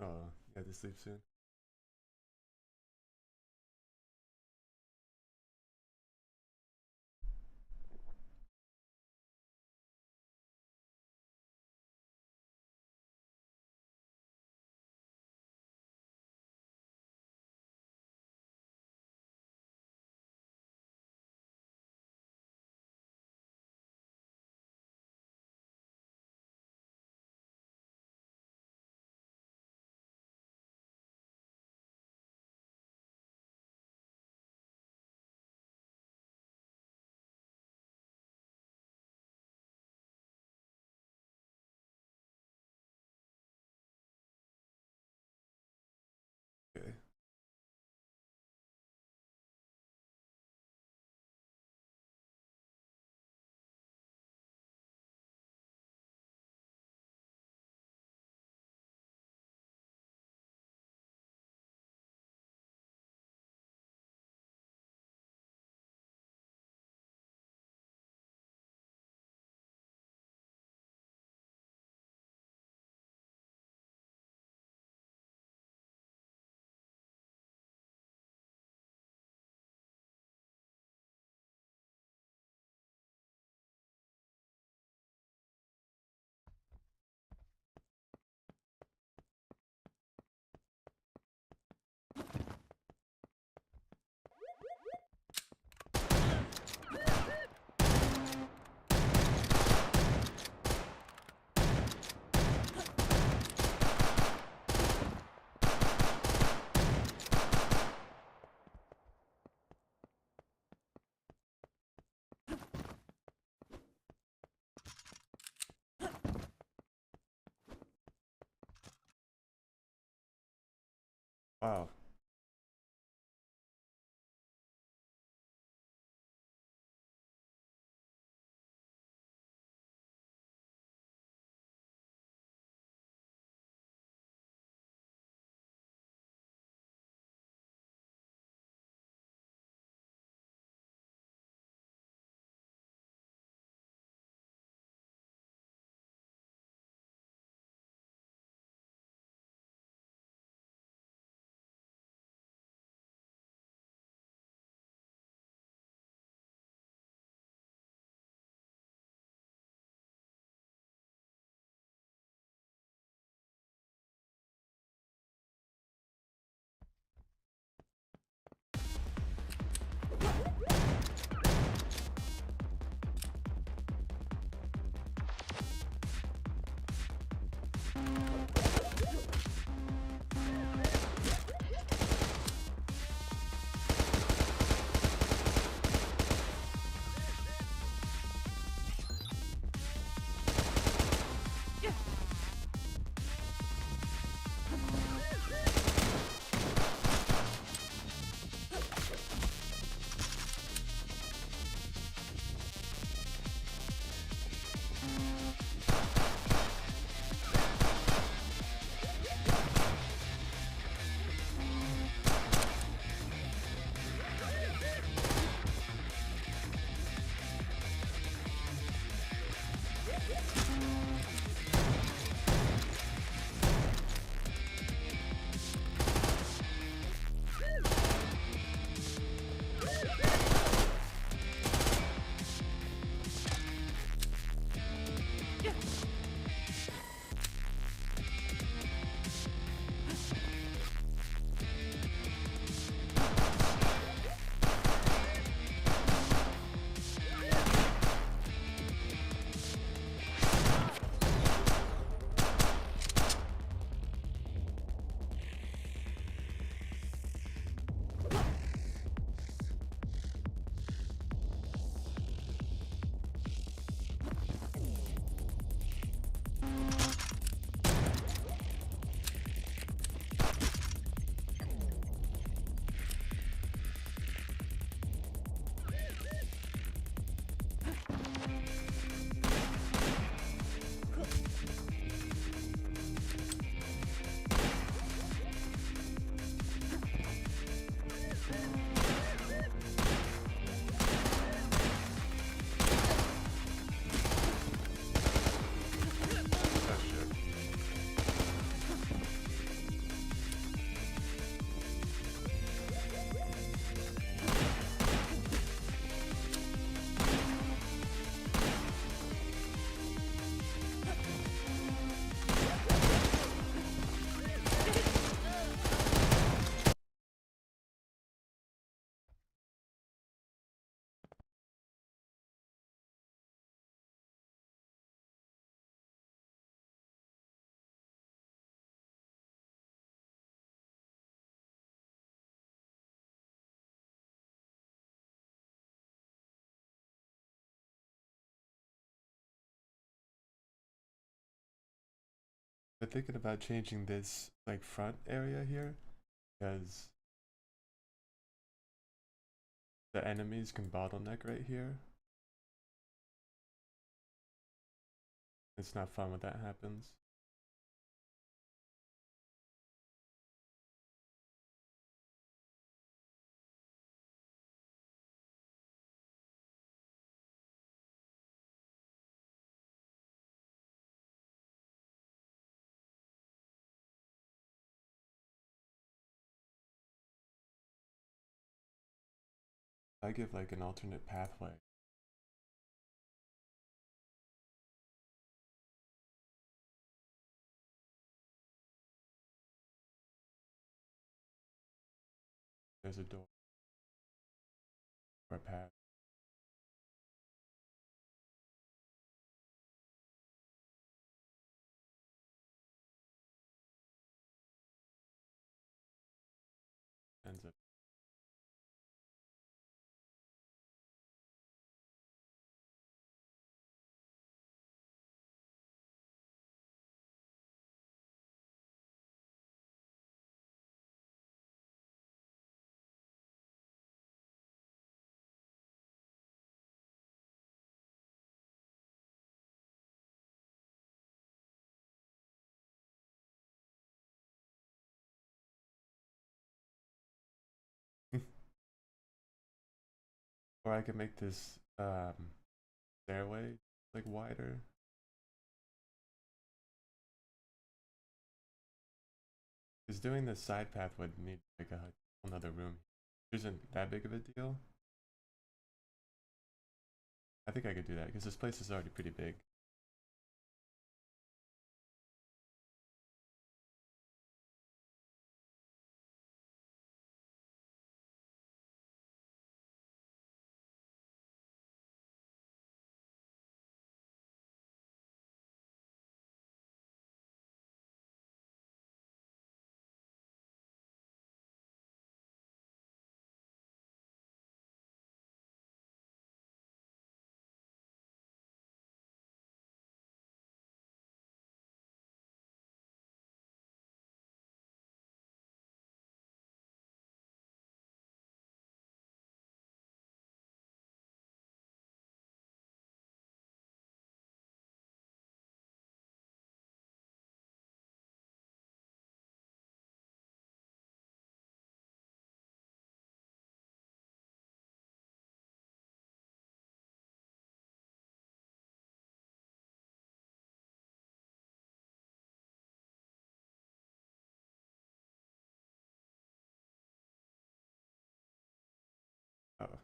Oh, you had to sleep soon. Okay. Wow. I'm thinking about changing this like front area here because the enemies can bottleneck right here. It's not fun when that happens. I give like an alternate pathway. There's a door or a path. Ends up. Or I could make this stairway like wider. Because doing this side path would need like another room. It isn't that big of a deal. I think I could do that because this place is already pretty big. Oh,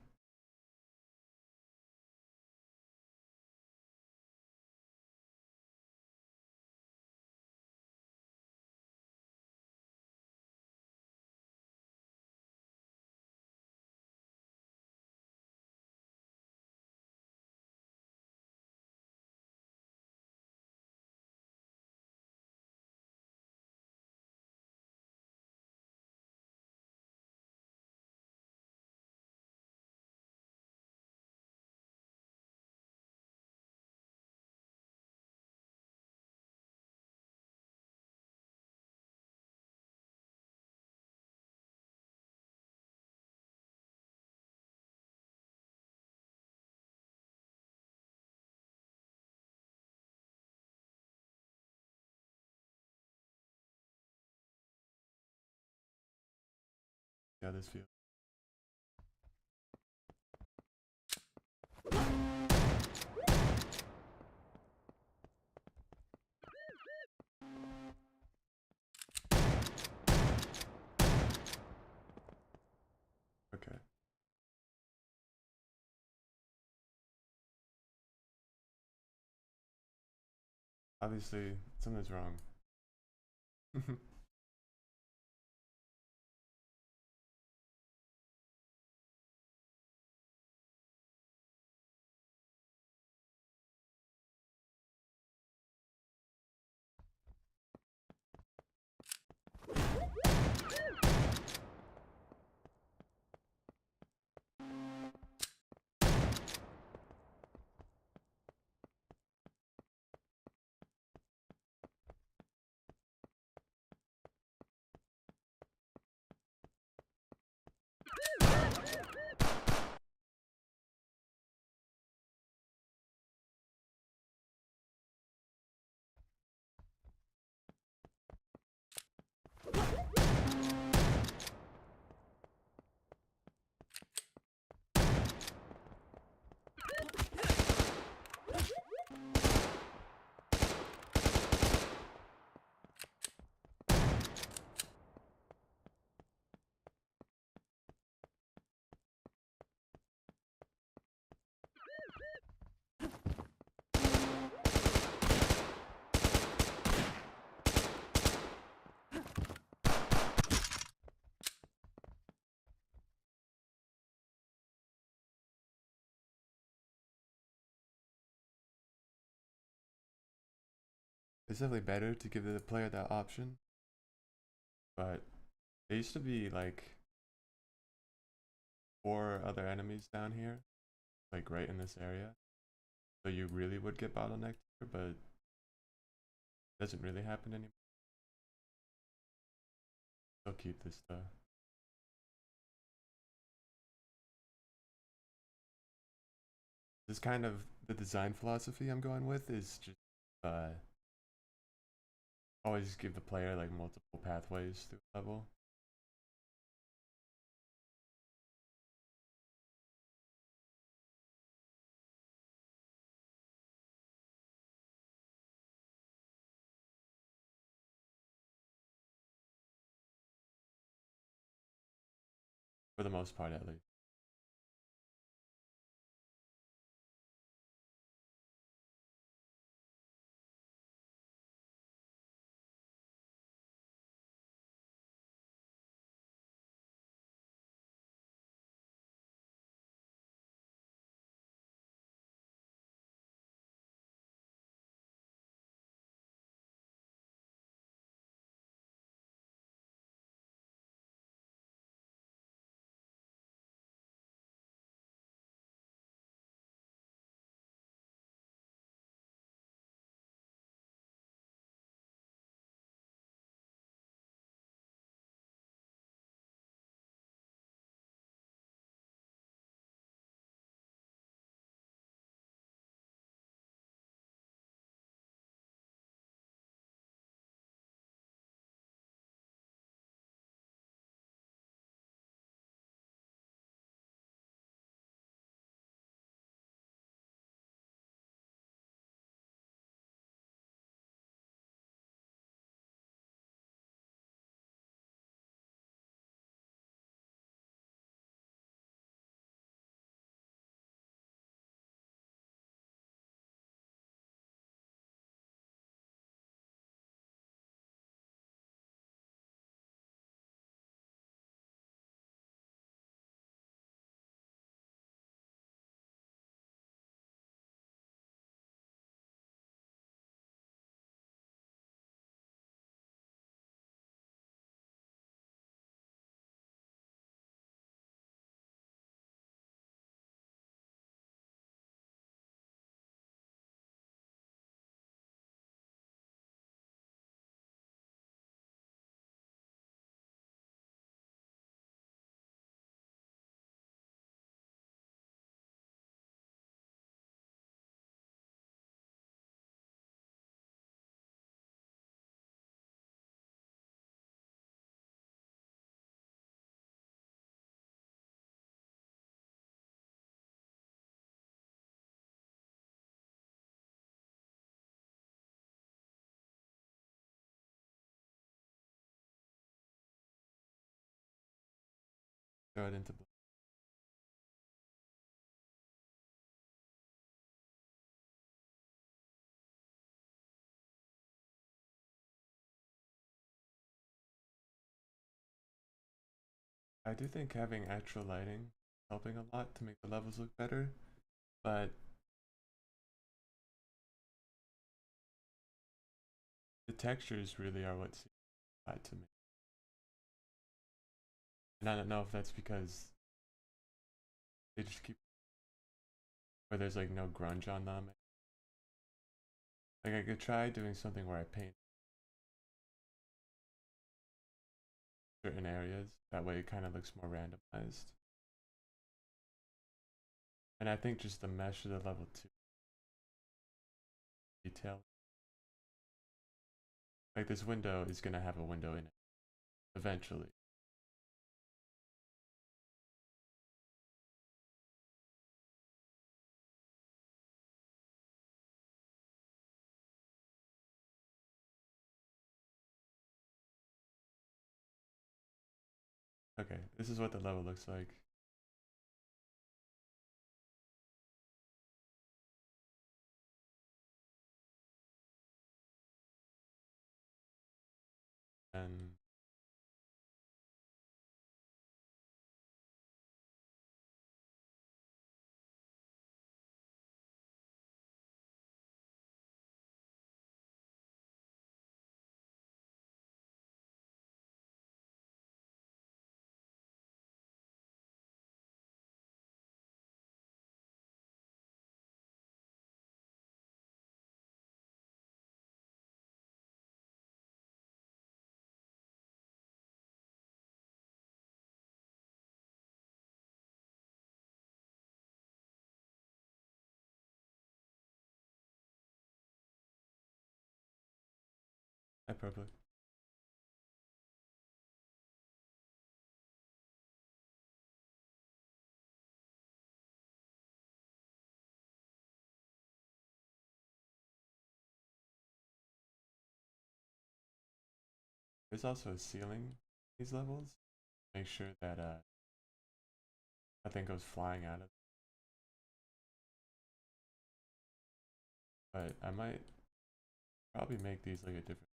yeah, this feels. Okay. Obviously, something's wrong. it's definitely better to give the player that option. But there used to be like 4 other enemies down here, like right in this area. So you really would get bottlenecked here, but it doesn't really happen anymore. Still keep this stuff. This kind of the design philosophy I'm going with is just always give the player like multiple pathways through the level. For the most part, at least. Throw it into. I do think having actual lighting is helping a lot to make the levels look better, but the textures really are what seems odd to me. And I don't know if that's because they just keep, or there's like no grunge on them. Like I could try doing something where I paint certain areas. That way it kind of looks more randomized. And I think just the mesh of the level 2 detail. Like this window is gonna have a window in it eventually. Okay, this is what the level looks like. And perfect. There's also a ceiling these levels. Make sure that nothing goes flying out of it. But I might probably make these like a different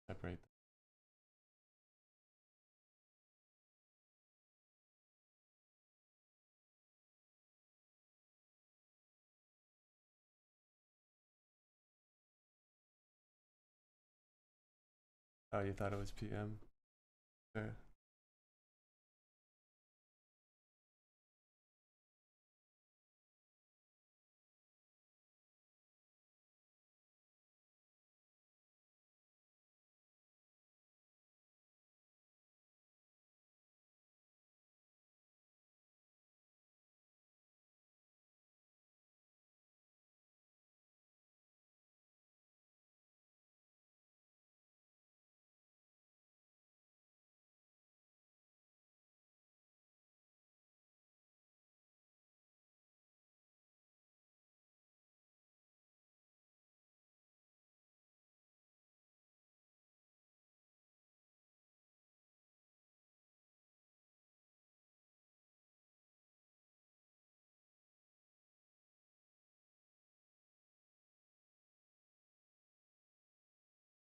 separate them. Oh, you thought it was PM? Sure.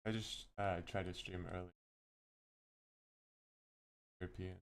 I just tried to stream early European.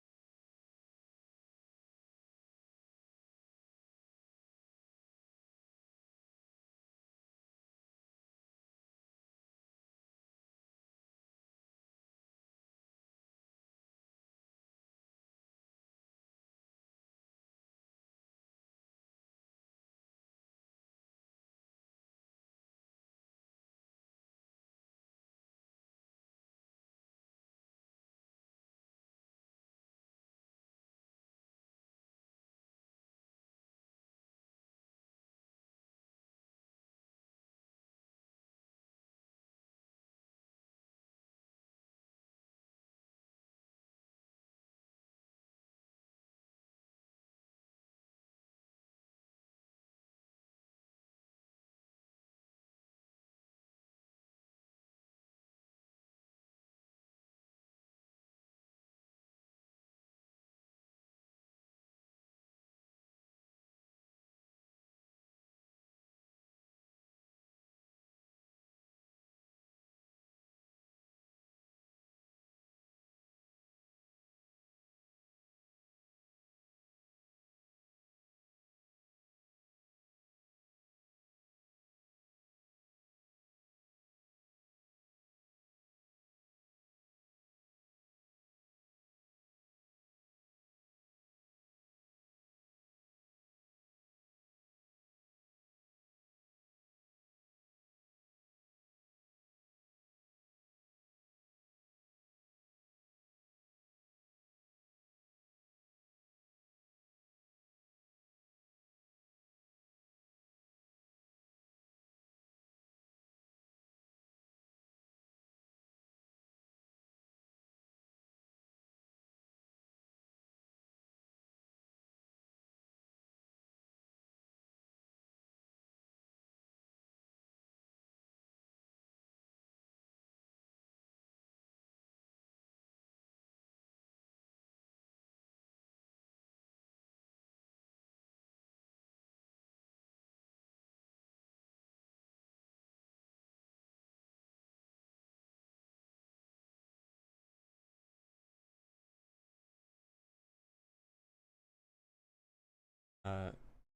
Uh,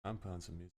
I'm playing some music.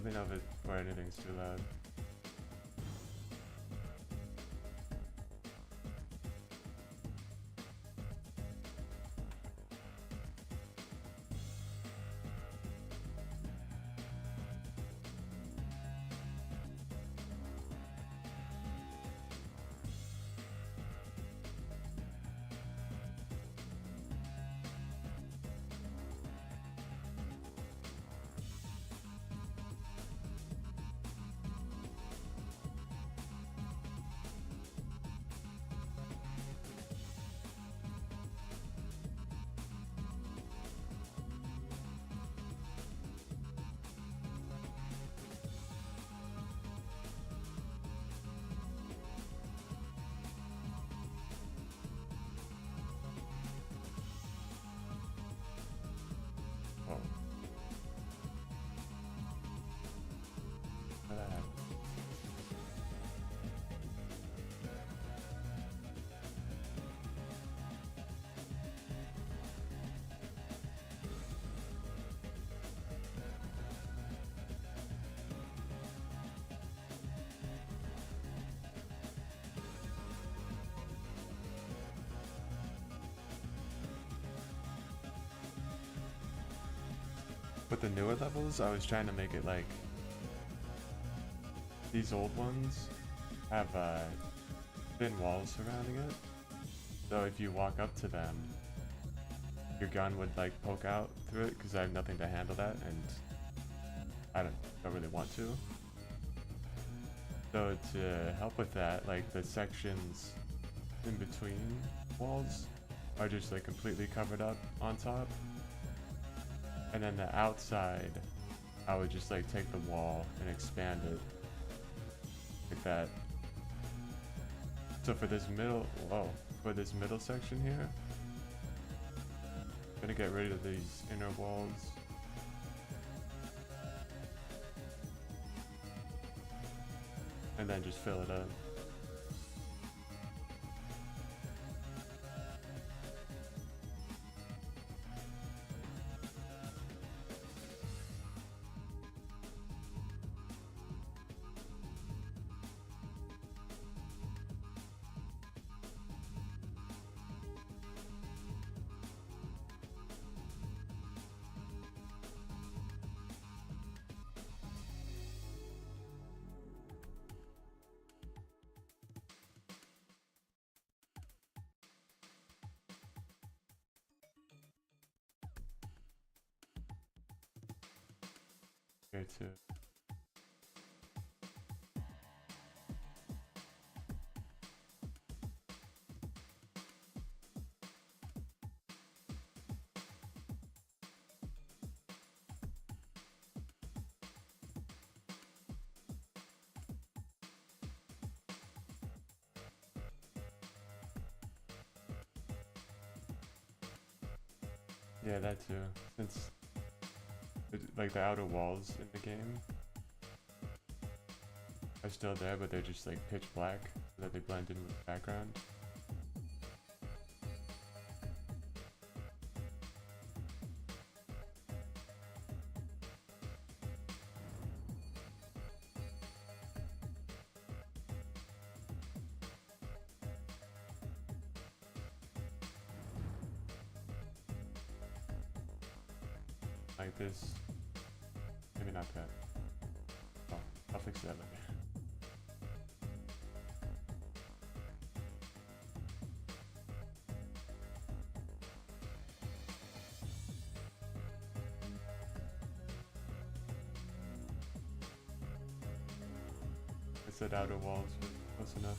Let me know if it or anything's too loud. Oh. How did that happen? With the newer levels, I was trying to make it like these old ones have thin walls surrounding it. So if you walk up to them, your gun would like poke out through it because I have nothing to handle that, and I don't really want to. So to help with that, like the sections in between walls are just like completely covered up on top. And then the outside, I would just like take the wall and expand it like that. So for this for this middle section here, I'm gonna get rid of these inner walls. And then just fill it up. Here too. Yeah, that too. Since like the outer walls in the game are still there, but they're just like pitch black so that they blend in with the background. Like this. Maybe not that. Oh, I'll fix that later. I said outer walls were close enough.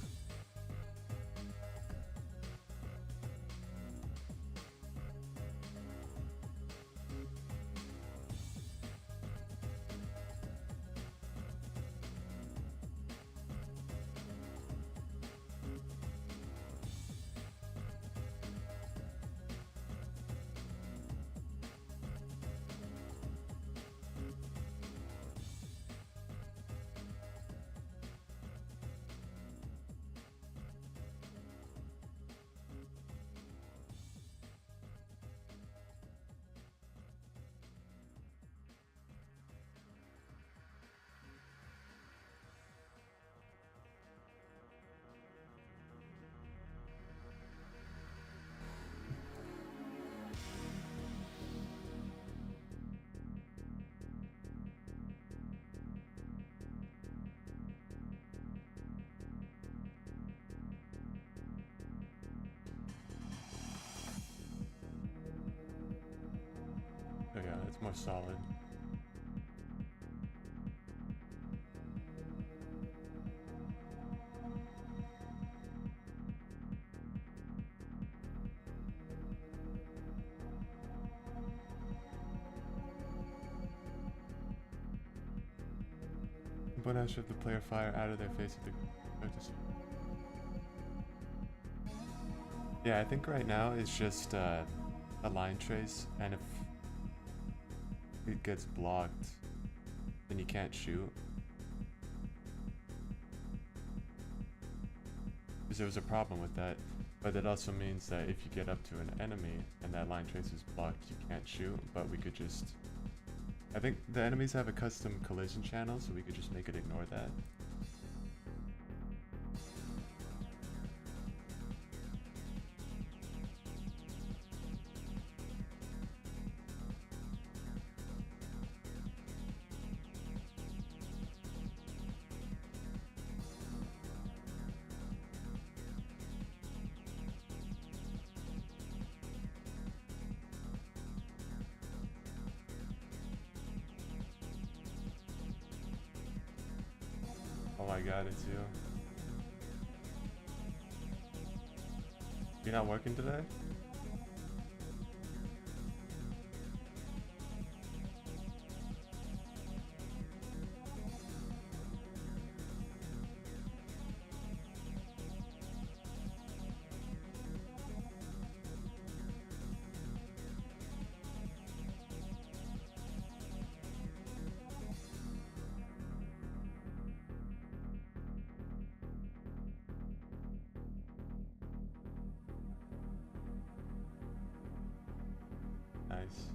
More solid. But I should the player fire out of their face if they Yeah, I think right now it's just a line trace, and if it gets blocked, then you can't shoot. Because there was a problem with that, but that also means that if you get up to an enemy and that line trace is blocked, you can't shoot, but we could just... I think the enemies have a custom collision channel, so we could just make it ignore that. Oh my god, it's you. You're not working today? Nice.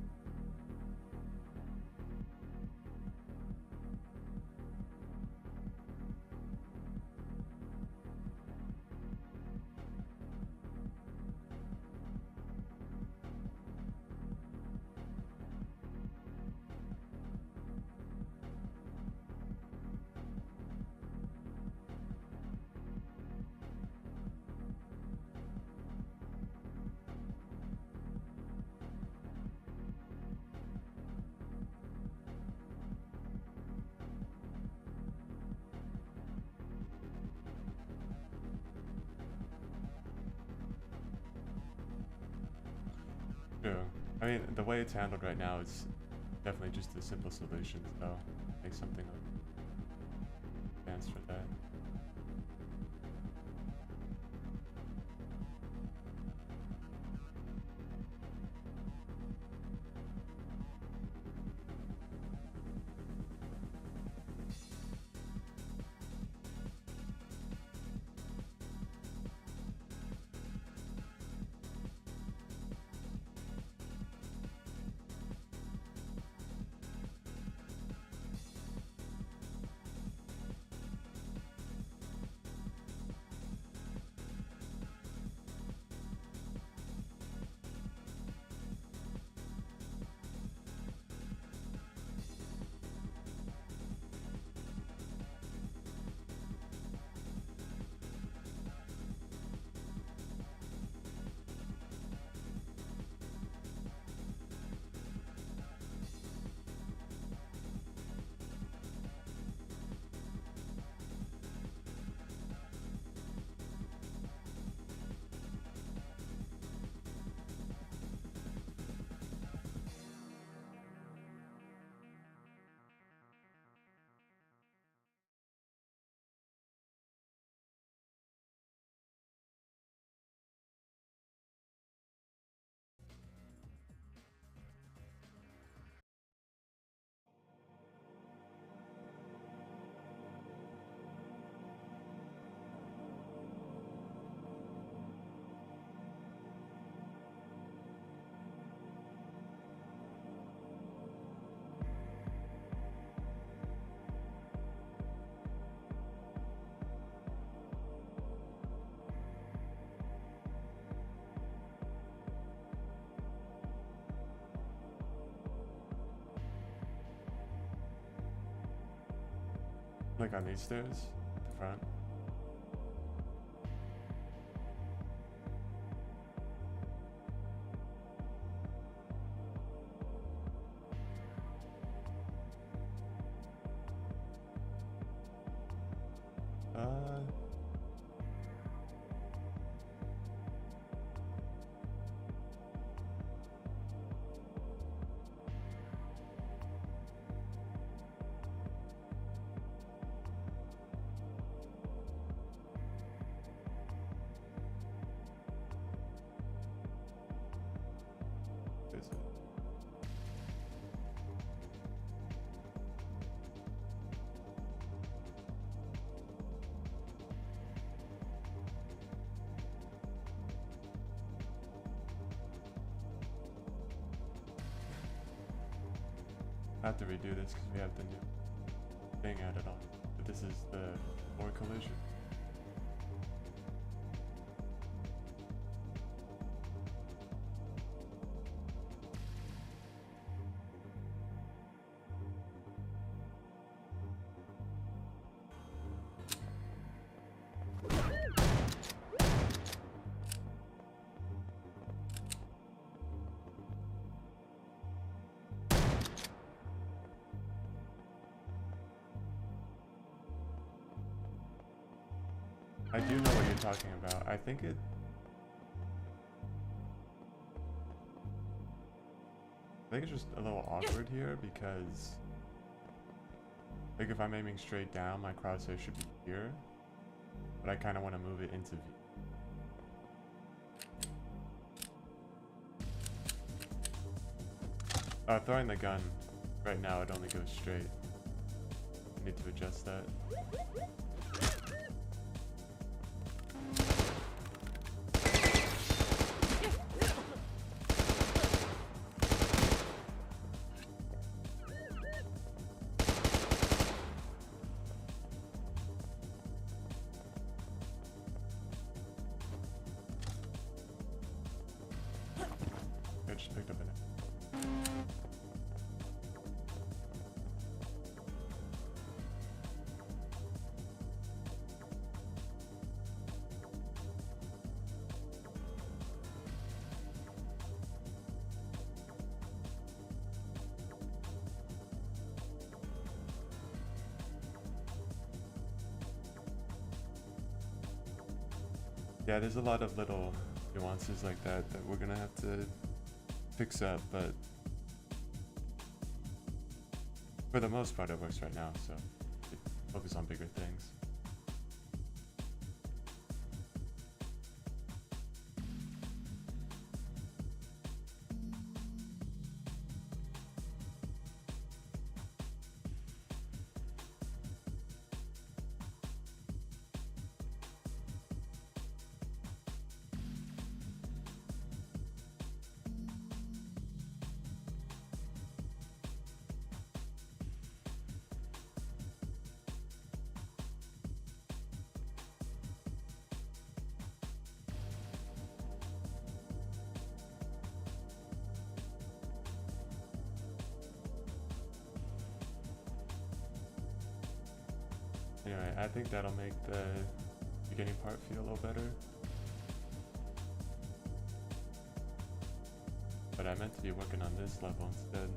True. I mean, the way it's handled right now is definitely just a simple solution, so make something advanced for that. Like on these stairs, at the front. I have to redo this because we have the new thing added on. But this is the floor collision. I do know what you're talking about. I think it's just a little awkward here because like if I'm aiming straight down, my crosshair should be here, but I kind of want to move it into view. Throwing the gun right now, it only goes straight. I need to adjust that. I just picked up an. Yeah, there's a lot of little nuances like that we're gonna have to fix up, but for the most part it works right now, so focus on bigger things. Anyway, I think that'll make the beginning part feel a little better. But I meant to be working on this level instead.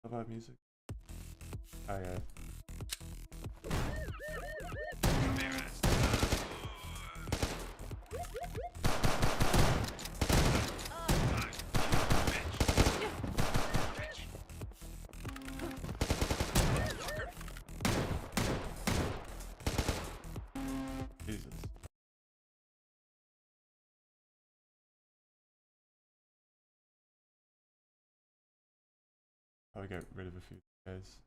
How about music? Oh yeah. Jesus. Probably get rid of a few guys.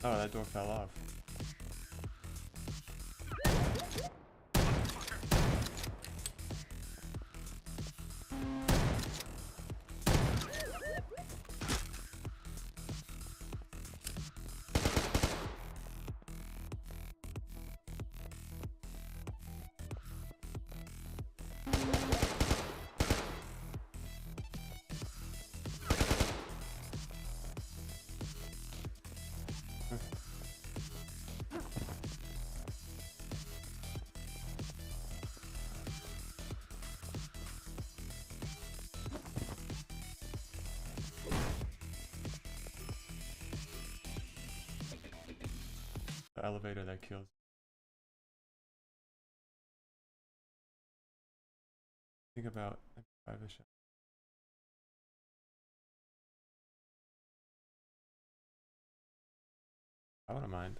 Oh, that door fell off. The elevator that kills. Think about MP5-ish. I wouldn't mind.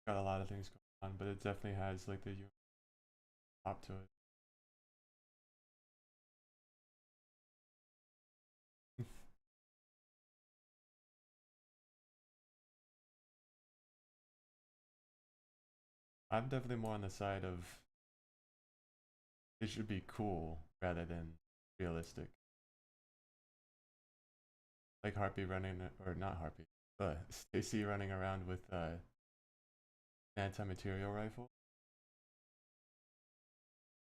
Got a lot of things going on, but it definitely has like the top to it. I'm definitely more on the side of it should be cool rather than realistic. Like Harpy running, or not Harpy, but Stacy running around with anti-material rifle.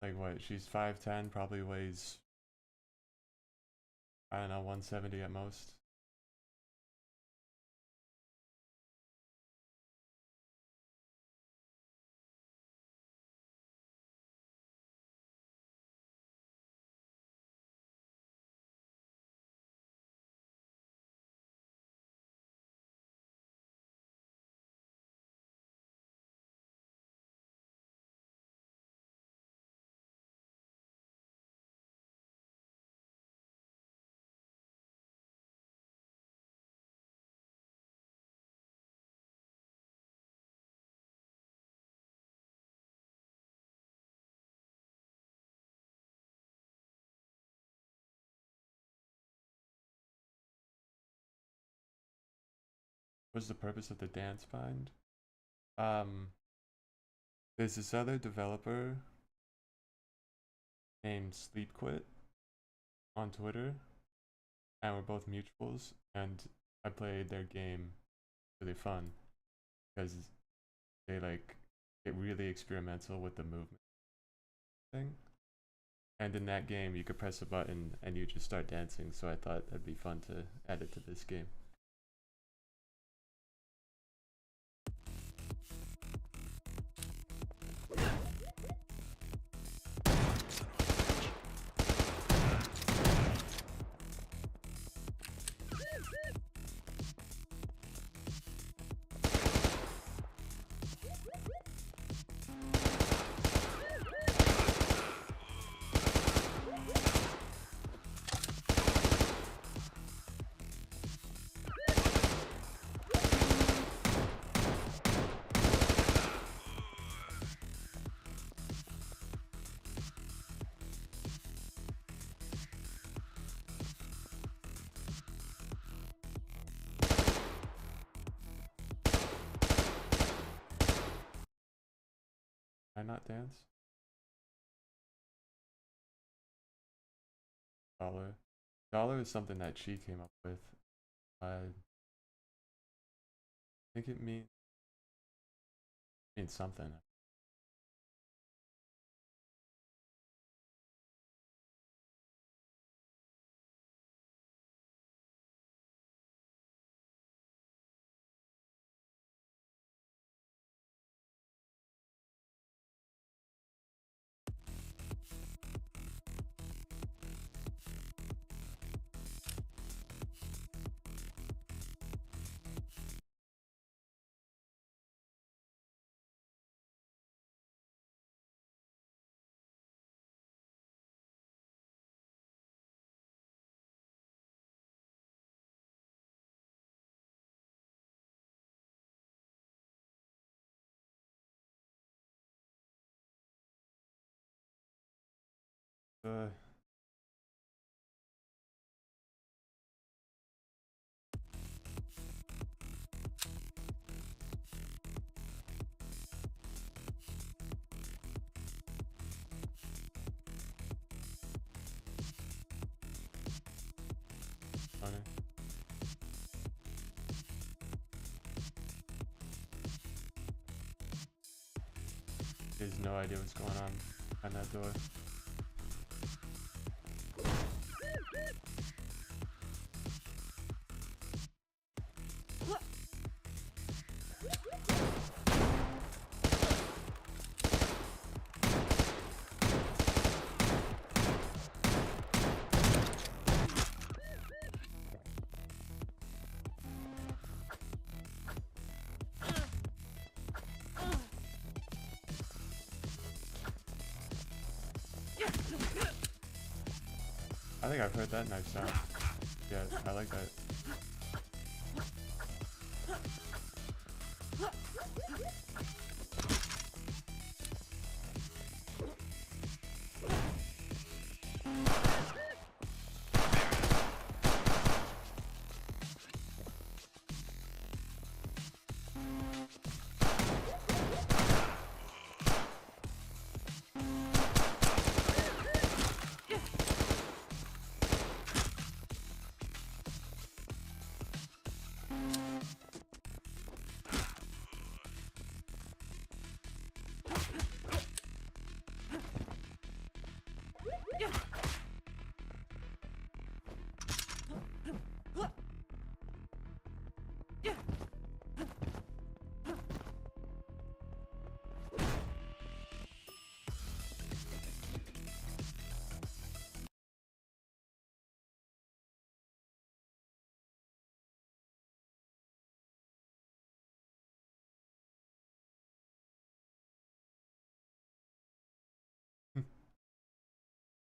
Like what? She's 5'10", probably weighs, I don't know, 170 at most. What's the purpose of the dance bind? Um, there's this other developer named Sleepquit on Twitter, and we're both mutuals, and I played their game. Really fun because they like get really experimental with the movement thing. And in that game, you could press a button and you just start dancing. So I thought that'd be fun to add it to this game. Can I not dance? Dollar. Dollar is something that she came up with. I think it means something. Uh, funny. He has no idea what's going on behind that door. I think I've heard that knife sound. Yeah, I like that.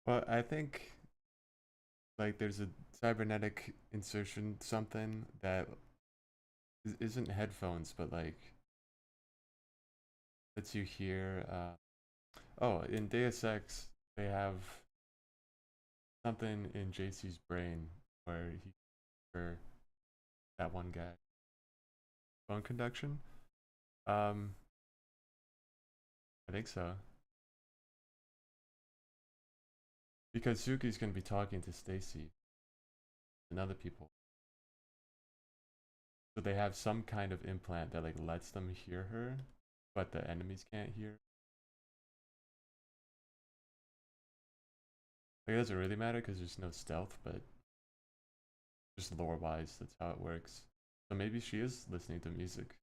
Well, I think like there's a cybernetic insertion something that isn't headphones, but like lets you hear. Oh, in Deus Ex, they have something in JC's brain where he heard that one guy phone conduction. Um, I think so because Suki's gonna be talking to Stacy and other people, so they have some kind of implant that like lets them hear her, but the enemies can't hear. Like, it doesn't really matter because there's no stealth, but just lore wise, that's how it works. So maybe she is listening to music.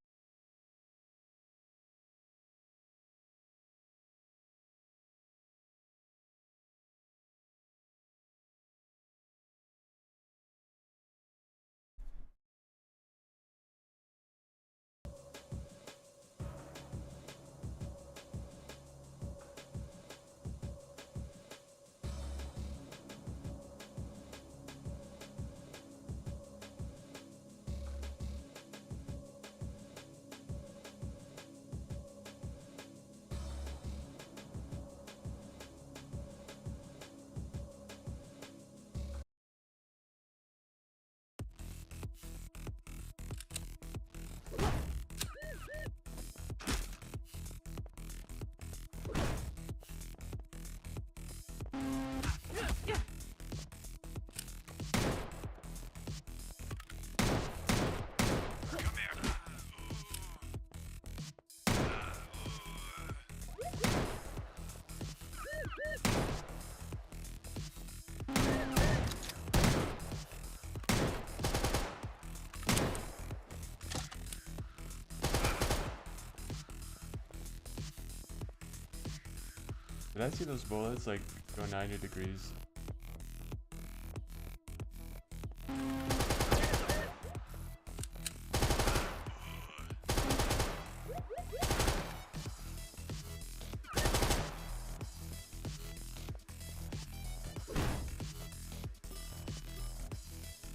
Did I see those bullets like go 90 degrees?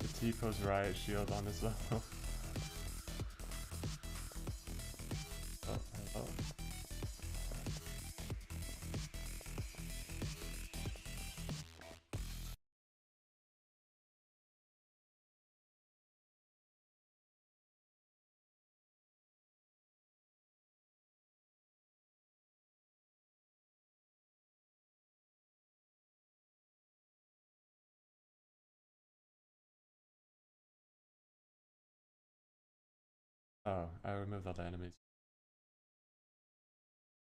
The T-pose riot shield on this level. Oh, hello. Oh, I removed all the enemies.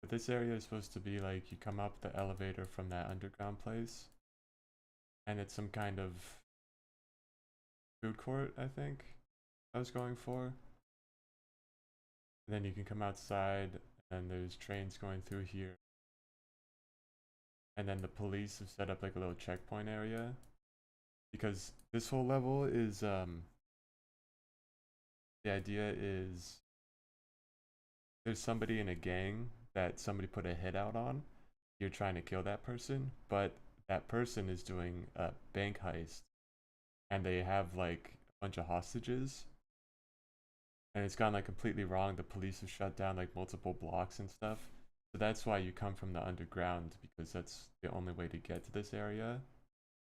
But this area is supposed to be like you come up the elevator from that underground place, and it's some kind of food court, I think I was going for. And then you can come outside, and there's trains going through here. And then the police have set up like a little checkpoint area. Because this whole level is, the idea is there's somebody in a gang that somebody put a hit out on. You're trying to kill that person, but that person is doing a bank heist and they have like a bunch of hostages and it's gone like completely wrong. The police have shut down like multiple blocks and stuff. So that's why you come from the underground, because that's the only way to get to this area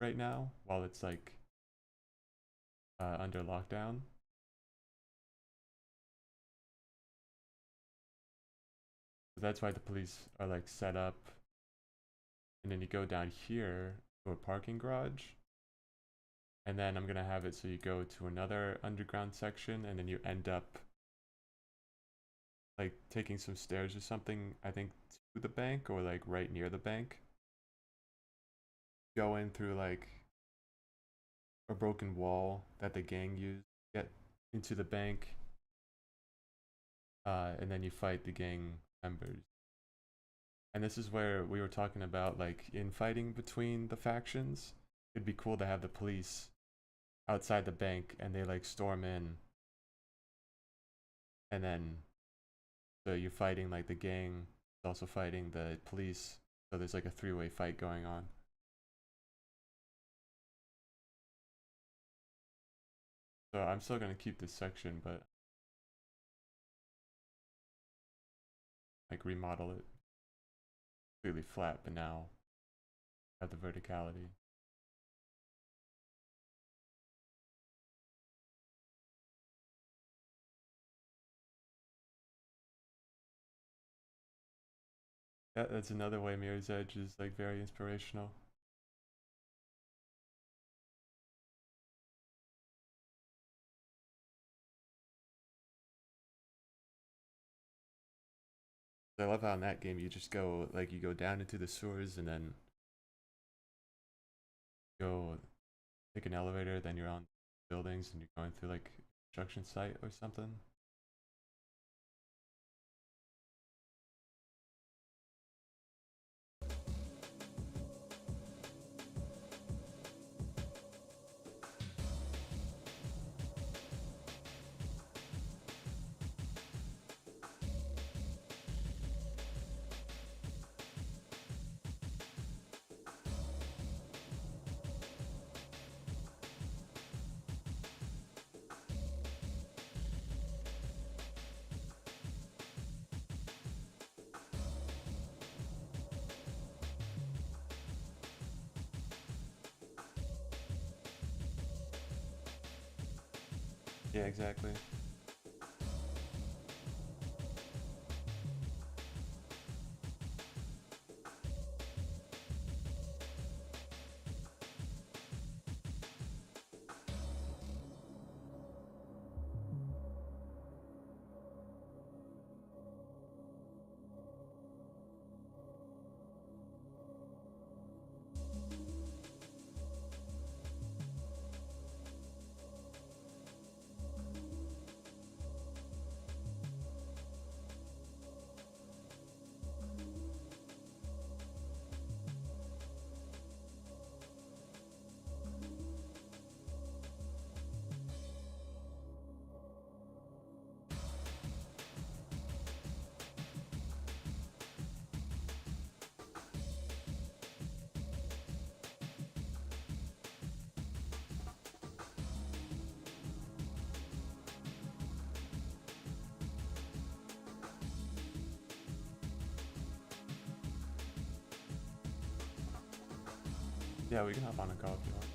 right now while it's like under lockdown. So that's why the police are like set up. And then you go down here to a parking garage. And then I'm gonna have it so you go to another underground section and then you end up like taking some stairs or something, I think, to the bank or like right near the bank. Go in through like a broken wall that the gang used to get into the bank. And then you fight the gang members. And this is where we were talking about like infighting between the factions. It'd be cool to have the police outside the bank and they like storm in. And then so you're fighting like the gang, also fighting the police. So there's like a three-way fight going on. So I'm still gonna keep this section, but like remodel it completely flat, but now have the verticality. That's another way Mirror's Edge is like very inspirational. I love how in that game you just go like you go down into the sewers and then go take an elevator, then you're on buildings and you're going through like a construction site or something. Yeah, exactly. Yeah, we can hop on a call if you want.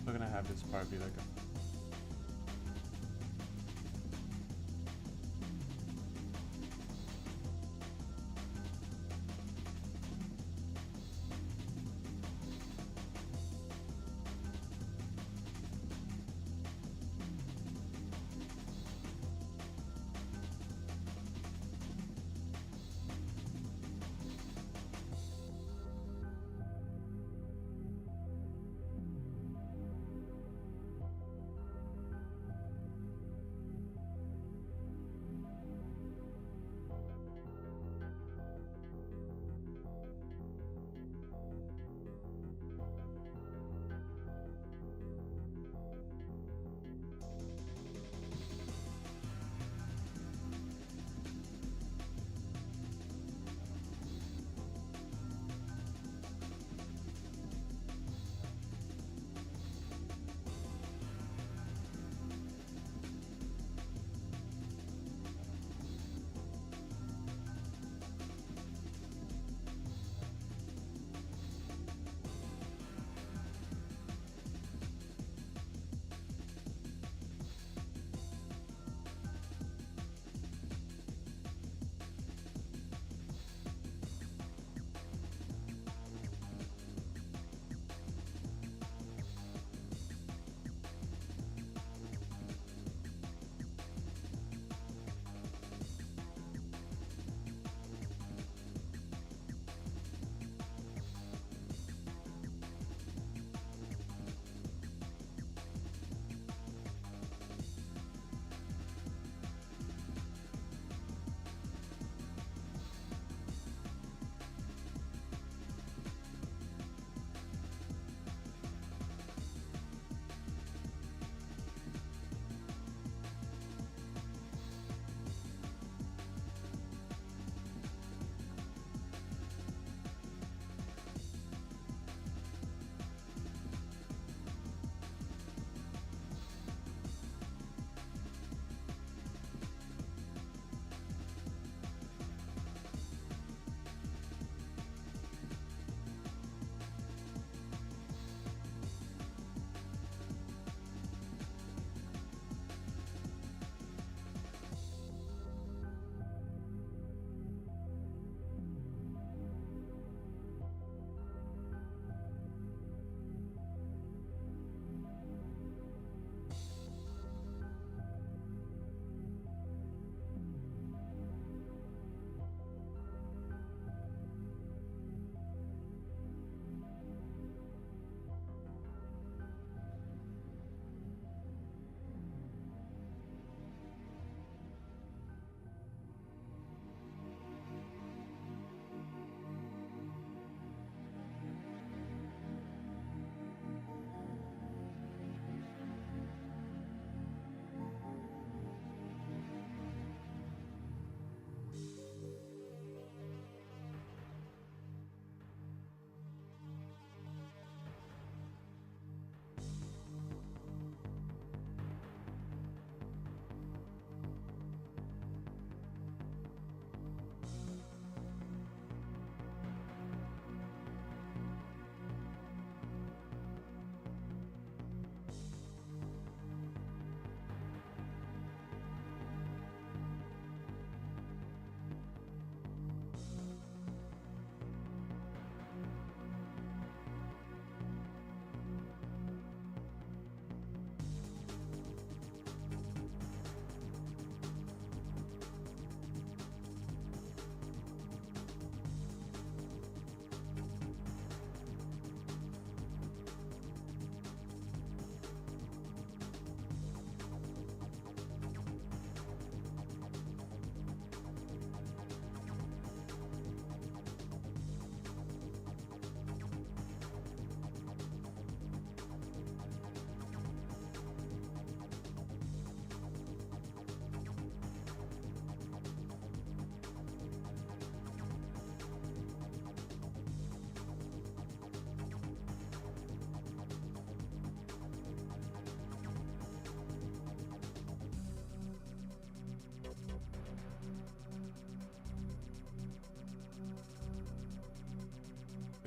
Still gonna have this part be like a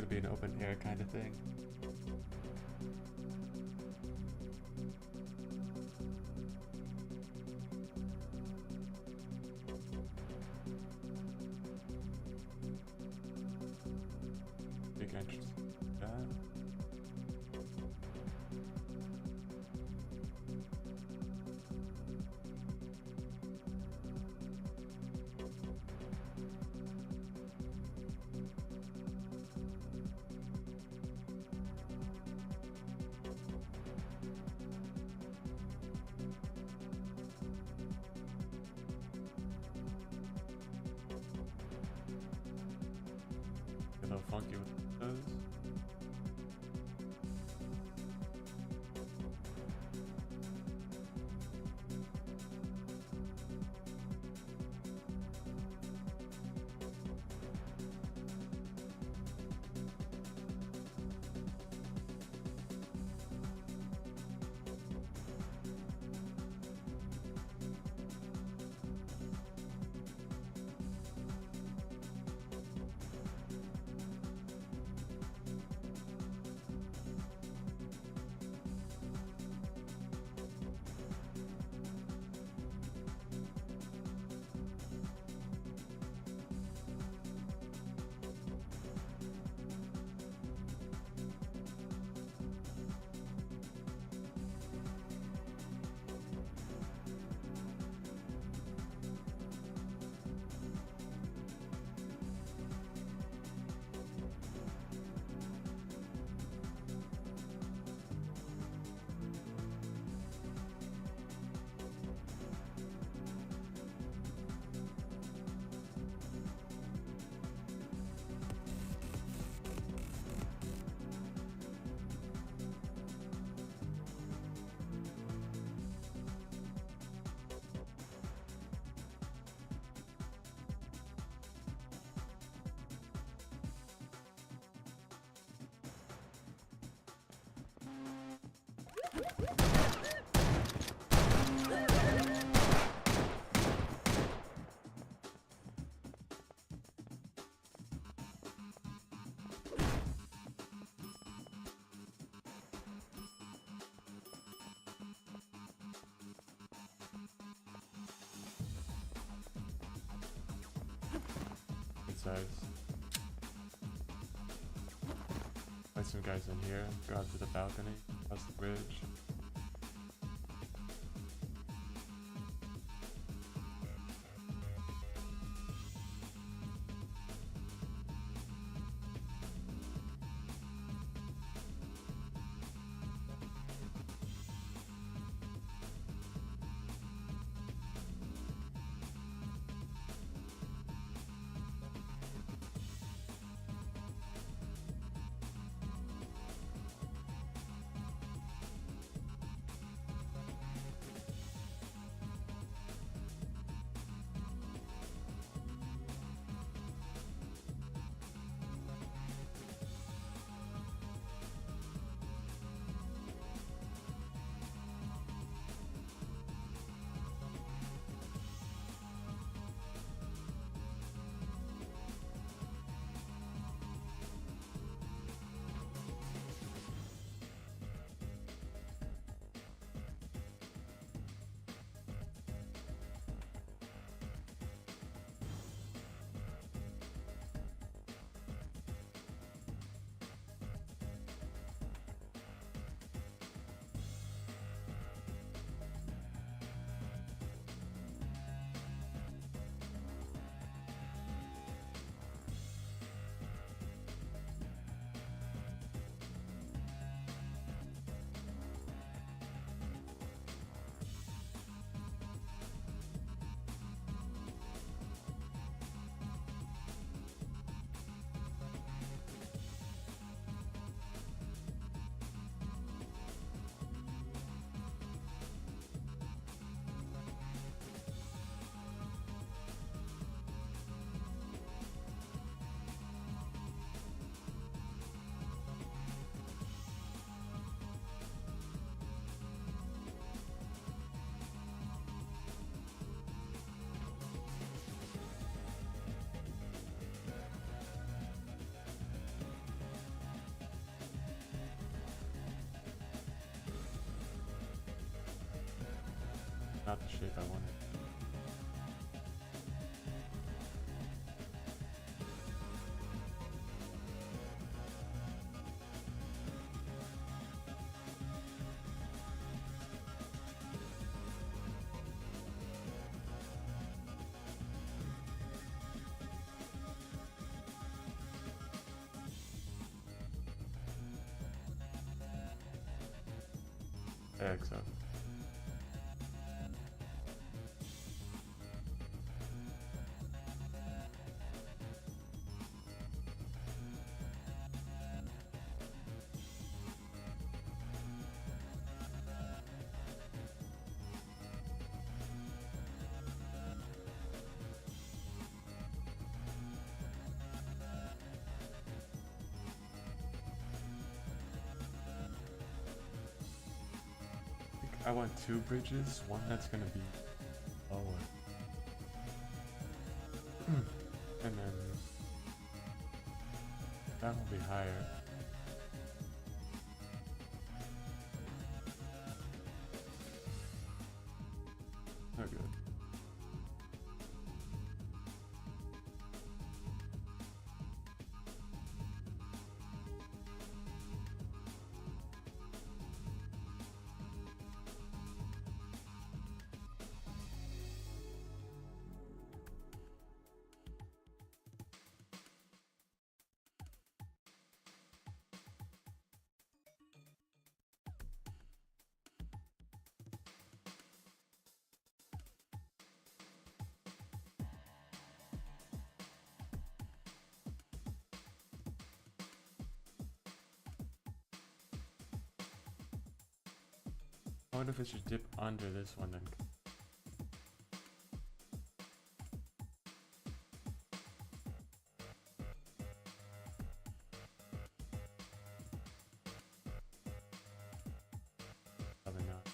Could be an open air kind of thing. like interesting. Yeah. A little funky with those. Good size. Let some guys in here. Go out to the balcony. Across the bridge. Not the shape I wanted. EXO. I want 2 bridges, one that's gonna be lower. And then that will be higher. Oh good. I wonder if it should dip under this one then. Probably not.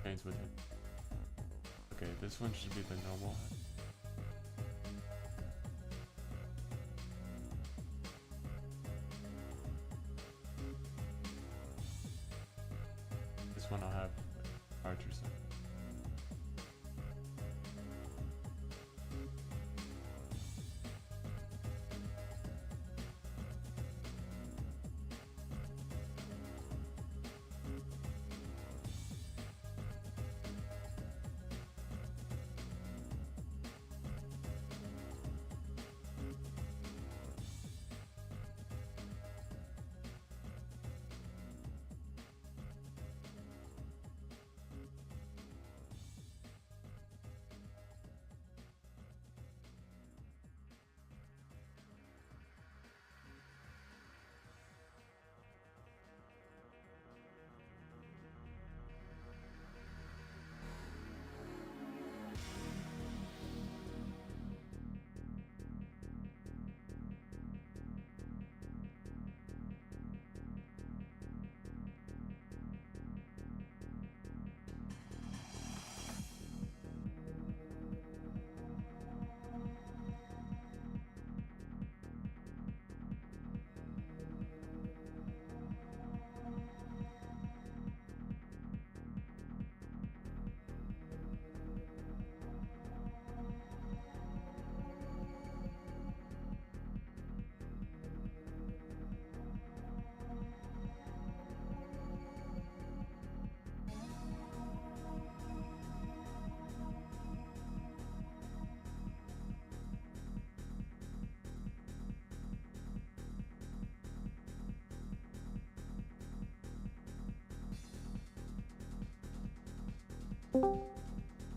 Trains with it. Okay, this one should be the normal. This one I'll have archer side.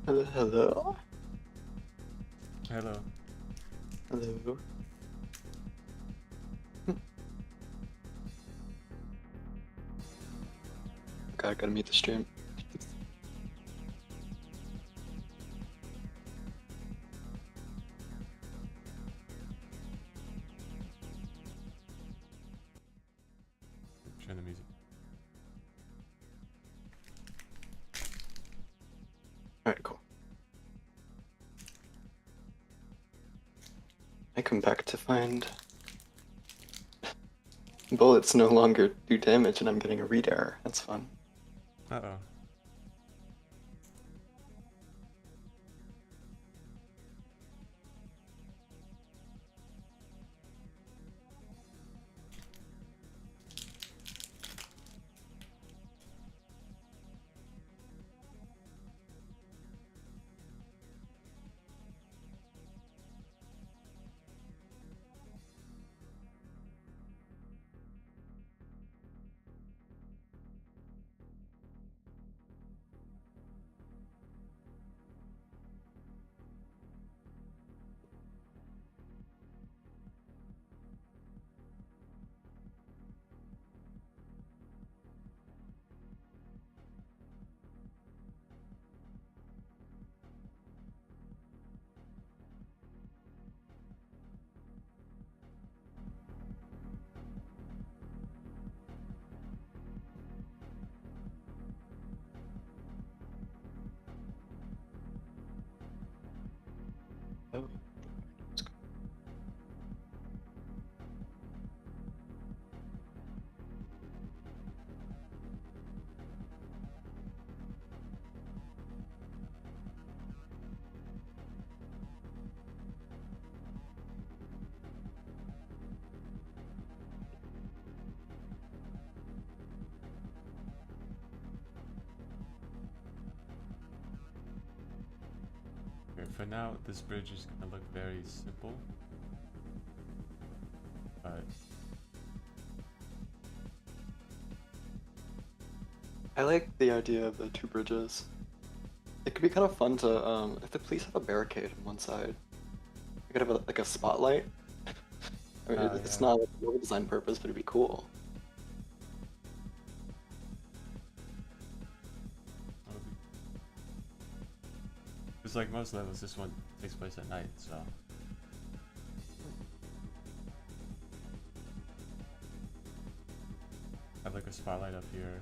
Hello, hello. Hello. Hello. Okay, I gotta mute the stream. Turn the music. Alright, cool. come back to find bullets no longer do damage and I'm getting a read error. That's fun. Uh-oh. Oh. Okay, for now, this bridge is gonna look very simple. But I like the idea of the two bridges. It could be kind of fun to, if the police have a barricade on one side, you could have like a spotlight. I mean, it's yeah. not like for design purpose, but it'd be cool. It's like most levels, this one takes place at night, so. Have like a spotlight up here.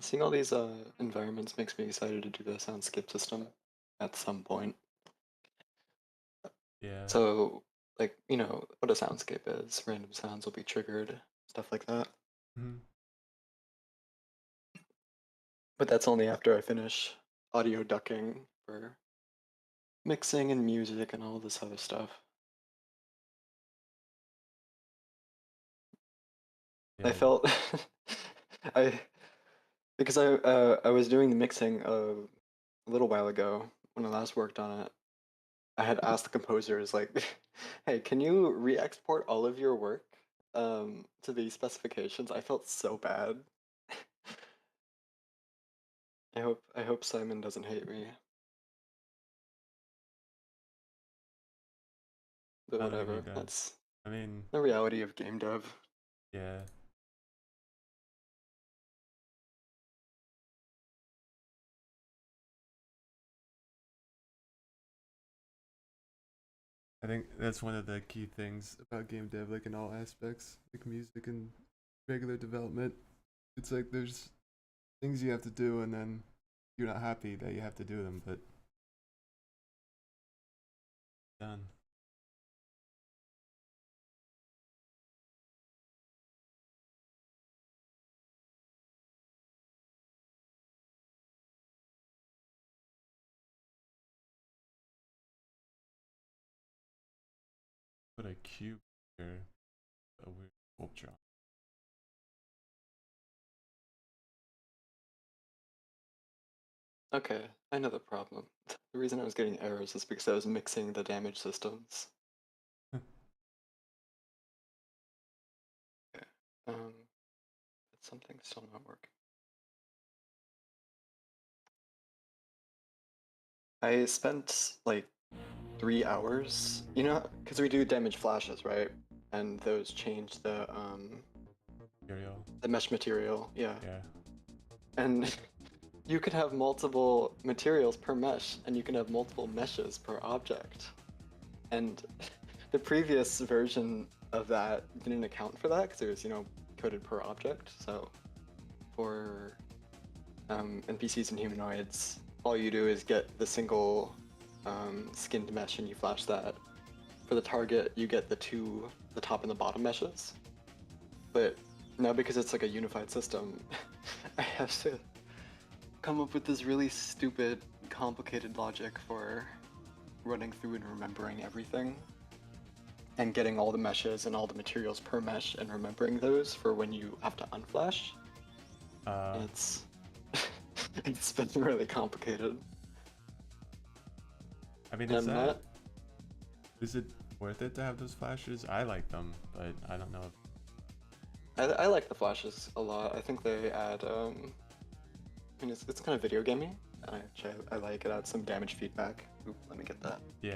Seeing all these environments makes me excited to do the soundscape system at some point. Yeah. So, like, you know, what a soundscape is. Random sounds will be triggered, stuff like that. Mhm. But that's only after I finish audio ducking for mixing and music and all this other stuff. I Yeah. felt I because I was doing the mixing a little while ago when I last worked on it. I had asked the composers like, "Hey, can you re-export all of your work to these specifications?" I felt so bad. I hope Simon doesn't hate me, but I don't think he whatever. does. That's I mean, the reality of game dev. yeah. I think that's one of the key things about game dev, like in all aspects, like music and regular development. It's like there's things you have to do, and then you're not happy that you have to do them, but done. Put a cube here, a weird sculpture. Okay, I know the problem. The reason I was getting errors is because I was mixing the damage systems. Okay. But something's still not working. I spent like 3 hours, you know, because we do damage flashes, right? And those change Material. the mesh material. Yeah. Yeah. and you could have multiple materials per mesh, and you can have multiple meshes per object. And the previous version of that didn't account for that because it was, coded per object. So for NPCs and humanoids, all you do is get the single skinned mesh and you flash that. For the target, you get the top and the bottom meshes. But now because it's like a unified system, I have to come up with this really stupid, complicated logic for running through and remembering everything. And getting all the meshes and all the materials per mesh and remembering those for when you have to unflash. It's it's been really complicated. I mean, And is it worth it to have those flashes? I like them, but I don't know if... I like the flashes a lot. I think they add I mean it's kind of video gamey. I like it adds some damage feedback. Oop, let me get that. Yeah.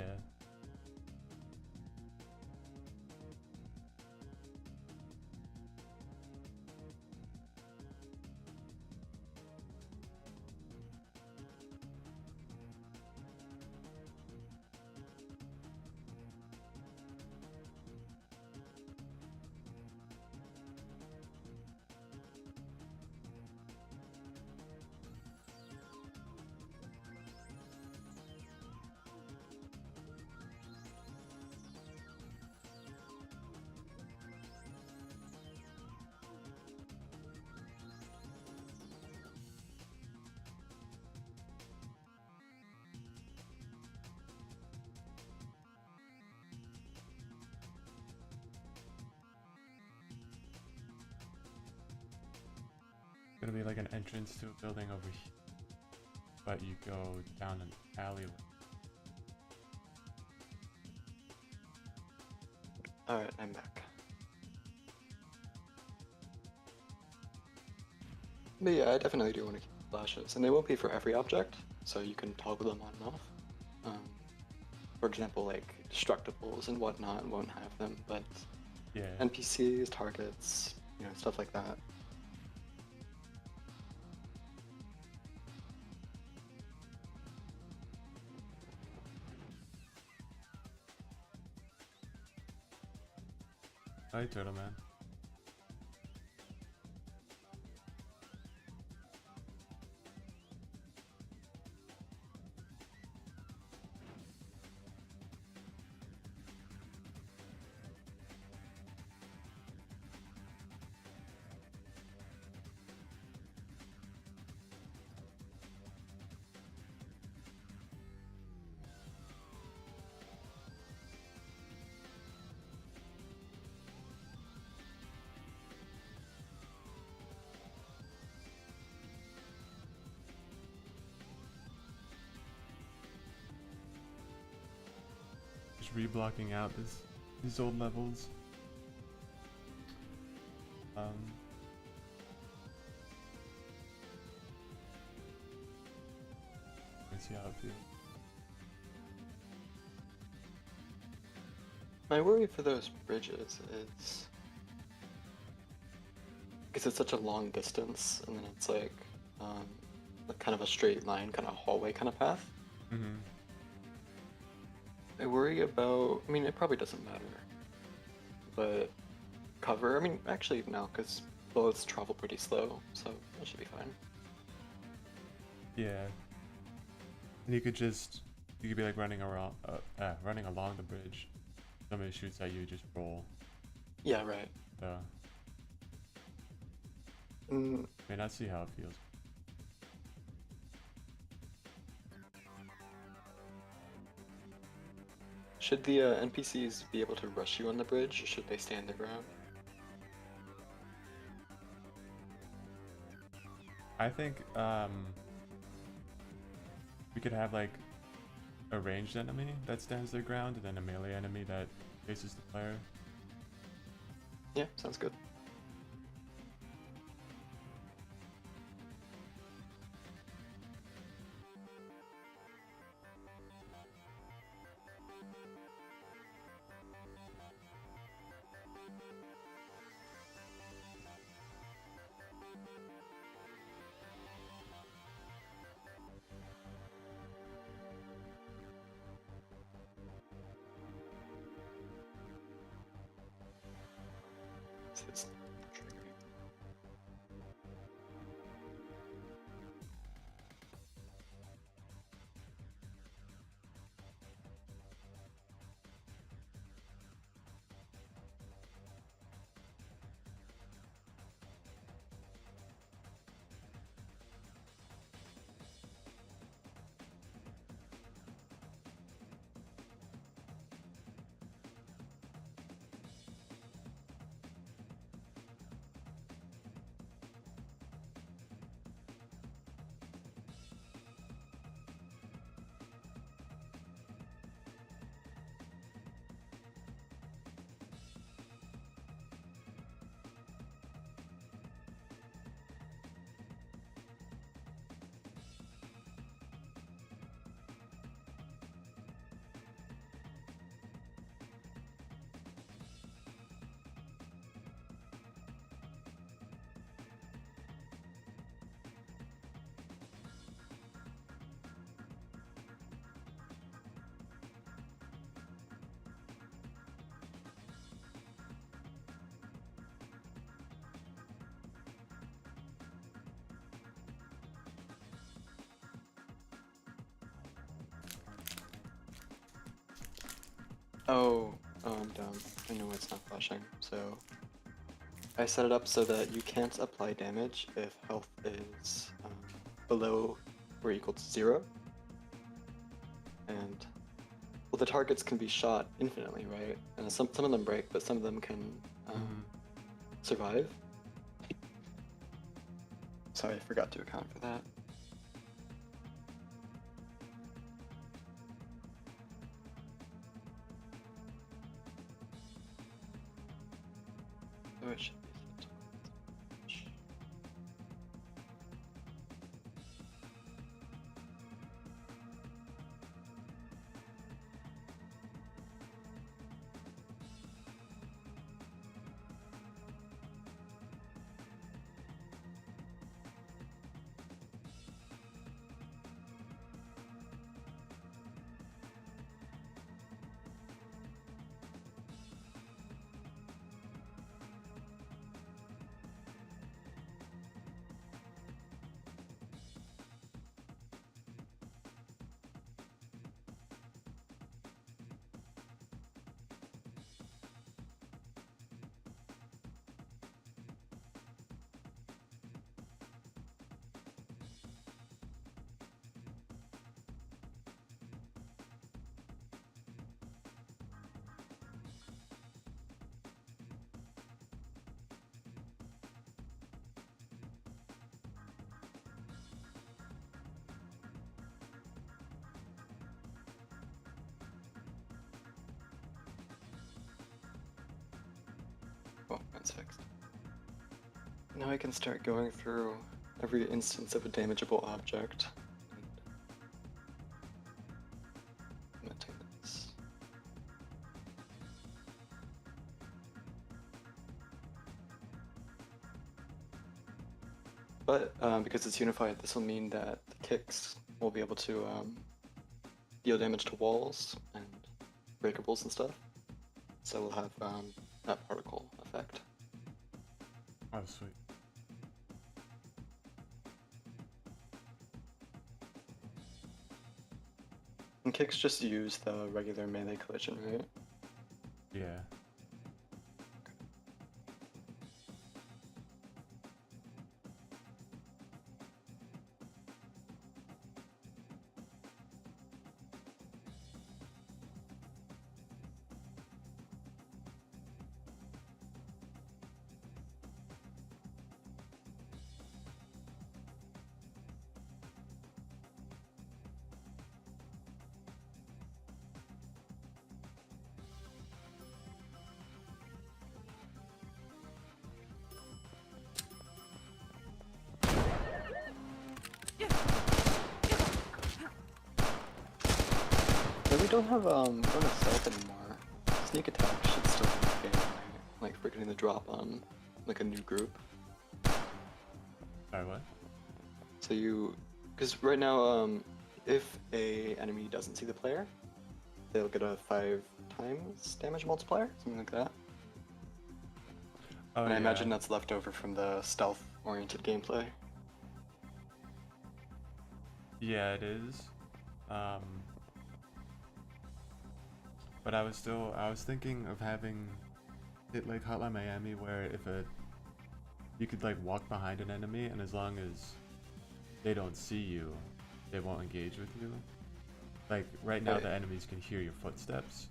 Gonna be like an entrance to a building over here, but you go down an alleyway. Alright, I'm back. But yeah, I definitely do want to keep flashes, and they won't be for every object, so you can toggle them on and off. For example, like destructibles and whatnot won't have them, but Yeah. NPCs, targets, stuff like that. Hi, Turtle Man. Just reblocking out these old levels. Let's see how it feels. My worry for those bridges is because it's such a long distance, and then it's like kind of a straight line, kind of hallway kind of path. Mm-hmm. I worry about. I mean, it probably doesn't matter, but cover. I mean, actually no, because bullets travel pretty slow, so that should be fine. Yeah. And you could be like running around, running along the bridge. Somebody shoots at you, just roll. Yeah, right. So, Mm, I mean, I see how it feels. should the NPCs be able to rush you on the bridge, or should they stand their ground? I think we could have like a ranged enemy that stands their ground, and then a melee enemy that faces the player. Yeah, sounds good. Oh, I'm dumb. I know it's not flashing. So I set it up so that you can't apply damage if health is below or equal to 0. And well, the targets can be shot infinitely, right? And some of them break, but some of them can survive. So I forgot to account for that. So it should be set to damage. Oh, that's fixed. Now I can start going through every instance of a damageable object and implementing this. But because it's unified, this will mean that the kicks will be able to deal damage to walls and breakables and stuff. So we'll have that particle effect. Oh, sweet. And kicks just use the regular melee collision, right? Yeah. Yeah, we don't have stealth anymore. Sneak attack should still be okay, right? Like if we're getting the drop on like a new group. Sorry, what? So you, because right now, if a enemy doesn't see the player, they'll get a 5 times damage multiplier, something like that. Oh, And yeah. I imagine that's left over from the stealth-oriented gameplay. Yeah, it is. But I was thinking of having it like Hotline Miami, where you could like walk behind an enemy, and as long as they don't see you, they won't engage with you. Like right now, Right. the enemies can hear your footsteps.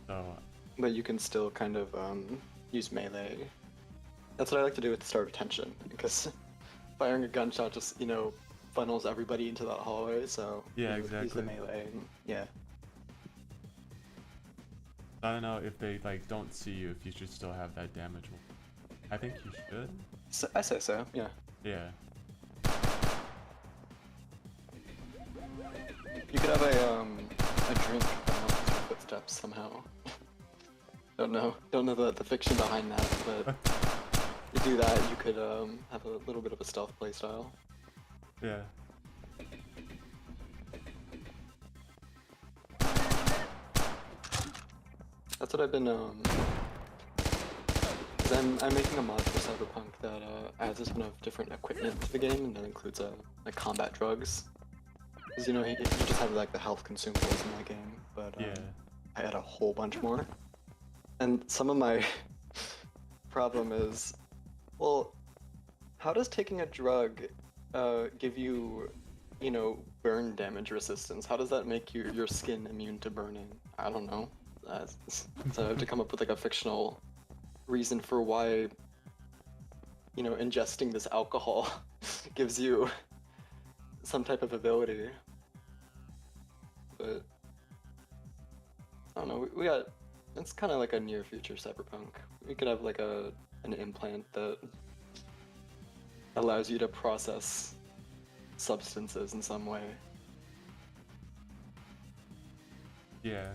So But you can still kind of use melee. That's what I like to do with the start of tension, because firing a gunshot just, funnels everybody into that hallway, so Yeah, use the exactly. melee, and, yeah. I don't know if they like don't see you, if you should still have that damage. I think you should. So, I say so, yeah. Yeah. You could have a drink that helps your footsteps somehow. Don't know the fiction behind that, but if you do that, you could have a little bit of a stealth playstyle. Yeah. That's what I've been cause I'm making a mod for Cyberpunk that adds a ton of different equipment to the game, and that includes like combat drugs. Cause you just have like the health consumables in that game, but Yeah. I add a whole bunch more. And some of my problem is, well, how does taking a drug give you, burn damage resistance? How does that make your skin immune to burning? I don't know. So I have to come up with like a fictional reason for why, ingesting this alcohol gives you some type of ability. But I don't know. We got. It's kind of like a near future cyberpunk. We could have like an implant that allows you to process substances in some way. Yeah.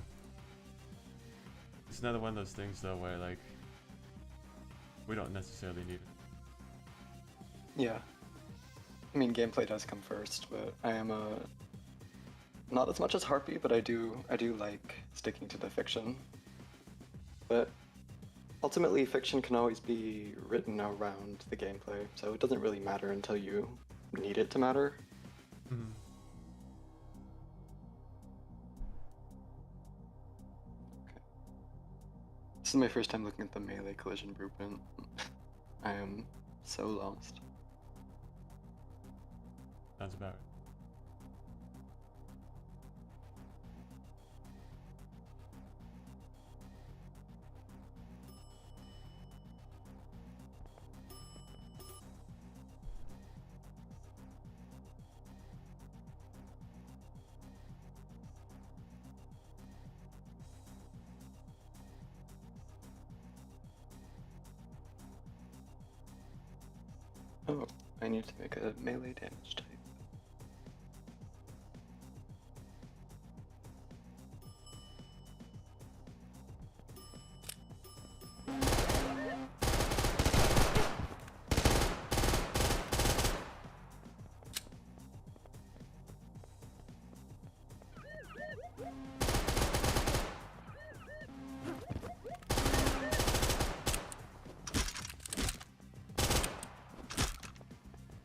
It's another one of those things though where like we don't necessarily need it. Yeah. I mean, gameplay does come first, but I am not as much as Harpy, but I do like sticking to the fiction. But ultimately, fiction can always be written around the gameplay, so it doesn't really matter until you need it to matter. Mm-hmm. Okay. This is my first time looking at the melee collision blueprint. I am so lost. Sounds about right. Oh, I need to make a melee damage type.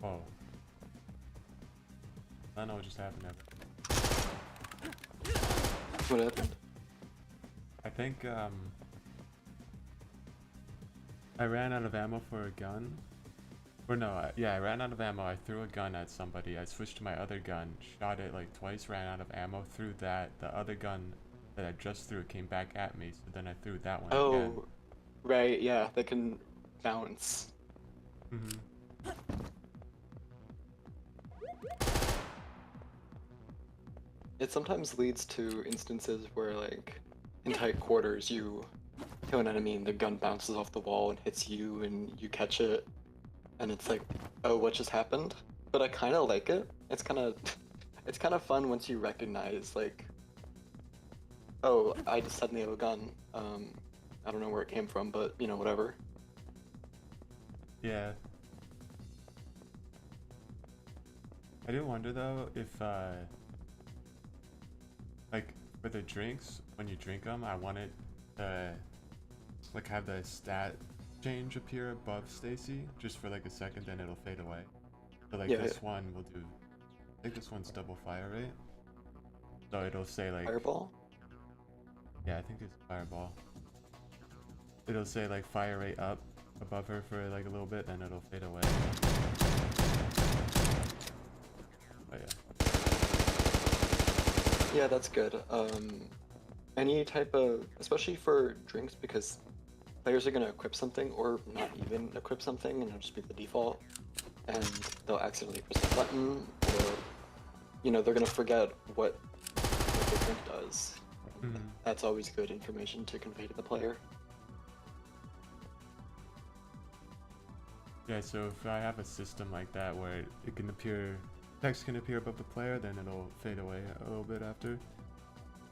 Oh. I don't know what just happened there. What happened? I think I ran out of ammo for a gun. Or no, I ran out of ammo. I threw a gun at somebody. I switched to my other gun, shot it like twice, ran out of ammo, threw that. The other gun that I just threw came back at me, so then I threw that one again. Oh, right, yeah, they can bounce. Mm-hmm. It sometimes leads to instances where, like, in tight quarters, you kill an enemy and the gun bounces off the wall and hits you and you catch it, and it's like, oh, what just happened? But I kind of like it. It's kind of, it's kind of fun once you recognize, like, oh, I just suddenly have a gun. I don't know where it came from, but, whatever. Yeah. I do wonder though if like for the drinks, when you drink them, I want it to like have the stat change appear above Stacy just for like a second, then it'll fade away. So like Yeah, this one will do, I think this one's double fire rate. So it'll say like Fireball? Yeah, I think it's fireball. It'll say like fire rate up above her for like a little bit, then it'll fade away. But yeah. Yeah, that's good. Any type of, especially for drinks, because players are going to equip something or not even equip something and it'll just be the default, and they'll accidentally press the button, or they're going to forget what the drink does. Mm-hmm. That's always good information to convey to the player. Yeah, so if I have a system like that where it can appear, text can appear above the player, then it'll fade away a little bit after.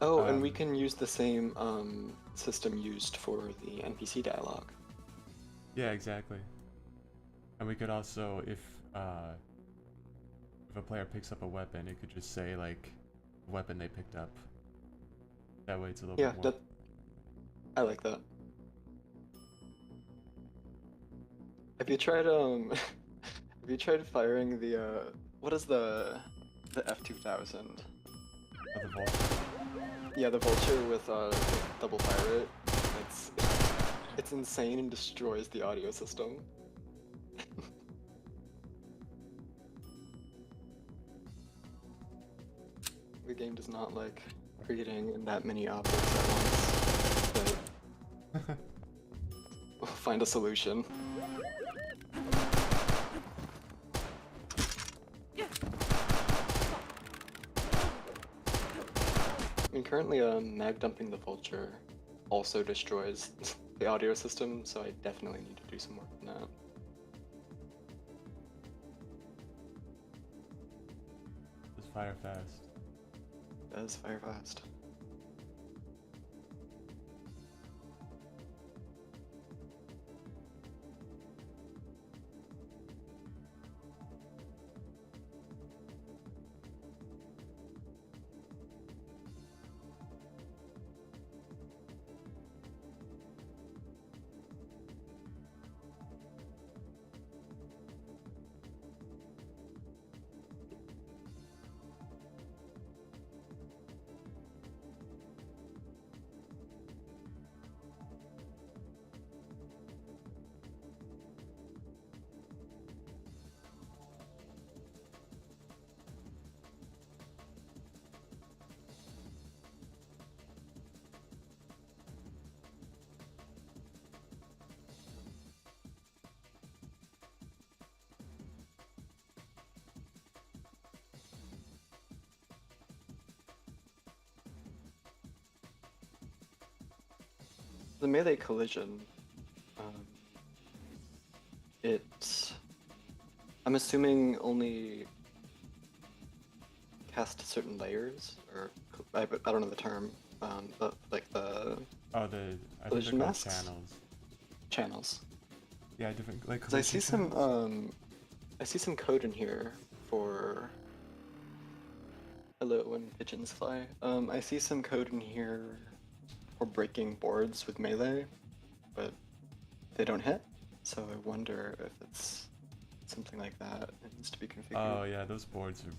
Oh, and we can use the same system used for the NPC dialogue. Yeah, exactly. And we could also, if a player picks up a weapon, it could just say like weapon they picked up. That way it's a little bit more. I like that. Have you tried have you tried firing the what is the F2000? Oh, the Volt. Yeah, the vulture with double fire rate. It's it's insane and destroys the audio system. The game does not like creating that many objects at once, but we'll find a solution. I mean, currently, mag dumping the vulture also destroys the audio system, so I definitely need to do some work on that. Just fire fast. Does fire fast. The melee collision, um, I'm assuming only cast certain layers, or I don't know the term, but like the Oh, I think collision they're called masks? channels. Channels. Yeah, different like 'Cause I see collision channels. I see some code in here for. Hello, when pigeons fly. I see some code in here for breaking boards with melee, but they don't hit. So I wonder if it's something like that. It needs to be configured. Oh yeah, those boards are.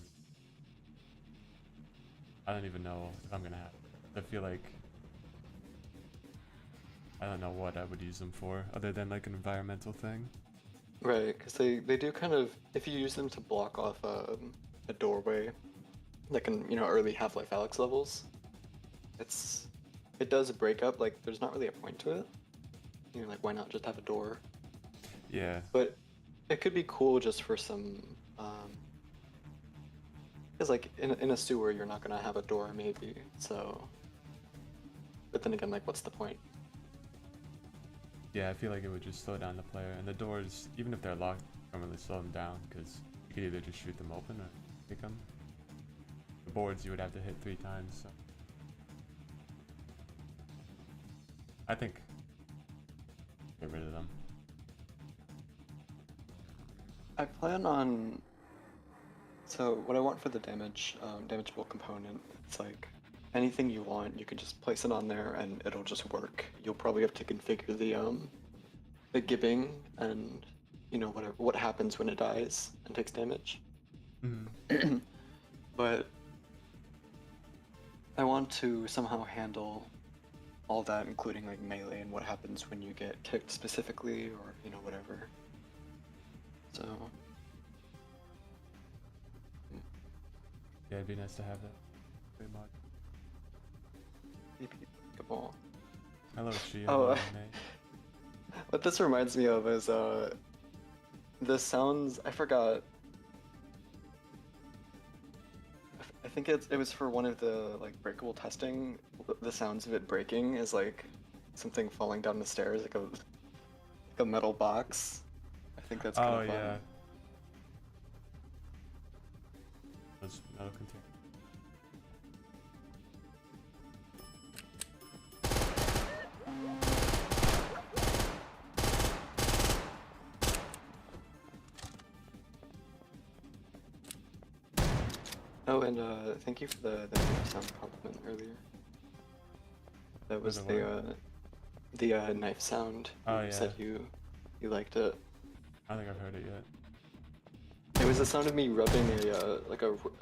I don't even know if I'm gonna have. I feel like I don't know what I would use them for, other than like an environmental thing. Right, because they do kind of, if you use them to block off a doorway, like in early Half-Life Alyx levels, it does break up. Like there's not really a point to it. Like why not just have a door? Yeah. But it could be cool just for some, because like in a sewer you're not gonna have a door maybe. So, but then again, like what's the point? Yeah, I feel like it would just slow down the player, and the doors, even if they're locked, don't really slow them down because you could either just shoot them open or pick them. The boards you would have to hit 3 times. So. I think get rid of them. I plan on. So what I want for the damageable component, it's like anything you want, you can just place it on there and it'll just work. You'll probably have to configure the gibbing and whatever what happens when it dies and takes damage. Mm-hmm. But I want to somehow handle all that, including like melee and what happens when you get kicked specifically, or whatever. So. Yeah, it'd be nice to have that. Great mod. Cabal. Hello, Shia. Oh, May. what this reminds me of is the sounds. I forgot. I think it was for one of the like breakable testing. The sounds of it breaking is like something falling down the stairs, like a metal box. I think that's kind Oh of fun. yeah. Those metal containers. Oh, and thank you for the knife sound compliment earlier. That was the knife sound. Oh You yeah. said you liked it. I don't think I've heard it yet. was the sound of me rubbing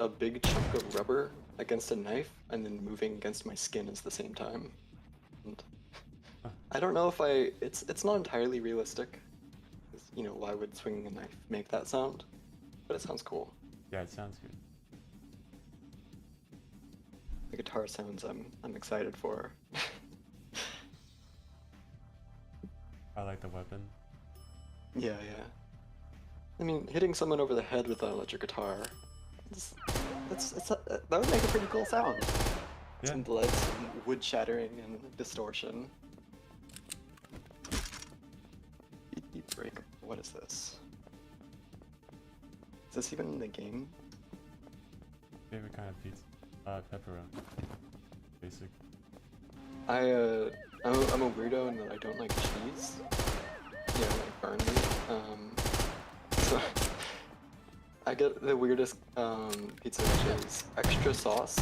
a big chunk of rubber against a knife and then moving against my skin at the same time. And Huh. I don't know if it's not entirely realistic. 'Cause, you know, why would swinging a knife make that sound? But it sounds cool. Yeah, it sounds good. The guitar sounds I'm excited for. I like the weapon. Yeah, yeah. I mean, hitting someone over the head with an electric guitar, it's, that would make a pretty cool sound. Yeah. Some blood, some wood shattering, and distortion. Beep break. What is this? Is this even in the game? Favorite kind of pizza? Pepperoni. Basic. I'm a weirdo in that I don't like cheese. Yeah, like burn me. So I get the weirdest pizza, which is extra sauce,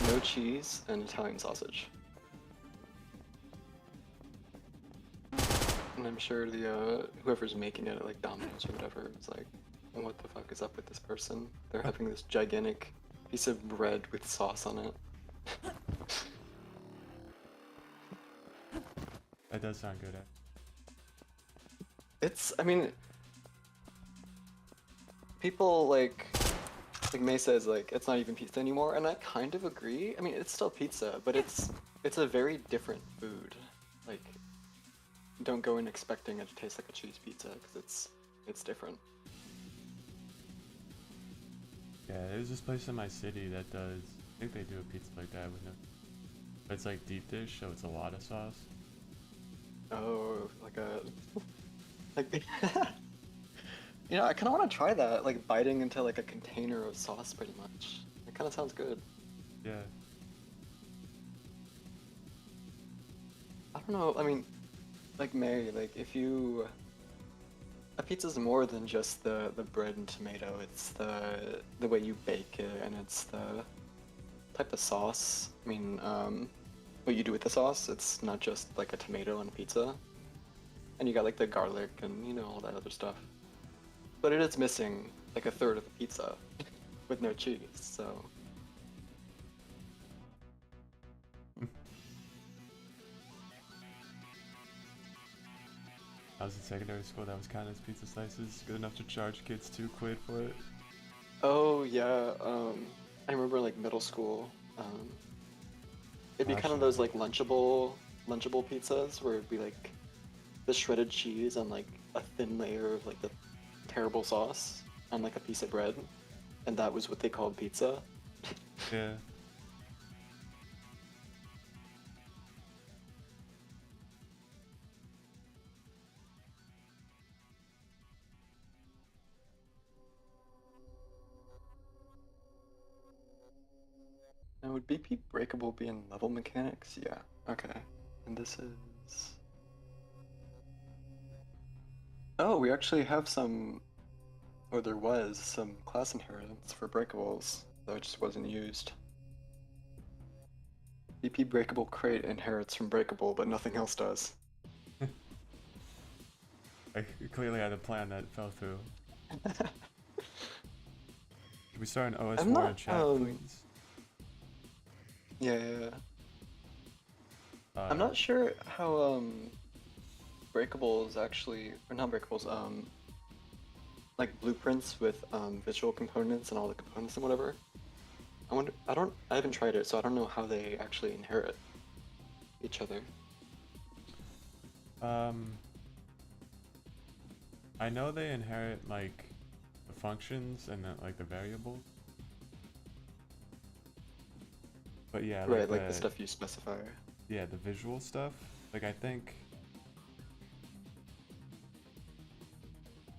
no cheese, and Italian sausage. And I'm sure the whoever's making it at like Domino's or whatever is like, what the fuck is up with this person? They're having this gigantic piece of bread with sauce on it. That does sound good. I mean, people like May says like it's not even pizza anymore, and I kind of agree. I mean, it's still pizza, but it's a very different food. Like, don't go in expecting it to taste like a cheese pizza because it's different. Yeah, there's this place in my city that does. I think they do a pizza like that with no. But it's like deep dish, so it's a lot of sauce. Oh, like you know, I kind of want to try that, like biting into like a container of sauce, pretty much. It kind of sounds good. Yeah. I don't know. I mean, like May, like if you, a pizza's more than just the bread and tomato. It's the way you bake it, and it's the type of sauce. I mean, what you do with the sauce. It's not just like a tomato on pizza, and you got like the garlic and you know all that other stuff. But it is missing like a third of the pizza with no cheese. So I was in secondary school. That was kind of pizza slices. Good enough to charge kids £2 for it. oh yeah, I remember like middle school. It'd be kind of Actually, those like lunchable pizzas where it'd be like the shredded cheese on like a thin layer of like the terrible sauce on like a piece of bread, and that was what they called pizza. yeah. And would BP breakable be in level mechanics? Yeah. Okay. And this is. Oh, we actually have some, or there was some class inheritance for breakables, though it just wasn't used. BP breakable crate inherits from breakable, but nothing else does. I clearly had a plan that fell through. Can we start an OS I'm war not, in chat, please? Yeah, yeah, yeah. I'm not sure how breakables actually, or not breakables, like blueprints with visual components and all the components and whatever. I haven't tried it, so I don't know how they actually inherit each other. I know they inherit like the functions and like the variables. But yeah, Right, like the stuff you specify. Yeah, the visual stuff. Like I think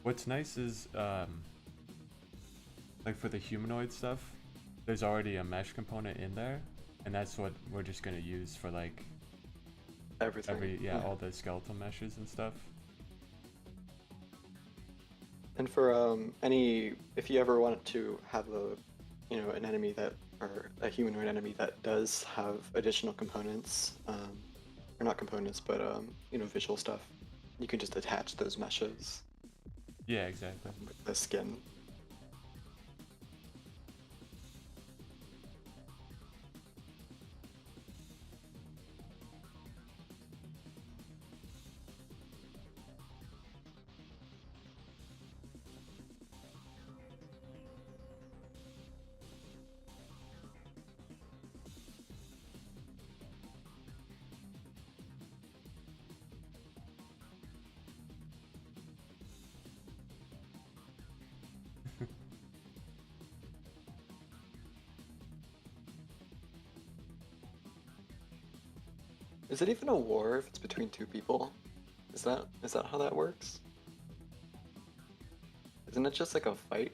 what's nice is like for the humanoid stuff, there's already a mesh component in there, and that's what we're just gonna use for like Everything. all the skeletal meshes and stuff. And for if you ever wanted to have an enemy that, or a humanoid enemy that does have additional components, or not components, but visual stuff, you can just attach those meshes Yeah, exactly. with the skin. Is it even a war if it's between two people? Is that how that works? Isn't it just like a fight?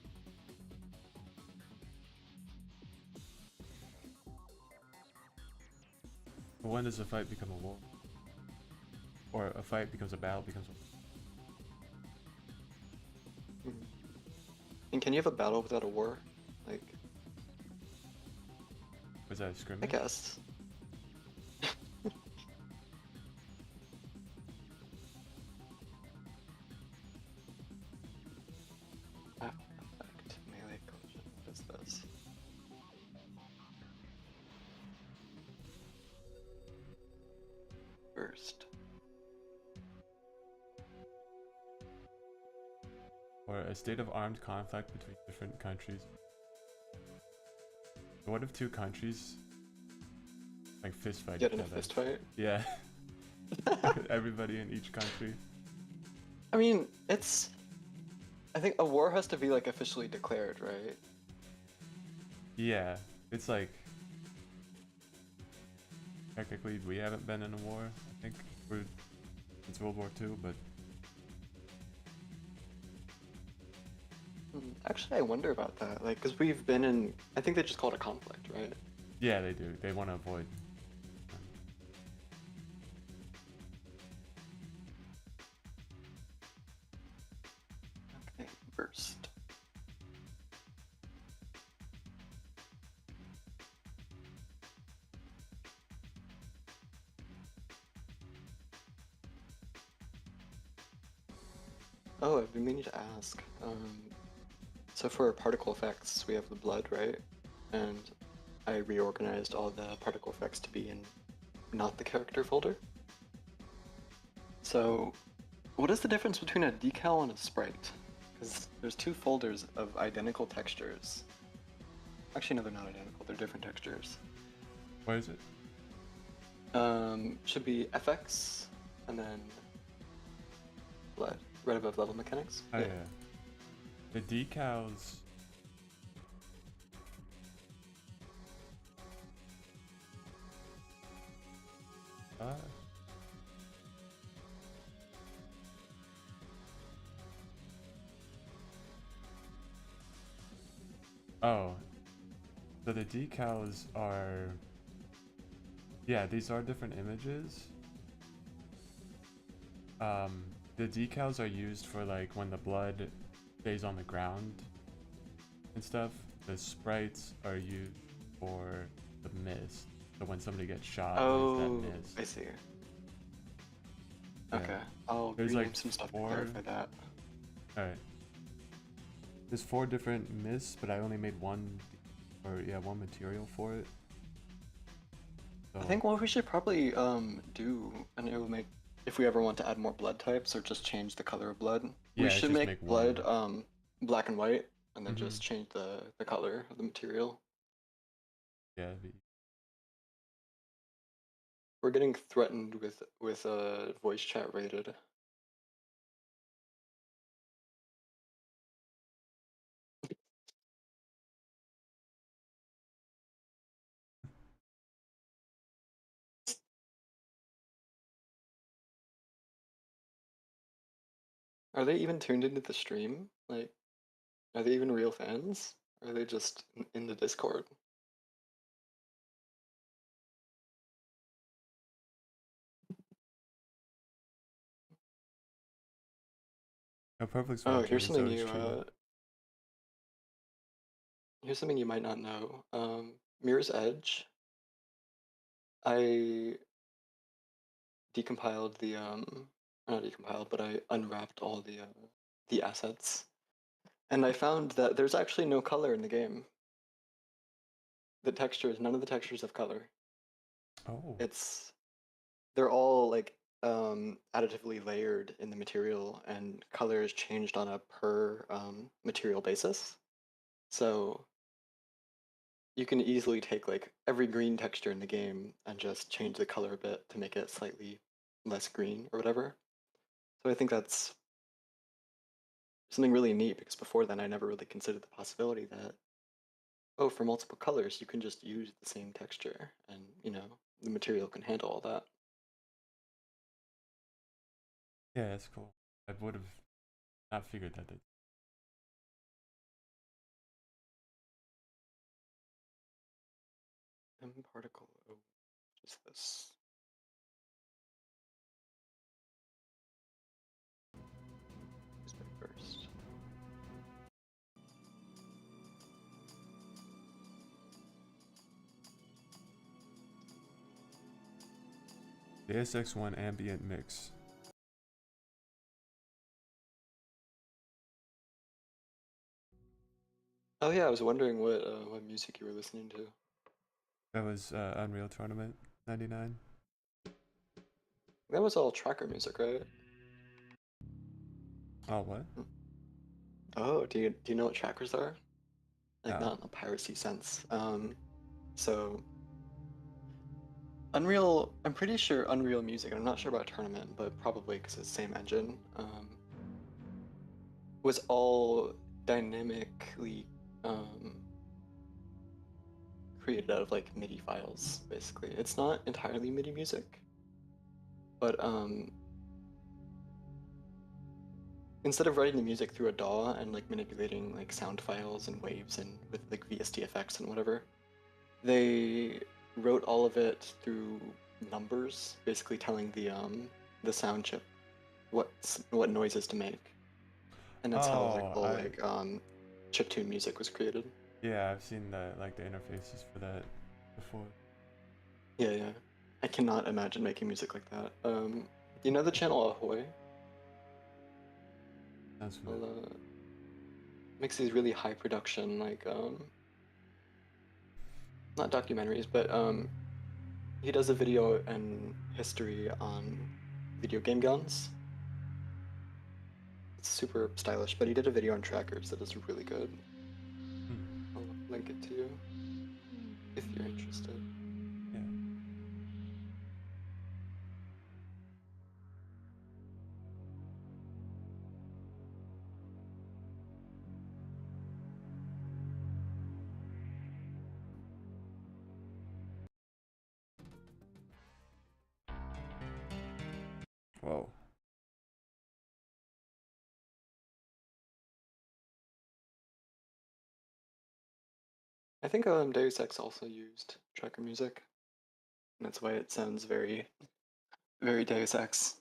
When does a fight become a war? Or a fight becomes a battle becomes a war? Mhm. And can you have a battle without a war? Like, Was that a I scrimmage? guess. Effect melee collision. What is this? Burst. Or a state of armed conflict between different countries. What if two countries like fist fight Get each in a other? fist fight. Yeah. Everybody in each country. I mean, it's. I think a war has to be like officially declared, right? Yeah. It's like technically we haven't been in a war, I think. It's World War II, but Actually, I wonder about that. Like, because we've been in. I think they just call it a conflict, right? yeah, they do. They want to avoid. Okay, burst. Oh, I've been meaning to ask. So for particle effects, we have the blood, right? And I reorganized all the particle effects to be in not the character folder. So, what is the difference between a decal and a sprite? Because there's two folders of identical textures. Actually, no, they're not identical. They're different textures. What is it? Should be FX and then blood. Right above level mechanics. Oh yeah. The decals. Uh, oh. So the decals are. Yeah, these are different images. The decals are used for like when the blood stays on the ground and stuff. The sprites are used for the mist. So when somebody gets shot, there's that Oh, mist. I see. Yeah. Okay, I'll There's rename like some stuff to four. clarify that. Alright. There's 4 different mists, but I only made one, or yeah, one material for it. So, I think what we should probably do, and it will make if we ever want to add more blood types or just change the color of blood, we yeah, should just make make blood one. black and white, and then Mm-hmm. just change the color of the material. Yeah, We're getting threatened with voice chat rated. Are they even tuned into the stream? Like, are they even real fans? Or are they just in the Discord? no, Perfect's Oh, watching. It's always streaming. here's something you might not know. Mirror's Edge. I decompiled not decompiled, but I unwrapped all the assets, and I found that there's actually no color in the game. The textures, none of the textures have color. Oh, It's they're all like additively layered in the material, and color is changed on a per material basis. So you can easily take like every green texture in the game and just change the color a bit to make it slightly less green or whatever. So I think that's something really neat because before then I never really considered the possibility that, oh, for multiple colors you can just use the same texture and, the material can handle all that. Yeah, that's cool. I would have not figured that. M particle. Oh, what is this? Who's been first? The ASX1 ambient mix. Oh yeah, I was wondering what music you were listening to. That was Unreal Tournament 99. That was all tracker music, right? Oh, what? Hmm. Oh, do you know what trackers are? Like No. not in a piracy sense. So Unreal, I'm pretty sure Unreal Music, I'm not sure about Tournament, but probably because it's the same engine, was all dynamically um, created out of like MIDI files, basically. It's not entirely MIDI music, but instead of writing the music through a DAW and like manipulating like sound files and waves and with like VST effects and whatever, they wrote all of it through numbers, basically telling the sound chip what noises to make, and that's how like Oh, all like chiptune music was created. yeah, I've seen the interfaces for that before. Yeah, yeah. I cannot imagine making music like that. You know the channel Ahoy? Sounds familiar. Well, makes these really high production like not documentaries, but he does a video and history on video game guns. It's super stylish, but he did a video on trackers that is really good. Hmm. I'll link it to you if you're interested. Yeah. Whoa. I think Deus Ex also used tracker music, and that's why it sounds very, very Deus Ex.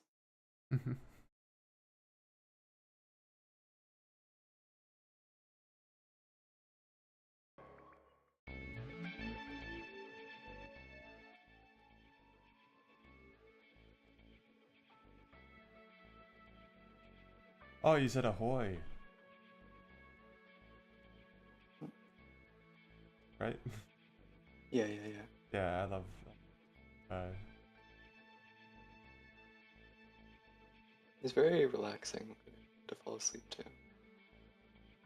Oh, you said ahoy, right? Yeah, yeah, yeah. Yeah, I love. Uh, It's very relaxing to fall asleep to.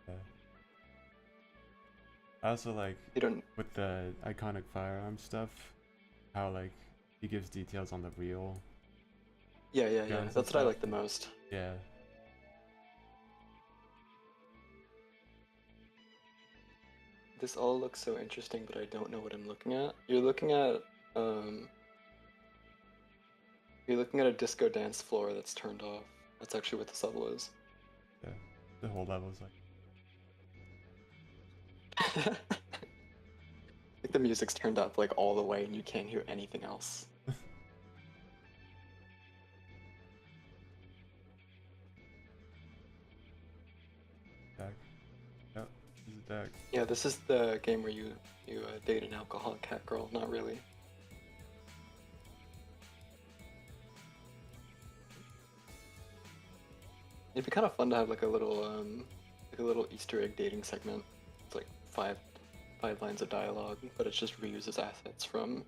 yeah. I also like You don't. with the iconic firearm stuff, how like he gives details on the real Yeah, yeah, yeah. guns and That's what I stuff. like the most. Yeah. This all looks so interesting, but I don't know what I'm looking at. Um, you're looking at a disco dance floor that's turned off. That's actually what this level is. Yeah. The whole level's like. Like the music's turned up like all the way and you can't hear anything else. Deck. Yep. This is a deck. Yeah, this is the game where you date an alcoholic cat girl. Not really. It'd be kind of fun to have like a little Easter egg dating segment. It's like five lines of dialogue, but it just reuses assets from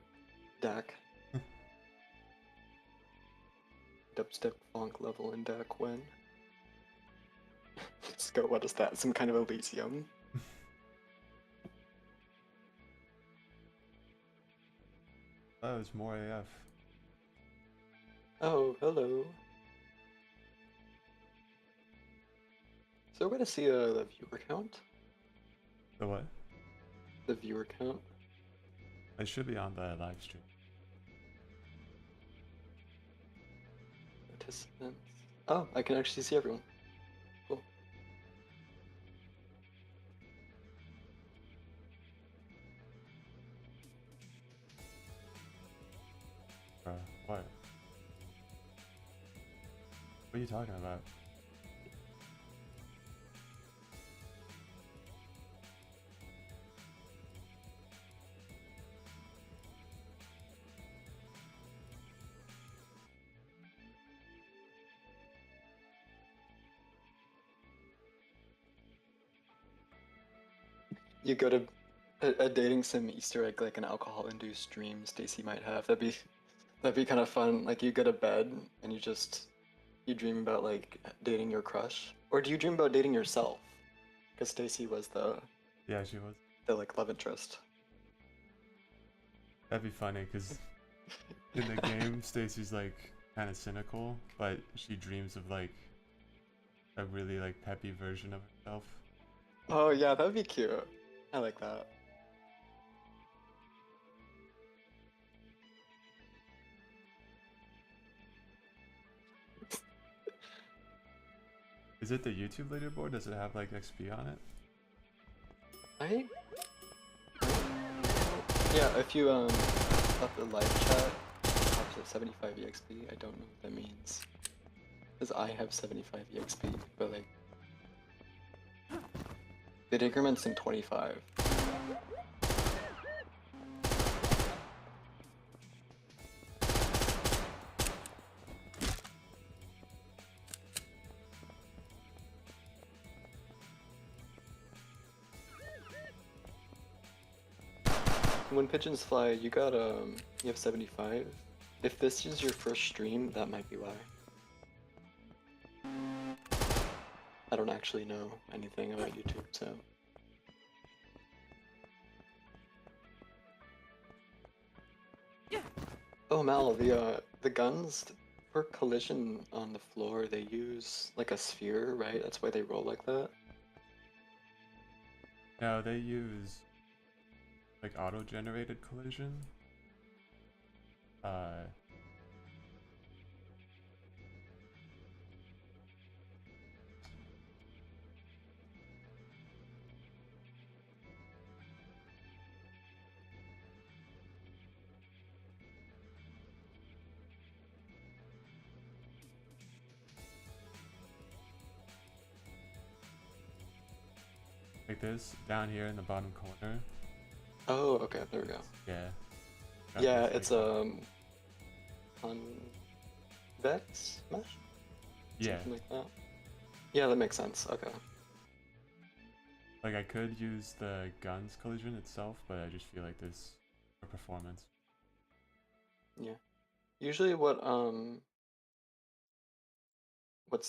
DAC. Dubstep funk level in DAC when. Let's go. What is that? Some kind of Elysium? Oh, it's more AF. Oh, hello. So we're gonna see the viewer count. The what? The viewer count. It should be on the live stream. Participants. Oh, I can actually see everyone. Cool. Bruh, what? What are you talking about? You go to a dating sim Easter egg, like an alcohol-induced dream Stacy might have. That'd be kind of fun. Like you go to bed and you dream about like dating your crush, or do you dream about dating yourself? Because Stacy was Yeah, she was. the like love interest. That'd be funny, because in the game, Stacy's like kind of cynical, but she dreams of like a really like peppy version of herself. Oh yeah, that'd be cute. I like that. Is it the YouTube leaderboard? Does it have like XP on it? I yeah, if you up the live chat up to 75 EXP, I don't know what that means. Because I have 75 EXP, but like it increments in 25. When pigeons fly, you have 75. If this is your first stream, that might be why. I don't actually know anything about YouTube, so. Oh Mal, the guns for collision on the floor, they use like a sphere, right? That's why they roll like that. No, they use like auto-generated collision. Uh, like this down here in the bottom corner. Oh, okay, there we go. Yeah. Got Yeah, this, it's like, convex mesh? yeah. Something like that. Yeah, that makes sense. Okay. Like I could use the guns collision itself, but I just feel like this for performance. Yeah. Usually what's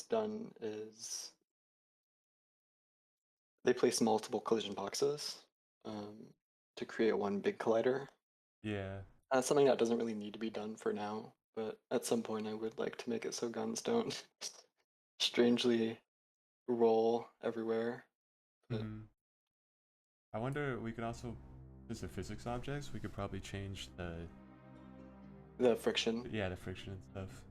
done is they place multiple collision boxes um, to create one big collider. Yeah. That's something that doesn't really need to be done for now, but at some point I would like to make it so guns don't strangely roll everywhere. But Hmm. I wonder, we could also, since the physics objects, we could probably change the friction. yeah, the friction and stuff.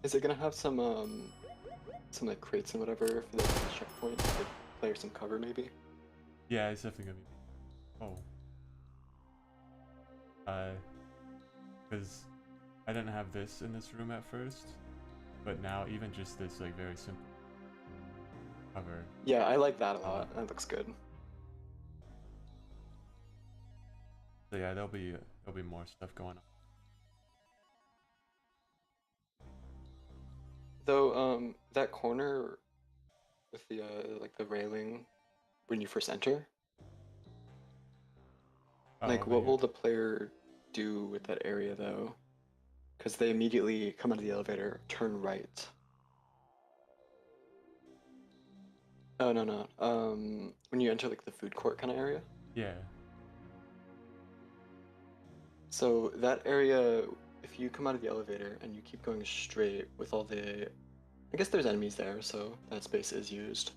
Is it gonna have some like crates and whatever for the checkpoint to give player some cover maybe? Yeah, it's definitely gonna be. Because I didn't have this in this room at first, but now even just this like very simple cover. Yeah, I like that a lot. That looks good. So yeah, there'll be more stuff going on. Though that corner with the like the railing when you first enter, Oh, like over what here. will the player do with that area though? Because they immediately come out of the elevator, turn right. Oh no no. When you enter like the food court kind of area. Yeah. So that area, if you come out of the elevator and you keep going straight with all the, I guess there's enemies there, so that space is used.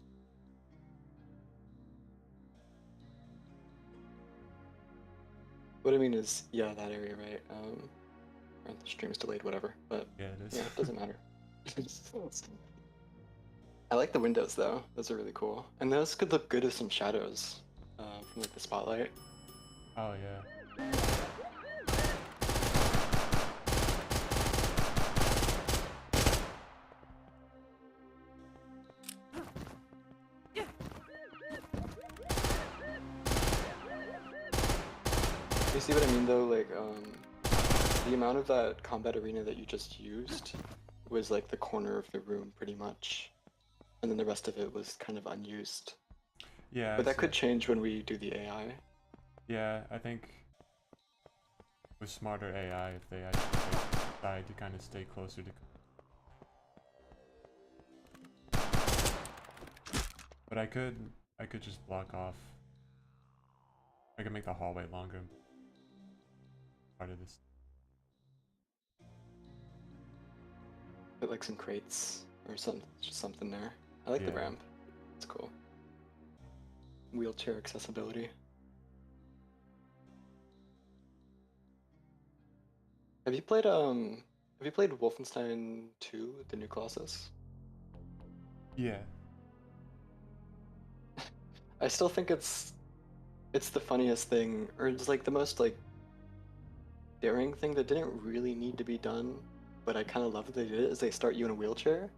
What I mean is, yeah, that area, right? Or the stream's delayed, whatever. But Yeah, it is. yeah, it doesn't matter. I like the windows though; those are really cool, and those could look good as some shadows from like the spotlight. Oh yeah. You see what I mean though? Like, the amount of that combat arena that you just used was like the corner of the room pretty much, and then the rest of it was kind of unused. Yeah, I But that see. could change when we do the AI. Yeah, I think with smarter AI, if they actually decide to kind of stay closer to. But I could just block off. I could make the hallway longer. Part of this. Put like some crates or something there. I like the Yeah. ramp. It's cool. Wheelchair accessibility. Have you played Wolfenstein 2, the new Colossus? Yeah. I still think it's the funniest thing, or it's like the most like daring thing that didn't really need to be done, but I kind of love that they did it, is they start you in a wheelchair.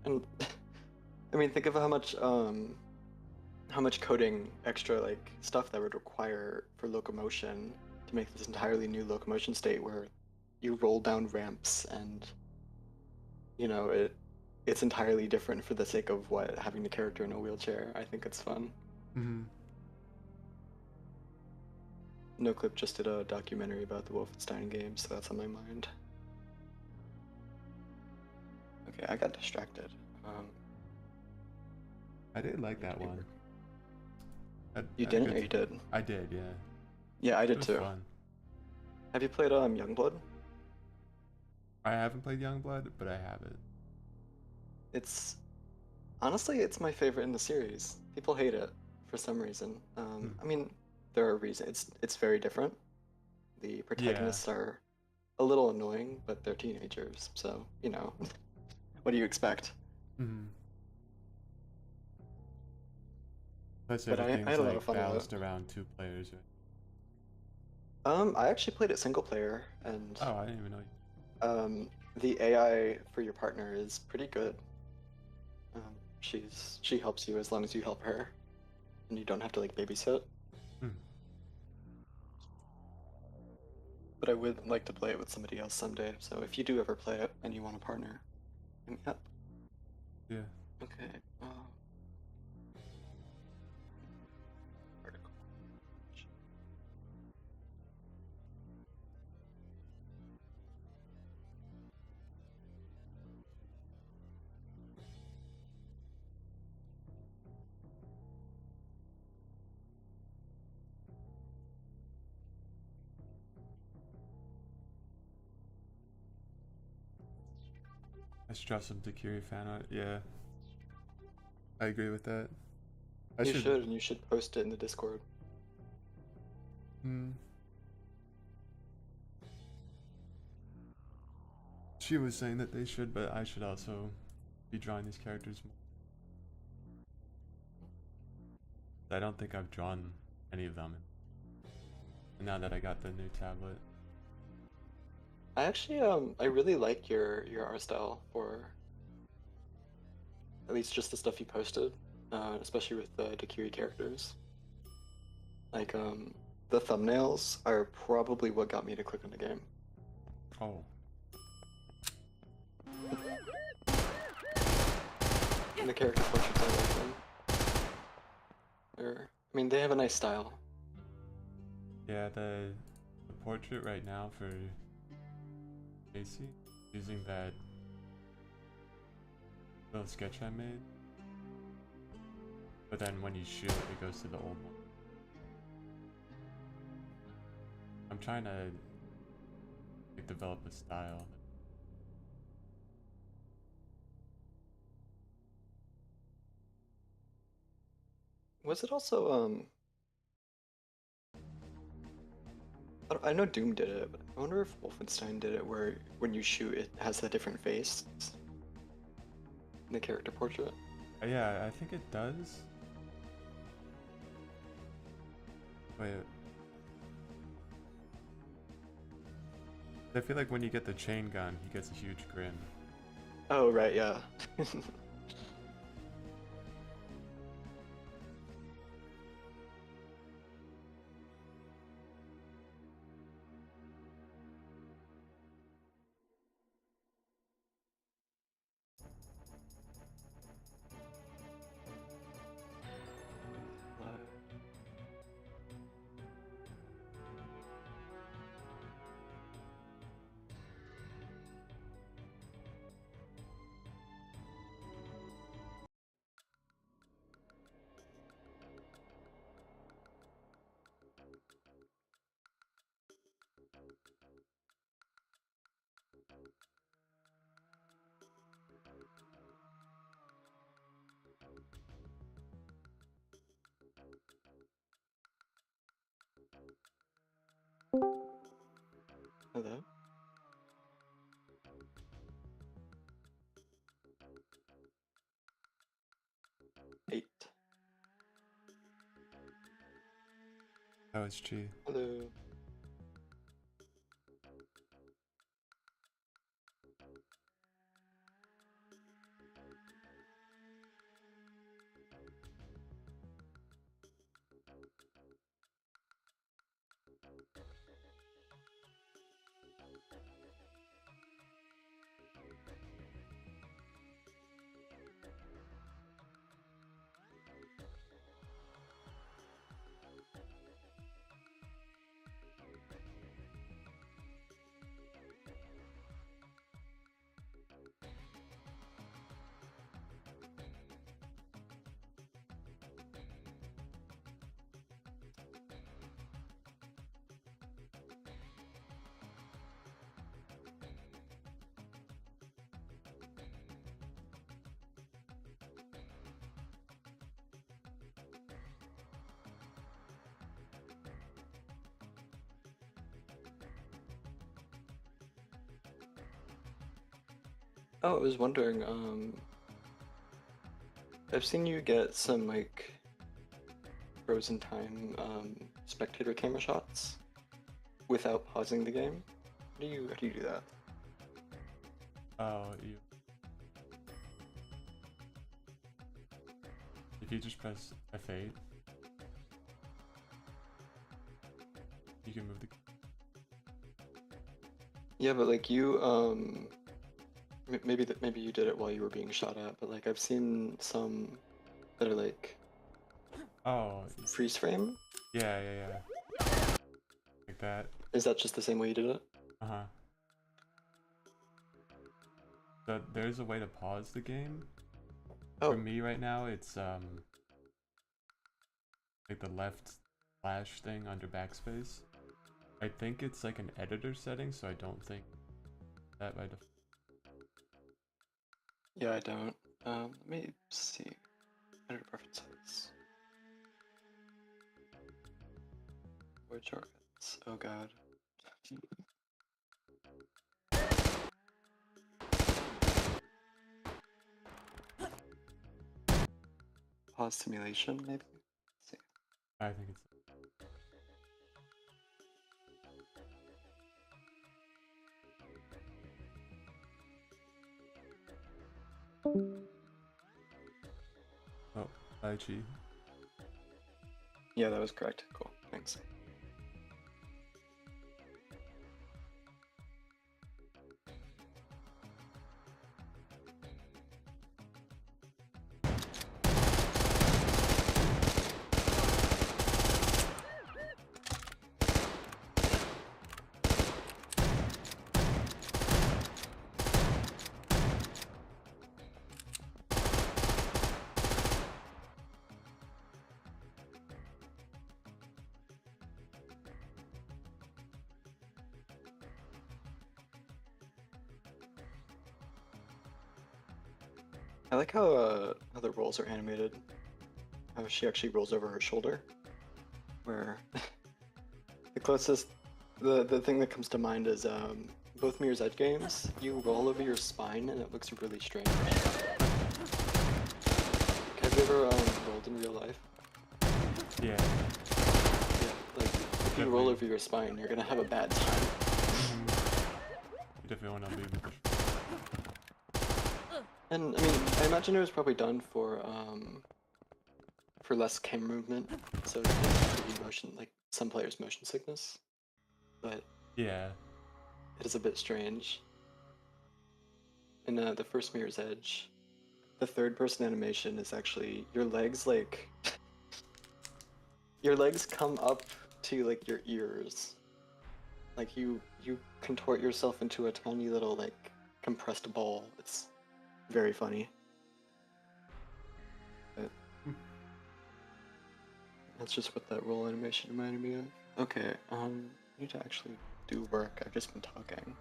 And I mean, think of how much coding extra like stuff that would require for locomotion to make this entirely new locomotion state where you roll down ramps and you know it's entirely different for the sake of what having the character in a wheelchair. I think it's fun. Mhm. NoClip just did a documentary about the Wolfenstein games, so that's on my mind. Okay, I got distracted. I did like Need to that be one. working. Had, You had a didn't, good or you did? I did, yeah. Yeah, I It did was too. fun. Have you played Youngblood? I haven't played Youngblood, but I have it. It's honestly it's my favorite in the series. People hate it for some reason. Hmm. I mean, there are reasons. It's very different. The Yeah. protagonists are a little annoying, but they're teenagers, so you know, what do you expect? Mhm. Plus But I everything's had a lot of like fun with it. balanced around two players, right? I actually played it single player, and Oh, I didn't even know. um, the AI for your partner is pretty good. She helps you as long as you help her, and you don't have to like babysit. Hmm. But I would like to play it with somebody else someday. So if you do ever play it and you want a partner, hit me up. Yeah. Okay. Article. I should draw some Dacuiri fan art. Yeah. I agree with that. I You should. should, and you should post it in the Discord. Hmm. She was saying that they should, but I should also be drawing these characters more. I don't think I've drawn any of them. And now that I got the new tablet. I really like your art style for at least just the stuff you posted, especially with the Dacuiri characters. Like the thumbnails are probably what got me to click on the game. Oh. And the character portraits, I like them. I mean, they have a nice style. Yeah, the portrait right now for Casey, using that little sketch I made. But then when you shoot, it goes to the old one. I'm trying to like, develop a style. Was it also I know Doom did it, but I wonder if Wolfenstein did it where when you shoot it has a different face in the character portrait. Yeah, I think it does. Wait. I feel like when you get the chain gun, he gets a huge grin. Oh right, yeah. Hello? 8. That was Chi. Hello. Oh, I was wondering, I've seen you get some like frozen time spectator camera shots without pausing the game. How do you do that? Oh, you. If you just press F8, you can move the. Yeah, but like you maybe you did it while you were being shot at, but like I've seen some that are like Oh, freeze frame. yeah. Like that. Is that just the same way you did it? Uh-huh. So there's a way to pause the game. Oh, For me right now, it's like the left slash thing under backspace. I think it's like an editor setting, so I don't think that by default. yeah, I don't. Let me see. Editor preferences. Word shortcuts. Oh god. Pause simulation, maybe? Let's see. I think it's. Oh, Chi. Yeah, that was correct. Cool. Thanks. I like how the rolls are animated. How she actually rolls over her shoulder. Where the closest, the thing that comes to mind is both Mirror's Edge games. You roll over your spine and it looks really strange. Have you ever rolled in real life? Yeah. Yeah, like if you roll over your spine, you're gonna have a bad time. You definitely want to leave it. And I mean, I imagine it was probably done for less camera movement, so it doesn't give you motion, like some players' motion sickness. But Yeah. it is a bit strange. In the first Mirror's Edge, the third-person animation is actually your legs like your legs come up to like your ears. Like you contort yourself into a tiny little like compressed ball. It's very funny. But that's just what that roll animation reminded me of. Okay, I need to actually do work. I've just been talking.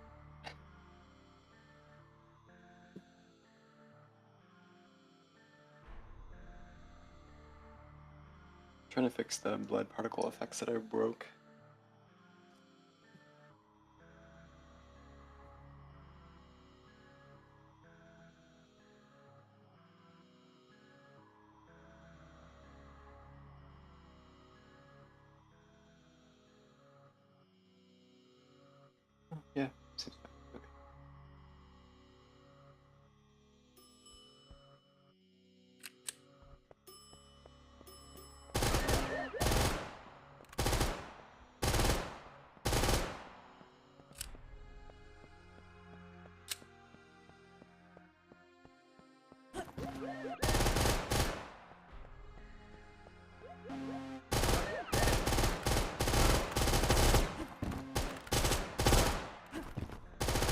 Trying to fix the blood particle effects that I broke. Oh, yeah, seems fine. Okay.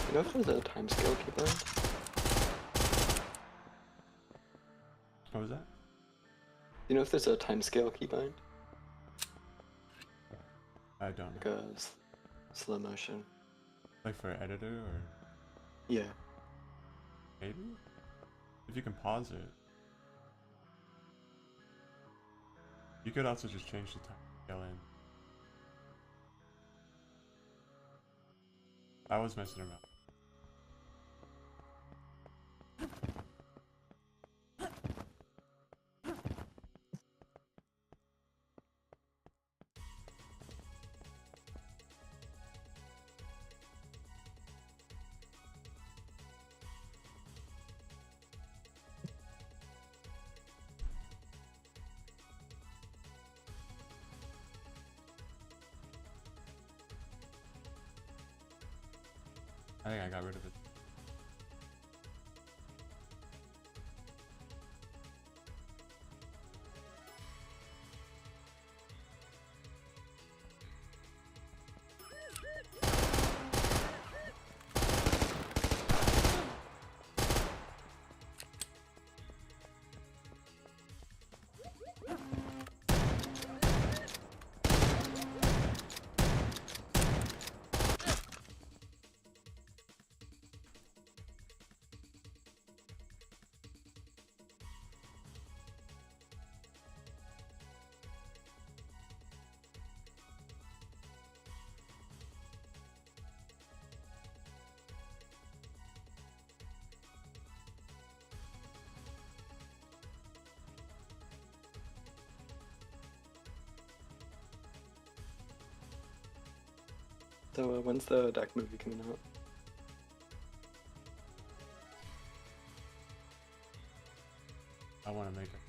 You know if there's a timescale keybind? What was that? You know if there's a timescale keybind? I don't Like know. a slow motion. Like for an editor or Yeah. maybe? If you can pause it. You could also just change the time scale in. I was messing around. I think I got rid of it. So when's the Dak movie coming out? I want to make it.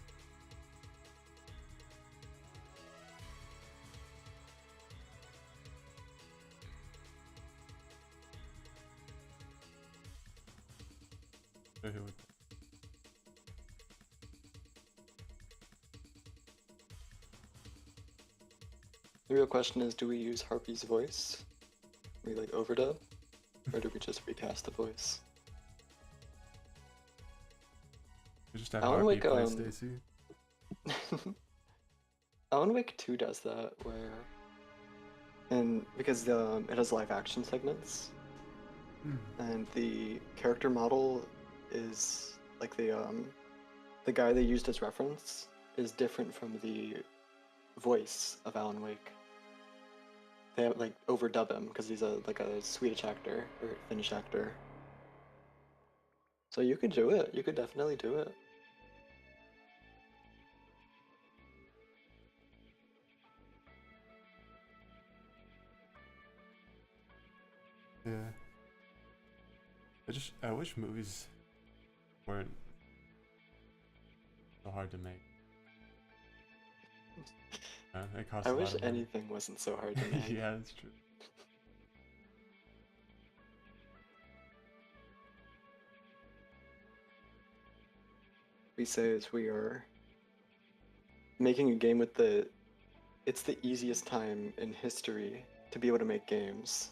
So who would- The real question is, do we use Harpy's voice? We like overdub? Or do we just recast the voice? You just have Alan Harpy Wake, play Stacy. Alan Wake 2 does that, where... And because it has live action segments, and the character model is like the the guy they used as reference is different from the voice of Alan Wake. They have, like, overdub him because he's a Swedish actor or Finnish actor. So you could do it. You could definitely do it. Yeah. I wish movies weren't so hard to make. It costs I a lot wish of money. anything wasn't so hard to make. Yeah, that's true. We say is we are making a game with it's the easiest time in history to be able to make games.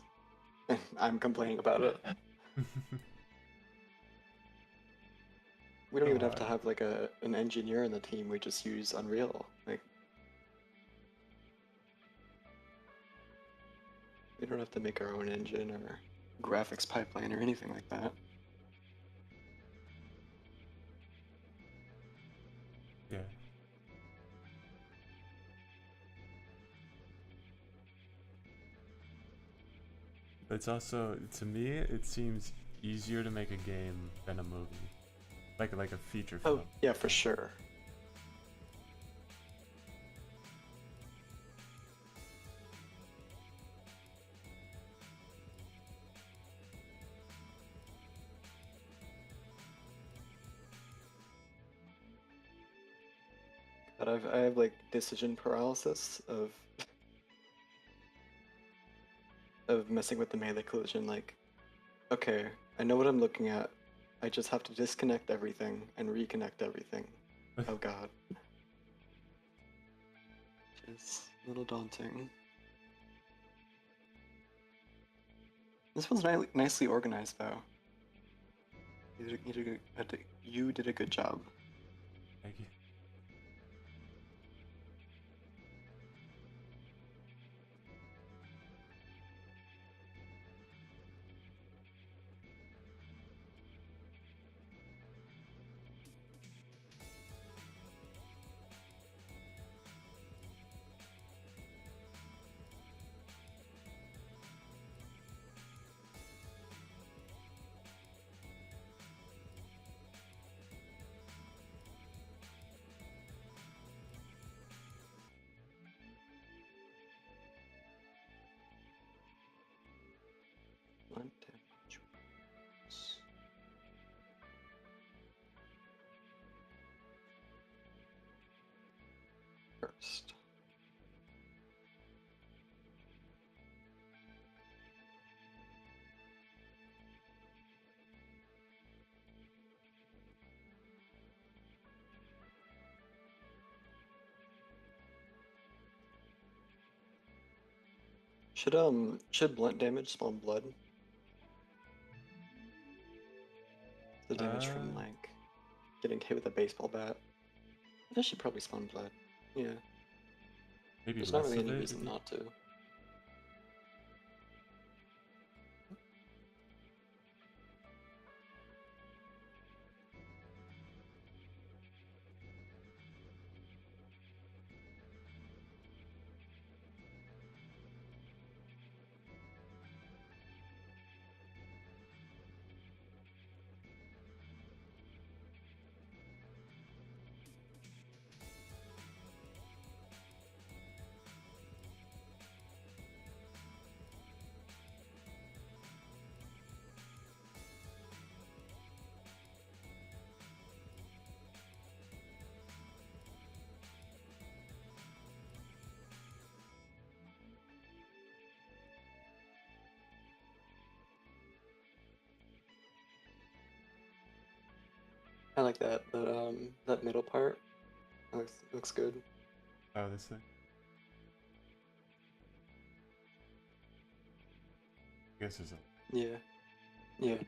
And I'm complaining about it. We don't So even have to hard. have like an engineer in the team, we just use Unreal. Like, we don't have to make our own engine or graphics pipeline or anything like that. Yeah. It's also, to me, it seems easier to make a game than a movie, like a feature Oh, film. yeah, for sure. But I have like decision paralysis of messing with the melee collision. Like, okay, I know what I'm looking at. I just have to disconnect everything and reconnect everything. Oh god. It's a little daunting. This one's nicely organized though. You did a good job. Thank you. Blunt damage first. Should blunt damage spawn blood? The damage from Uh, like getting hit with a baseball bat. That should probably spawn blood. Yeah. Maybe There's not less really of any it. reason not to. I like that middle part. Looks good. Oh, this thing. I guess there's a. Yeah. Yeah.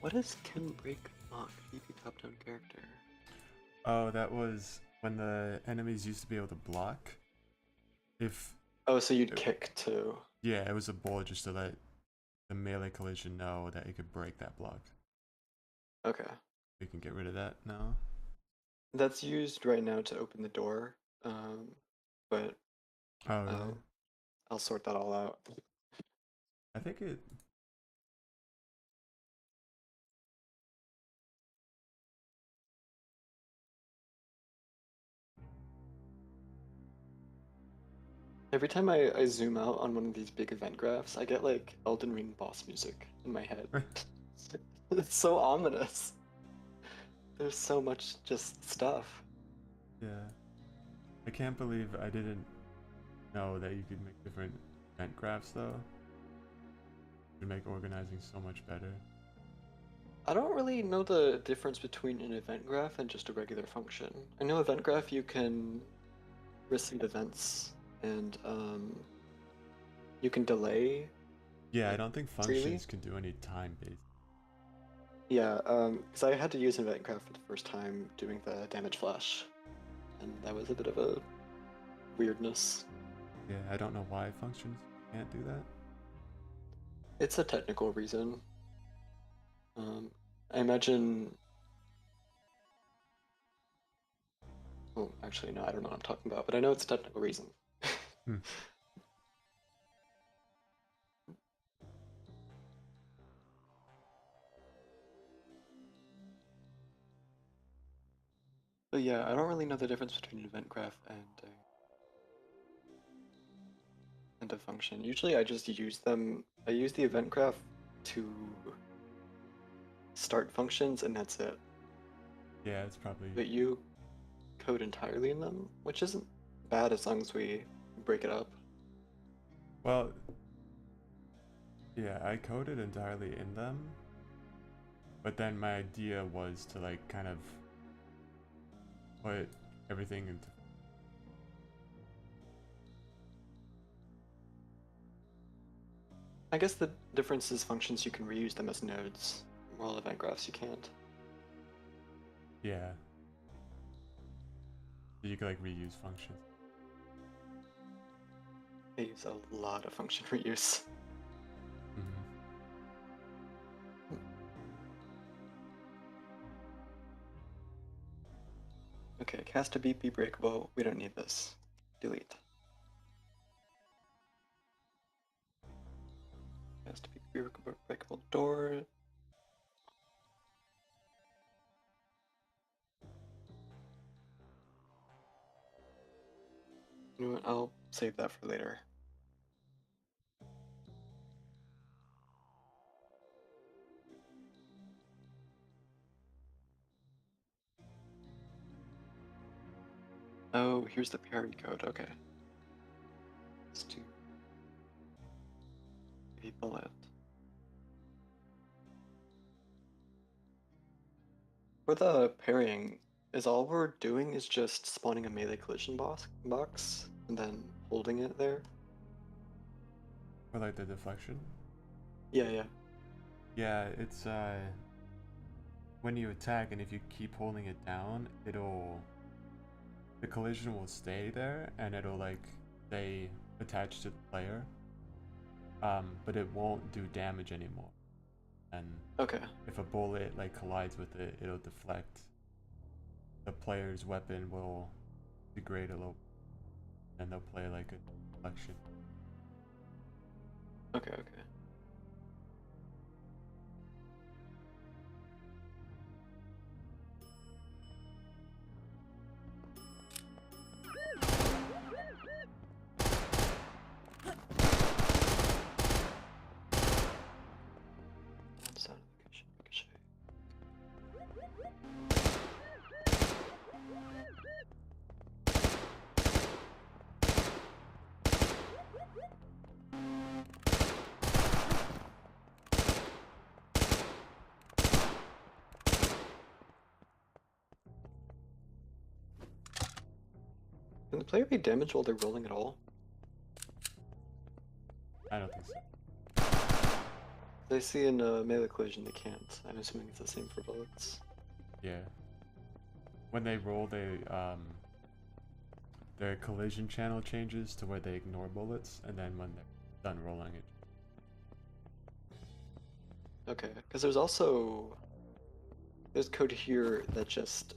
What is can break lock? BP top down character. Oh, that was when the enemies used to be able to block. If Oh, so you'd kick too. yeah, it was a bullet just to let the melee collision know that it could break that block. Okay. We can get rid of that now. That's used right now to open the door. But Oh really? I'll sort that all out. I think it. Every time I zoom out on one of these big event graphs, I get like Elden Ring boss music in my head. It's so ominous. There's so much just stuff. Yeah. I can't believe I didn't know that you could make different event graphs though. It would make organizing so much better. I don't really know the difference between an event graph and just a regular function. I know event graph you can receive events and you can delay Yeah, I like don't think freely. functions can do any time based. Yeah, because I had to use event graph for the first time doing the damage flash, and that was a bit of a weirdness. Yeah, I don't know why functions can't do that. It's a technical reason. I imagine. Well, actually, no, I don't know what I'm talking about, but I know it's a technical reason. Hmm. But yeah, I don't really know the difference between an event graph and a function. Usually, I just use them. I use the event graph to start functions, and that's it. Yeah, it's probably. But you code entirely in them, which isn't bad as long as we break it up. Well, yeah, I coded entirely in them, but then my idea was to like kind of put everything into. I guess the difference is functions you can reuse them as nodes, while event graphs you can't. Yeah. You could like reuse functions. They use a lot of function reuse. Mm-hmm. Okay, cast a beep be breakable. We don't need this. Delete. Cast a beep be breakable door. You know what? I'll save that for later. Oh, here's the parity code. Okay. Let's do a bullet. For the parrying, is all we're doing is just spawning a melee collision box and then holding it there? Or like the deflection. Yeah, yeah. Yeah, it's when you attack and if you keep holding it down, the collision will stay there and it'll like stay attached to the player. But it won't do damage anymore. And Okay. if a bullet like collides with it, it'll deflect. The player's weapon will degrade a little, and they'll play like a deflection. Okay, okay. Sound of the ricochet. Can the player be damaged while they're rolling at all? I don't think so. I see in melee collision they can't. I'm assuming it's the same for bullets. Yeah. When they roll, their collision channel changes to where they ignore bullets, and then when they're done rolling it. Okay, because there's code here that just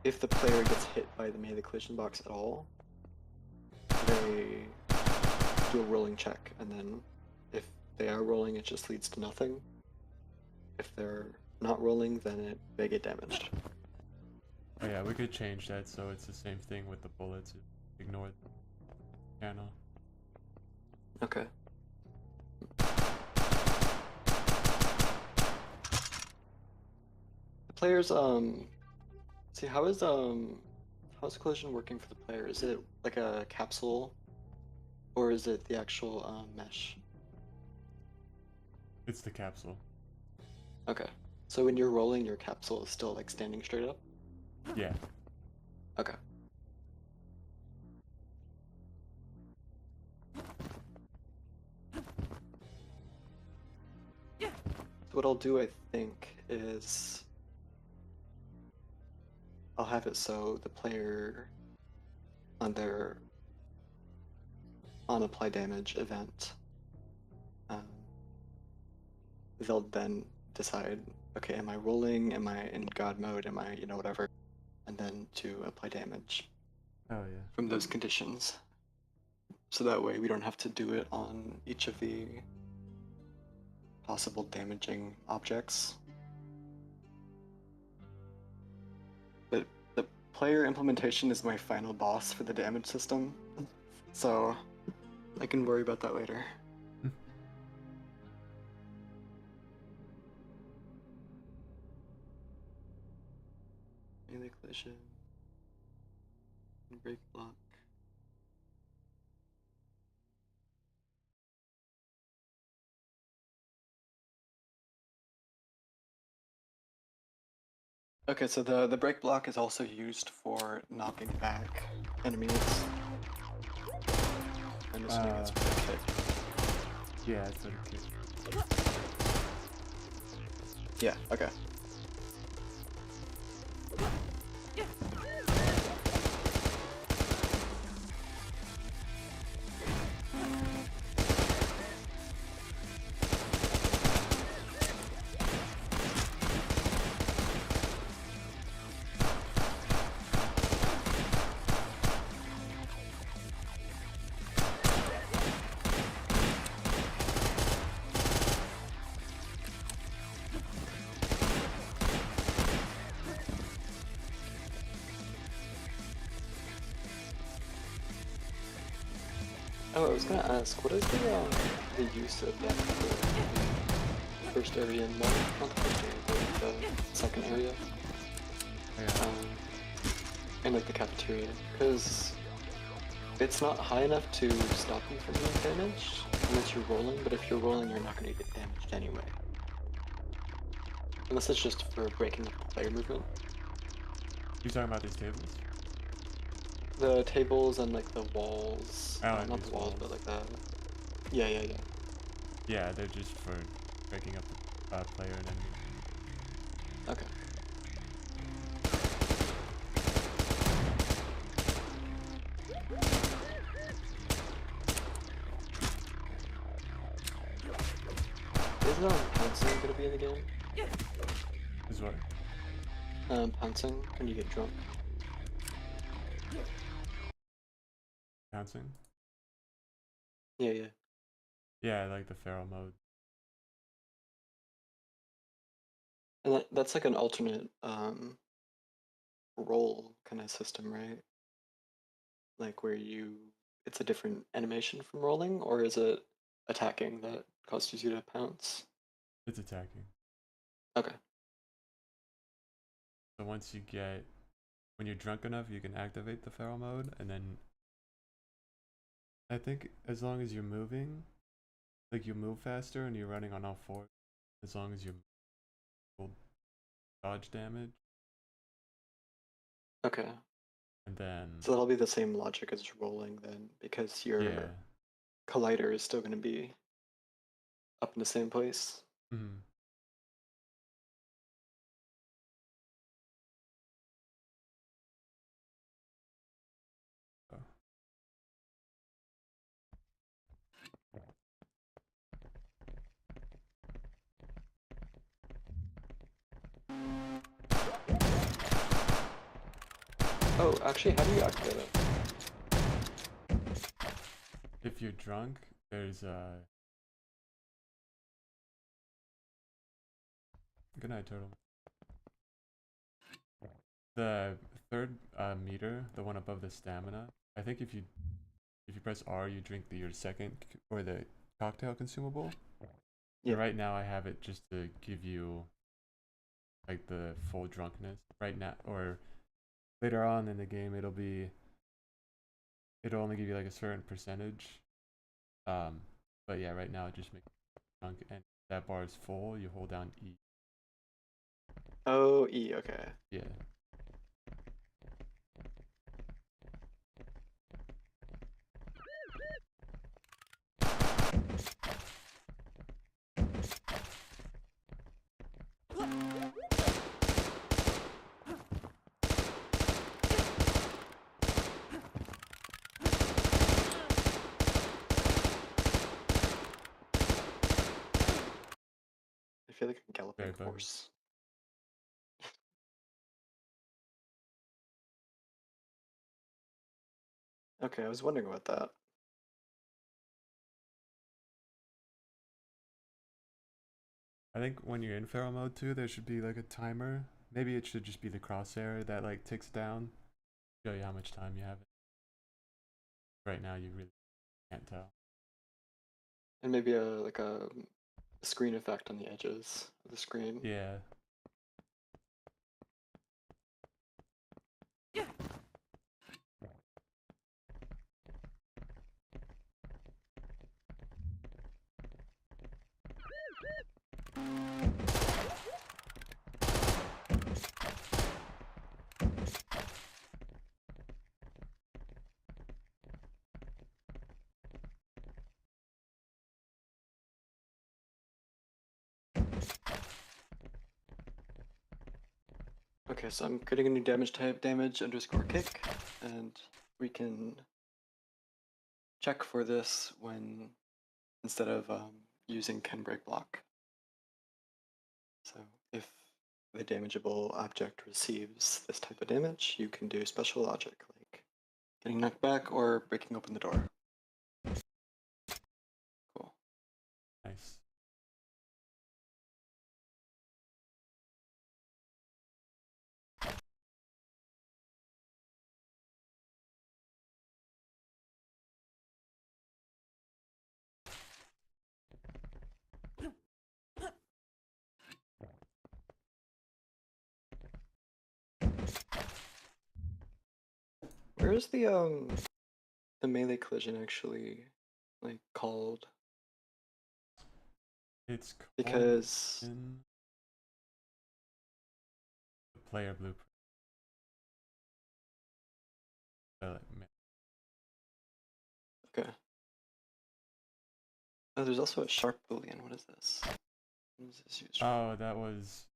if the player gets hit by the melee collision box at all, they do a rolling check, and then if they are rolling, it just leads to nothing. If they're not rolling, then they get damaged. Oh yeah, we could change that so it's the same thing with the bullets. Ignore the channel. Okay. The players see how's collision working for the player? Is it like a capsule or is it the actual mesh? It's the capsule. Okay. So when you're rolling, your capsule is still like standing straight up? Yeah. Okay. So what I'll do, I think, is I'll have it so the player on their on apply damage event, um, they'll then decide, okay, am I rolling? Am I in God mode? Am I, whatever? And then to apply damage Oh yeah. from those conditions. So that way we don't have to do it on each of the possible damaging objects. But the player implementation is my final boss for the damage system, so I can worry about that later. Melee collision, break block. Okay, so the break block is also used for knocking back enemies. I'm assuming that's what that kit. Yeah, it's okay. Yeah, okay. Oh, I was gonna ask, what is the use of that for the first area and not the first area, but the second area, Yeah. and like the cafeteria? Because it's not high enough to stop you from doing damage unless you're rolling, but if you're rolling, you're not gonna get damaged anyway. Unless it's just for breaking up the player movement. You talking about these tables? The tables and like the walls, Oh, and not these the walls, walls. but like the, yeah. Yeah, they're just for breaking up the player and enemy. Okay. Is pouncing gonna be in the game? Is what? Pouncing when you get drunk. Bouncing? Yeah. Yeah, I like the feral mode. And that's like an alternate roll kind of system, right? Like where it's a different animation from rolling, or is it attacking that causes you to pounce? It's attacking. Okay. So when you're drunk enough, you can activate the feral mode, and then I think as long as you're moving, like you move faster and you're running on all fours, as long as you will dodge damage, Okay. and then So that'll be the same logic as rolling then, because you're yeah, collider is still going to be up in the same place. Mhm. Oh. Oh, actually, how do you activate it? If you're drunk, there's good night, turtle. The third meter, the one above the stamina. I think if you press R, you drink your second or the cocktail consumable. Yeah. And right now I have it just to give you like the full drunkenness. Right now, or later on in the game, it'll only give you like a certain percentage. Um, but yeah, right now it just makes you drunk, and that bar is full. You hold down E. Oh, E, okay. Yeah. I feel like a Very galloping buggy. horse. Okay, I was wondering about that. I think when you're in feral mode too, there should be like a timer. Maybe it should just be the crosshair that like ticks down, show you how much time you have. Right now, you really can't tell. And maybe a screen effect on the edges of the screen. Yeah. Okay, so I'm creating a new damage type, damage underscore kick, and we can check for this when instead of using can break block. So if the damageable object receives this type of damage, you can do special logic, like getting knocked back or breaking open the door. Cool. Nice. Where is the melee collision actually like called? It's called Because in the player blueprint. okay. Oh, there's also a sharp boolean. What is this? What is this used for? Oh, that was.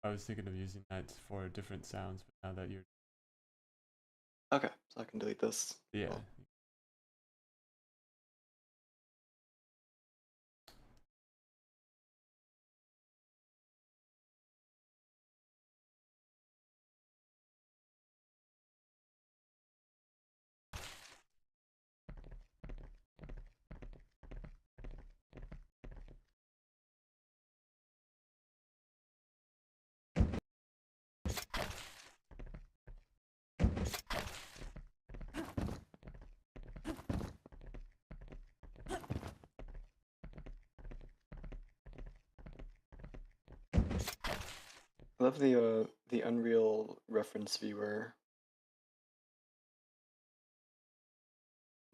I was thinking of using that for different sounds, but now that you're. Okay, so I can delete this. Yeah. Cool. I love the Unreal reference viewer.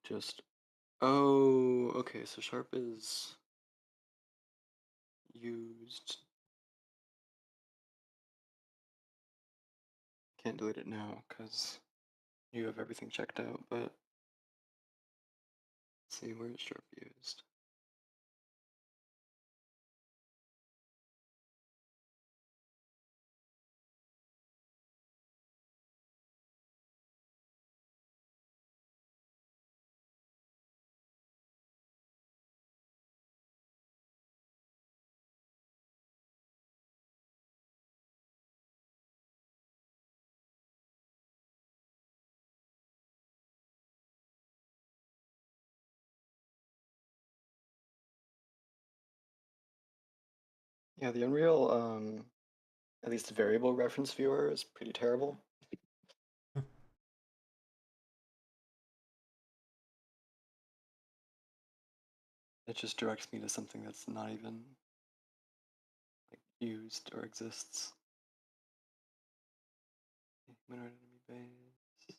Just oh, okay. So sharp is used. Can't delete it now because you have everything checked out. But Let's see, where is sharp used? Yeah, the Unreal, at least the variable reference viewer is pretty terrible. It just directs me to something that's not even like used or exists. Human enemy base.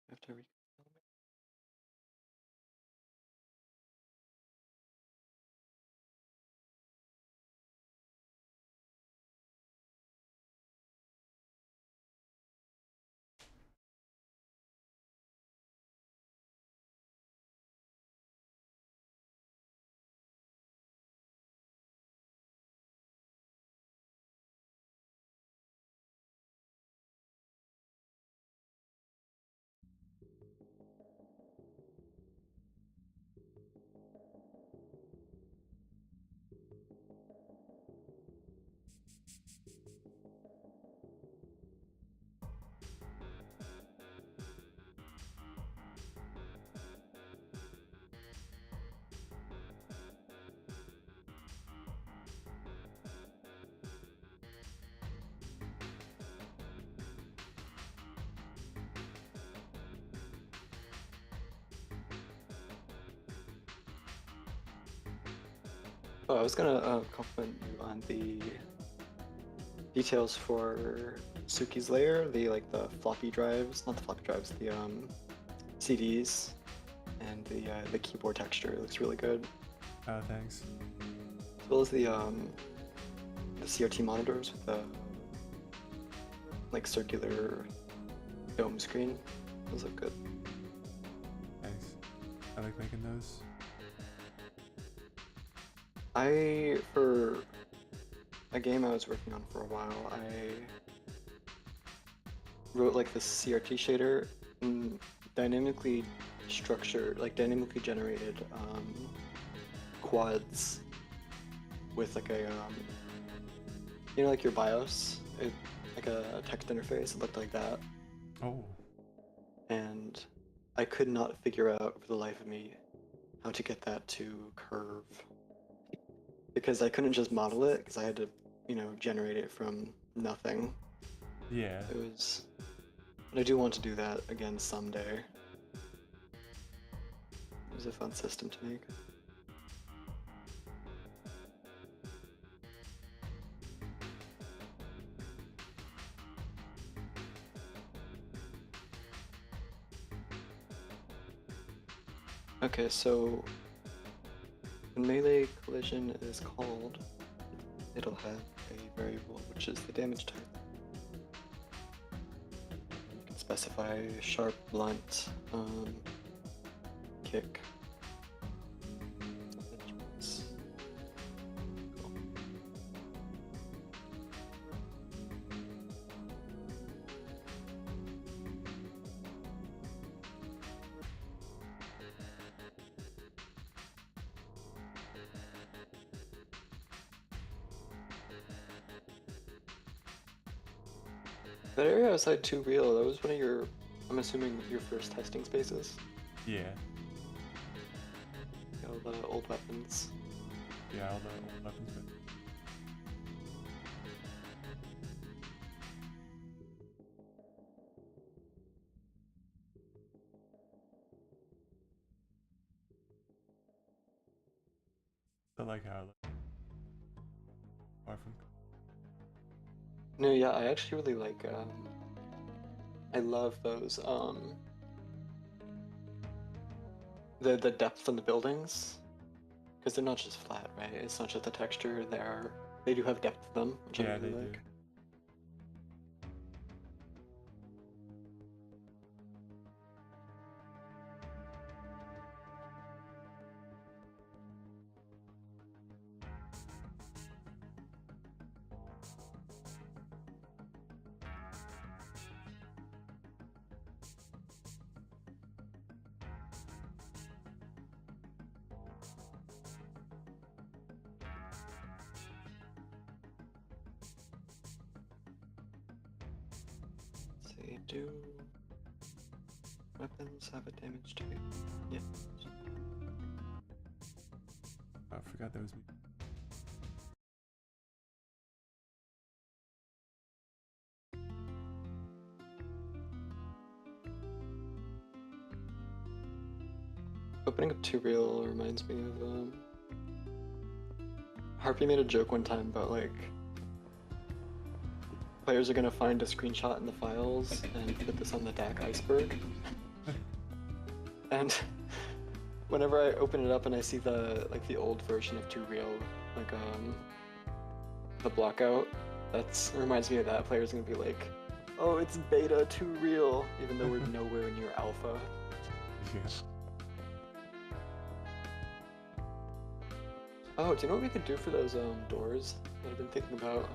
I have to re Oh, I was gonna compliment you on the details for Suki's layer, the floppy drives, not the floppy drives, the CDs, and the keyboard texture. It looks really good, Oh, thanks. as well as the CRT monitors with the like circular dome screen. Those look good. Thanks. I like making those. For a game I was working on for a while, I wrote like this CRT shader and dynamically dynamically generated quads with like a like your BIOS, like a text interface. It looked like that, Oh, and I could not figure out for the life of me how to get that to curve because I couldn't just model it because I had to, generate it from nothing. yeah. It was, but I do want to do that again someday. It was a fun system to make. Okay, so when melee collision is called, it'll have a variable which is the damage type. You can specify sharp, blunt, kick. Cool. That area outside 2 Real, that was one of your, I'm assuming, your first testing spaces? Yeah. All the old weapons. Yeah, all the old weapons, but I like how I look. Far from. No, yeah, I actually really like, I love those, the depth on the buildings, because they're not just flat, right? It's not just the texture, they do have depth to them, which I Yeah, really they do. like. see. Do weapons have a damage trait? Yeah. I forgot that was me. Opening up 2 Real reminds me of Harpy made a joke one time about like players are gonna find a screenshot in the files and put this on the DAC iceberg. And whenever I open it up and I see the old version of 2 Real, like the blockout, that reminds me of that. Players are gonna be like, oh, it's beta 2 Real, even though we're nowhere near alpha. Yeah. Oh, do you know what we could do for those doors that I've been thinking about?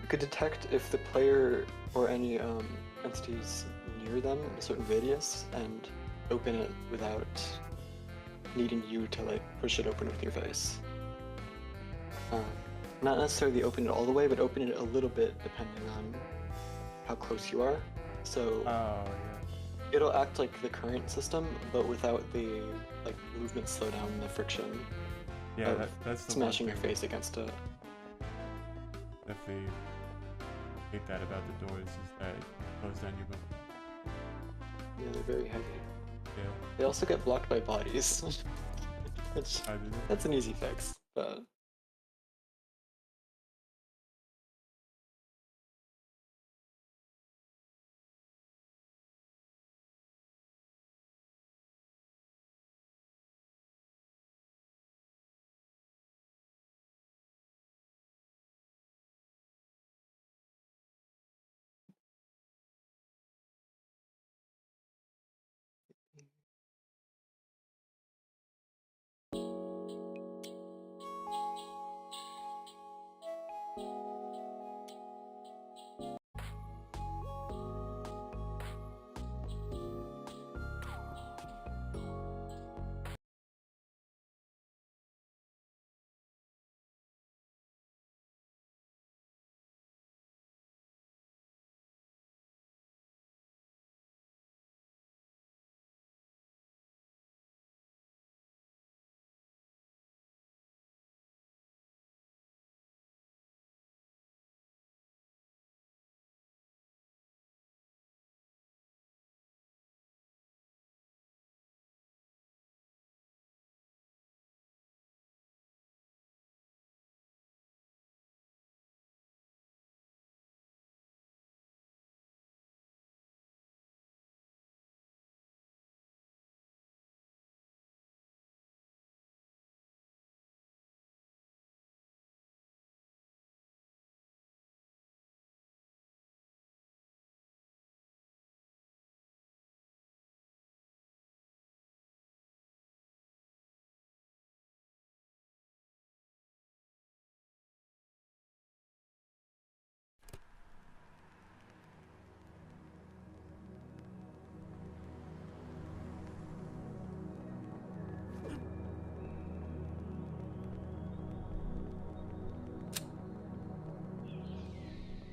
We could detect if the player or any entities near them in a certain radius and open it without needing you to like push it open with your face. Not necessarily open it all the way, but open it a little bit depending on how close you are. So Oh, yeah. it'll act like the current system, but without the like movement slowdown and the friction Yeah, of that's the smashing one your thing face against it. that they hate that about the doors is that it slows down your movement. Yeah, they're very heavy. Yeah. They also get blocked by bodies, which I did it. that's an easy fix, but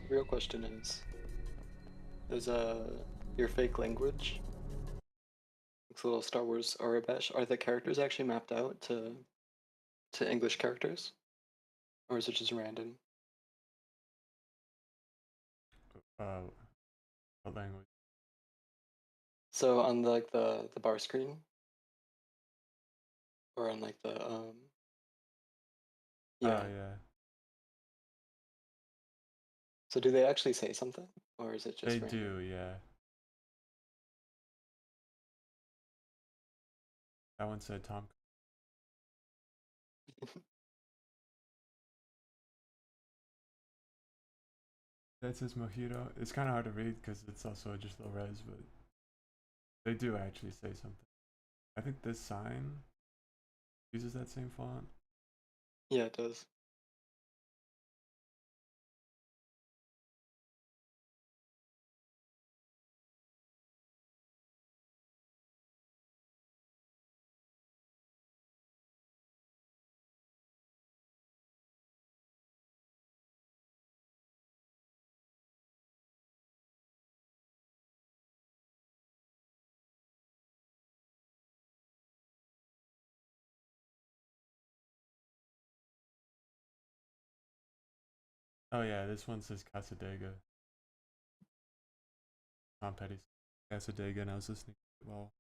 the real question is your fake language, it's a little Star Wars Aurebesh, are the characters actually mapped out to English characters? Or is it just random? What language? So on the bar screen, or on like the yeah. Oh, yeah. So do they actually say something, or is it just They random? do, yeah. That one said Tom. That says Mojito. It's kind of hard to read because it's also just low res, but they do actually say something. I think this sign uses that same font. Yeah, it does. Oh yeah, this one says Casadega. Tom Petty's Casadega, and I was listening. Well,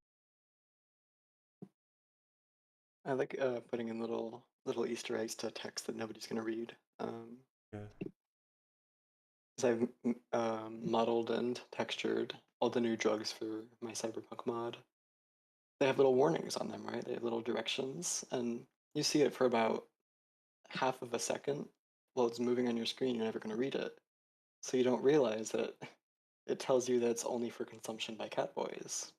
I like putting in little Easter eggs to text that nobody's gonna read. yeah. Because I've modeled and textured all the new drugs for my cyberpunk mod. They have little warnings on them, right? They have little directions, and you see it for about half of a second while it's moving on your screen. You're never gonna read it, so you don't realize that it tells you that it's only for consumption by catboys.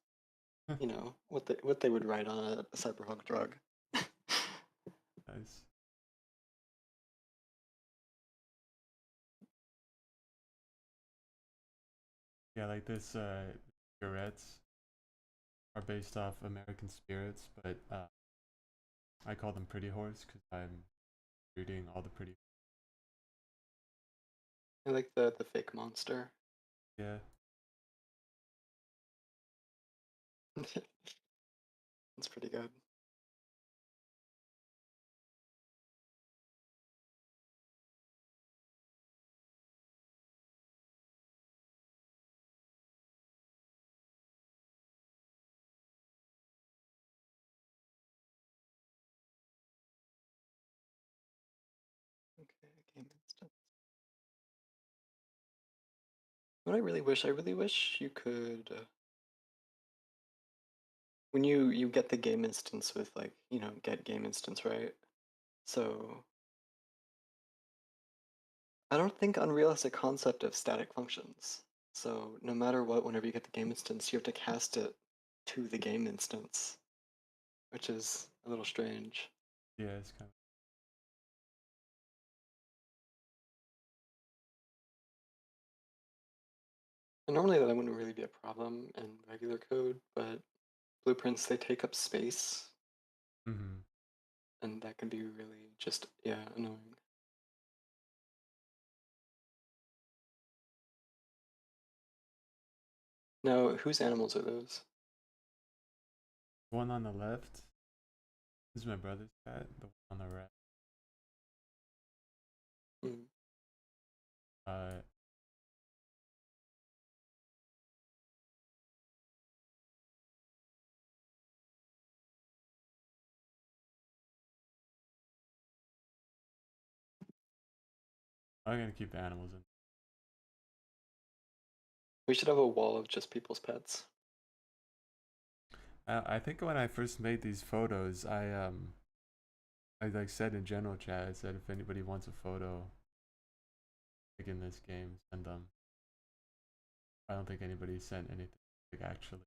You know what they would write on a cyberpunk drug. Nice. Yeah, like this cigarettes are based off American spirits, but I call them Pretty Horse because I'm reading all the pretty. I like the fake monster. Yeah. It's pretty good. Okay, game instance. What I really wish you could, when you get the game instance with like, get game instance, right? So I don't think Unreal has a concept of static functions. So no matter what, whenever you get the game instance, you have to cast it to the game instance, which is a little strange. Yeah, it's kind of. And normally that wouldn't really be a problem in regular code, but blueprints, they take up space, Mm-hmm. and that can be really just, yeah, annoying. Now, whose animals are those? One on the left is my brother's cat. The one on the right, Hmm. uh, I'm gonna keep the animals in. We should have a wall of just people's pets. I think when I first made these photos, I like said in general chat, I said if anybody wants a photo, like in this game, send them. I don't think anybody sent anything like actually.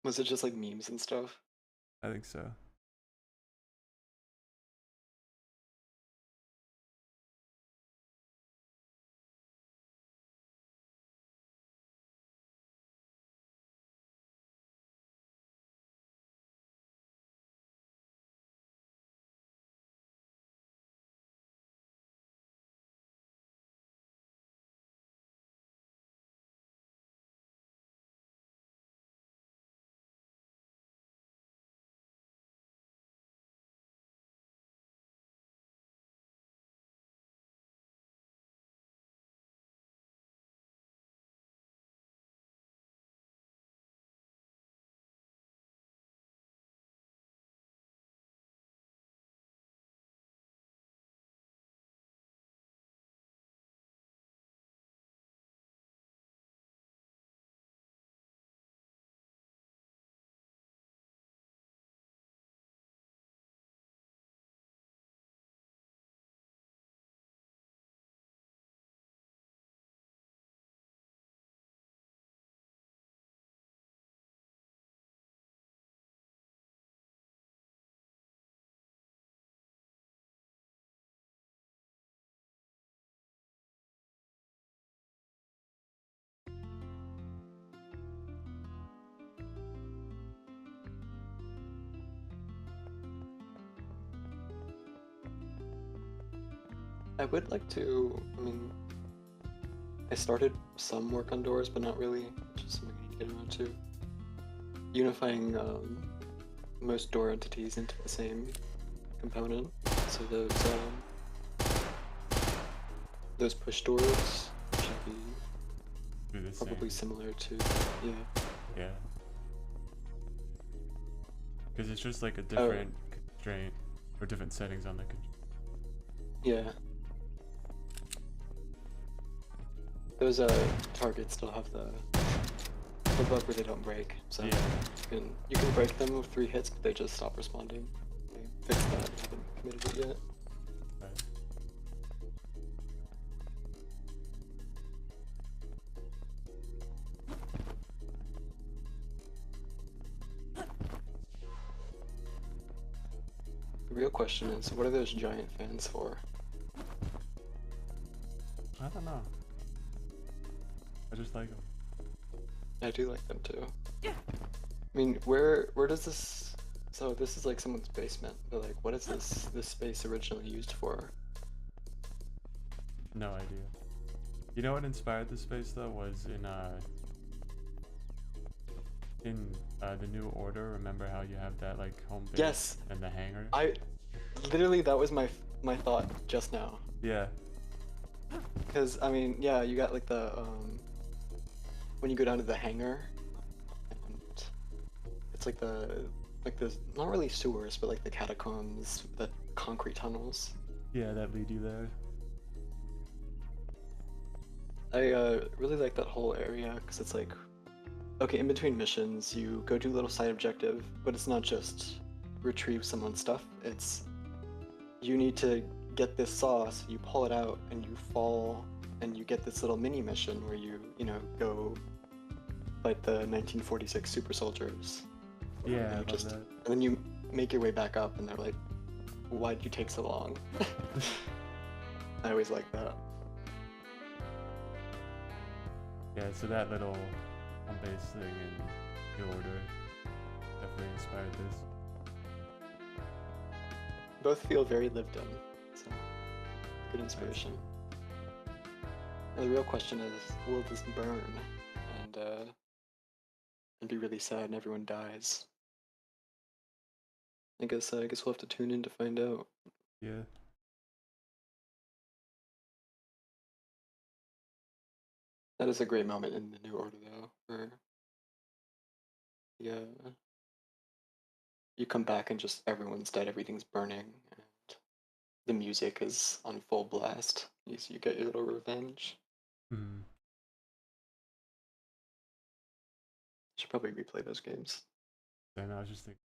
Was it just like memes and stuff? I think so. I would like to, I mean, I started some work on doors, but not really, which is something I need to get around to. Unifying most door entities into the same component. So those push doors should be Do the probably same. similar to, yeah. Yeah. Because it's just like a Oh, different constraint or different settings on the constraint. yeah. Those targets still have the bug where they don't break, so Yeah. you can break them with 3 hits, but they just stop responding. They fixed that. I haven't committed it yet. Right. The real question is, what are those giant fans for? I don't know. I just like them. I do like them too. I mean, where does this? So this is like someone's basement, but like, what is this space originally used for? No idea. You know what inspired this space though was in the New Order. Remember how you have that like home base Yes, and the hangar? I literally that was my thought just now. Yeah. Because I mean, yeah, you got like the when you go down to the hangar, and it's like the not really sewers, but like the catacombs, the concrete tunnels. Yeah, that lead you there. I really like that whole area because it's like, okay, in between missions, you go do a little side objective, but it's not just retrieve someone's stuff. It's you need to get this sauce, you pull it out, and you fall, and you get this little mini mission where you know, go fight the 1946 super soldiers. Yeah, And I you love just, that. and then you make your way back up, and they're like, why'd you take so long? I always like that. Yeah, so that little home base thing in New Order definitely inspired this. Both feel very lived in, so good Nice. inspiration. Now, the real question is, will this burn and be really sad and everyone dies? I guess we'll have to tune in to find out. Yeah. That is a great moment in the New Order, though, where yeah, you come back and just everyone's dead, everything's burning, and the music is on full blast. You get your little revenge. Mm. Should probably replay those games. Then I was just thinking,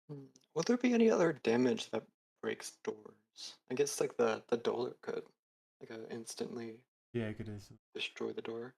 Hmm. Will there be any other damage that breaks doors? I guess like the dollar could, like instantly yeah, it is. destroy the door.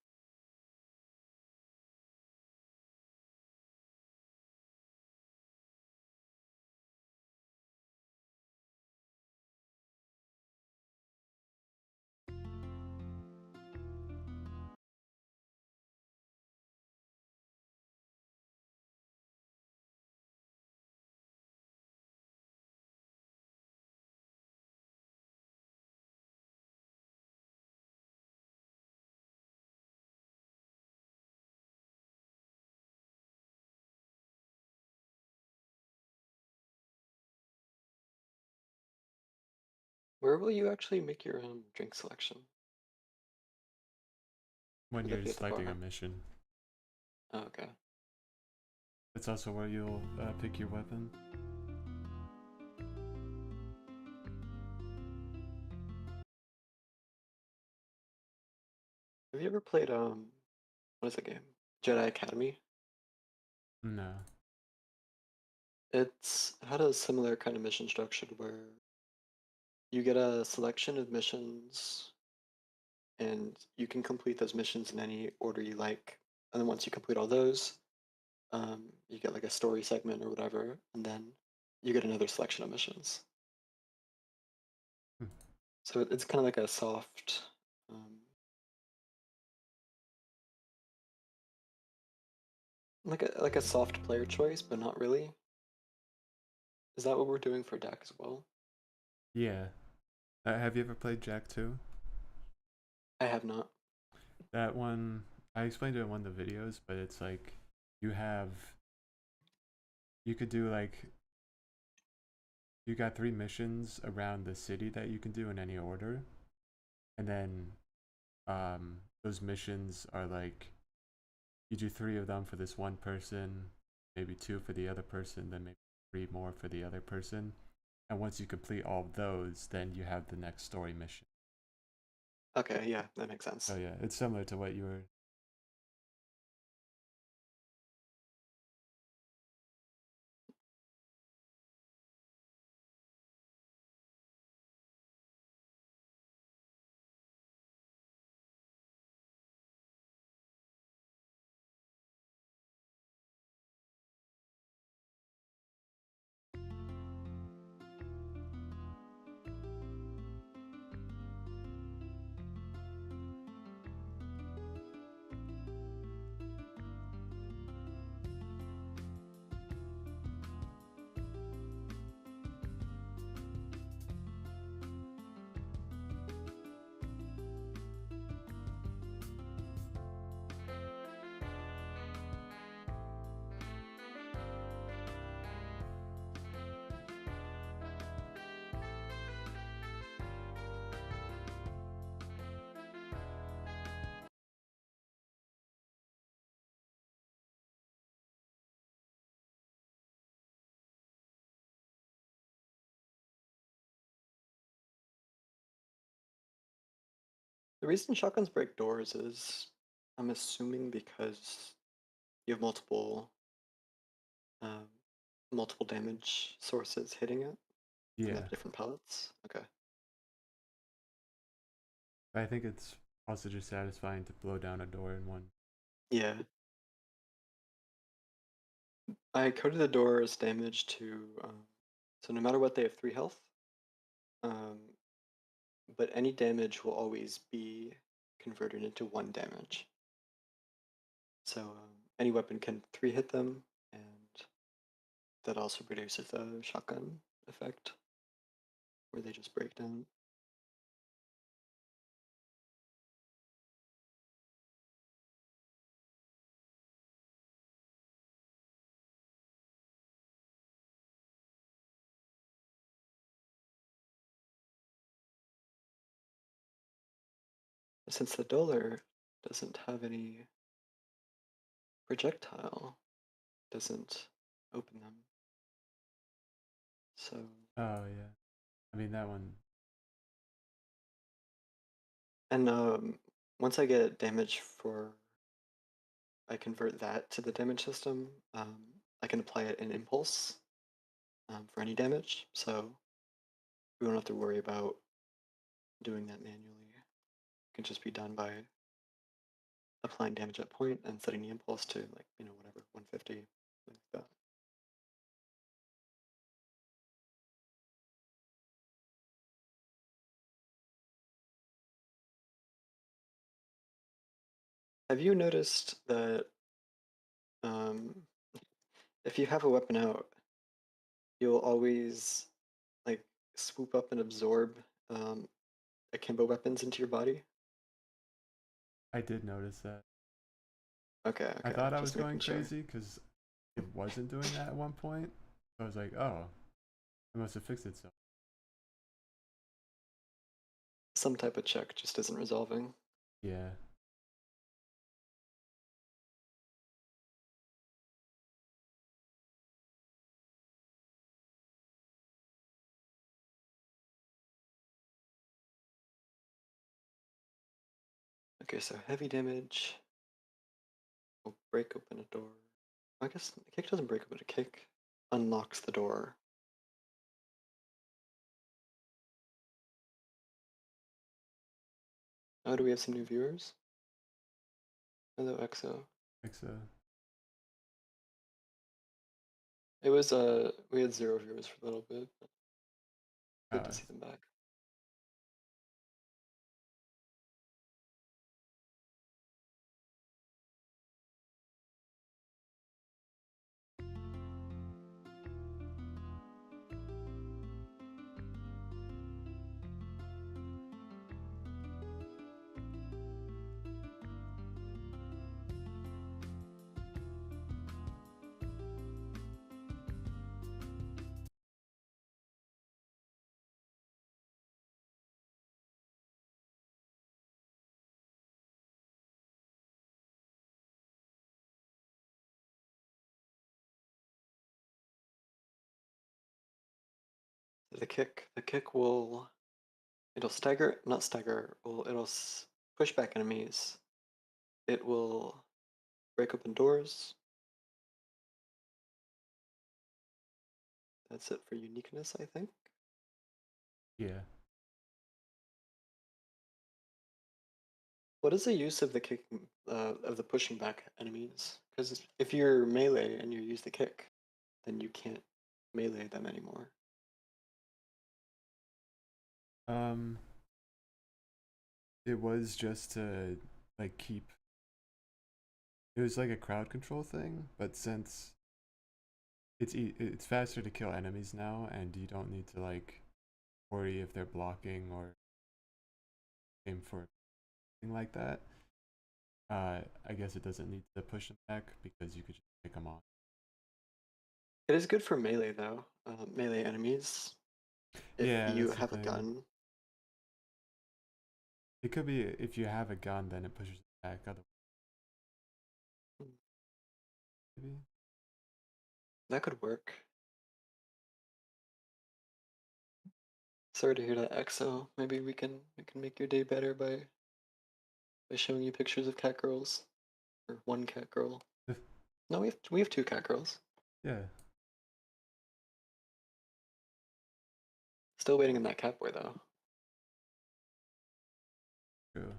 Where will you actually make your drink selection? When Would that you're be at the selecting a bar? mission. Oh, okay. It's also where you'll pick your weapon. Have you ever played what is the game? Jedi Academy? No. It had a similar kind of mission structure where you get a selection of missions and you can complete those missions in any order you like. And then once you complete all those, you get like a story segment or whatever, and then you get another selection of missions. Hmm. So it's kind of like a soft, um, like a soft player choice, but not really. Is that what we're doing for deck as well? Yeah. Have you ever played Jack 2? I have not. That one, I explained it in one of the videos, but it's like you have, you could do like, you got 3 missions around the city that you can do in any order. And then those missions are like, you do 3 of them for this one person, maybe 2 for the other person, then maybe 3 more for the other person. And once you complete all of those, then you have the next story mission. Okay, yeah, that makes So sense. yeah, it's similar to what you were. The reason shotguns break doors is, I'm assuming, because you have um, multiple damage sources hitting it, and they Yeah. have different pellets. Okay. I think it's also just satisfying to blow down a door in one. Yeah. I coded the door's damage to, so no matter what, they have 3 health, um, but any damage will always be converted into 1 damage. So any weapon can 3 hit them, and that also produces the shotgun effect, where they just break down. Since the Dollar doesn't have any projectile, doesn't open them. So, Oh yeah. I mean that one. and once I get damage I convert that to the damage system. I can apply it in impulse for any damage. So we don't have to worry about doing that manually. It can just be done by applying damage at point and setting the impulse to, like, whatever, 150, like that. Have you noticed that um, if you have a weapon out, you'll always like swoop up and absorb um, akimbo weapons into your body? I did notice that. Okay, I okay, thought I was just going making sure. crazy because it wasn't doing that at one point. I was like, oh, I must have fixed itself. Some type of check just isn't resolving. Yeah. Okay, so heavy damage will break open a door. I guess a kick doesn't break open a kick. Unlocks the door. Oh, do we have some new viewers? Hello, EXO. Like so. It was we had 0 viewers for a little bit, but good to Uh, see them back. The kick will it'll stagger, not stagger. Will it'll push back enemies. It will break open doors. That's it for uniqueness, I think. Yeah. What is the use of the kicking, of the pushing back enemies? Because if you're melee and you use the kick, then you can't melee them anymore. Um, it was just to like keep. It was like a crowd control thing, but since it's faster to kill enemies now, and you don't need to like worry if they're blocking or aim for anything like that. I guess it doesn't need to push them back because you could just pick them off. It is good for melee though. Melee enemies. If Yeah, you that's the have a thing. gun, It could be if you have a gun, then it pushes it back. Otherwise, maybe. that could work. Sorry to hear that, EXO. Maybe we can make your day better by showing you pictures of cat girls, or one cat girl. No, we have two cat girls. Yeah, Still waiting on that cat boy though. true.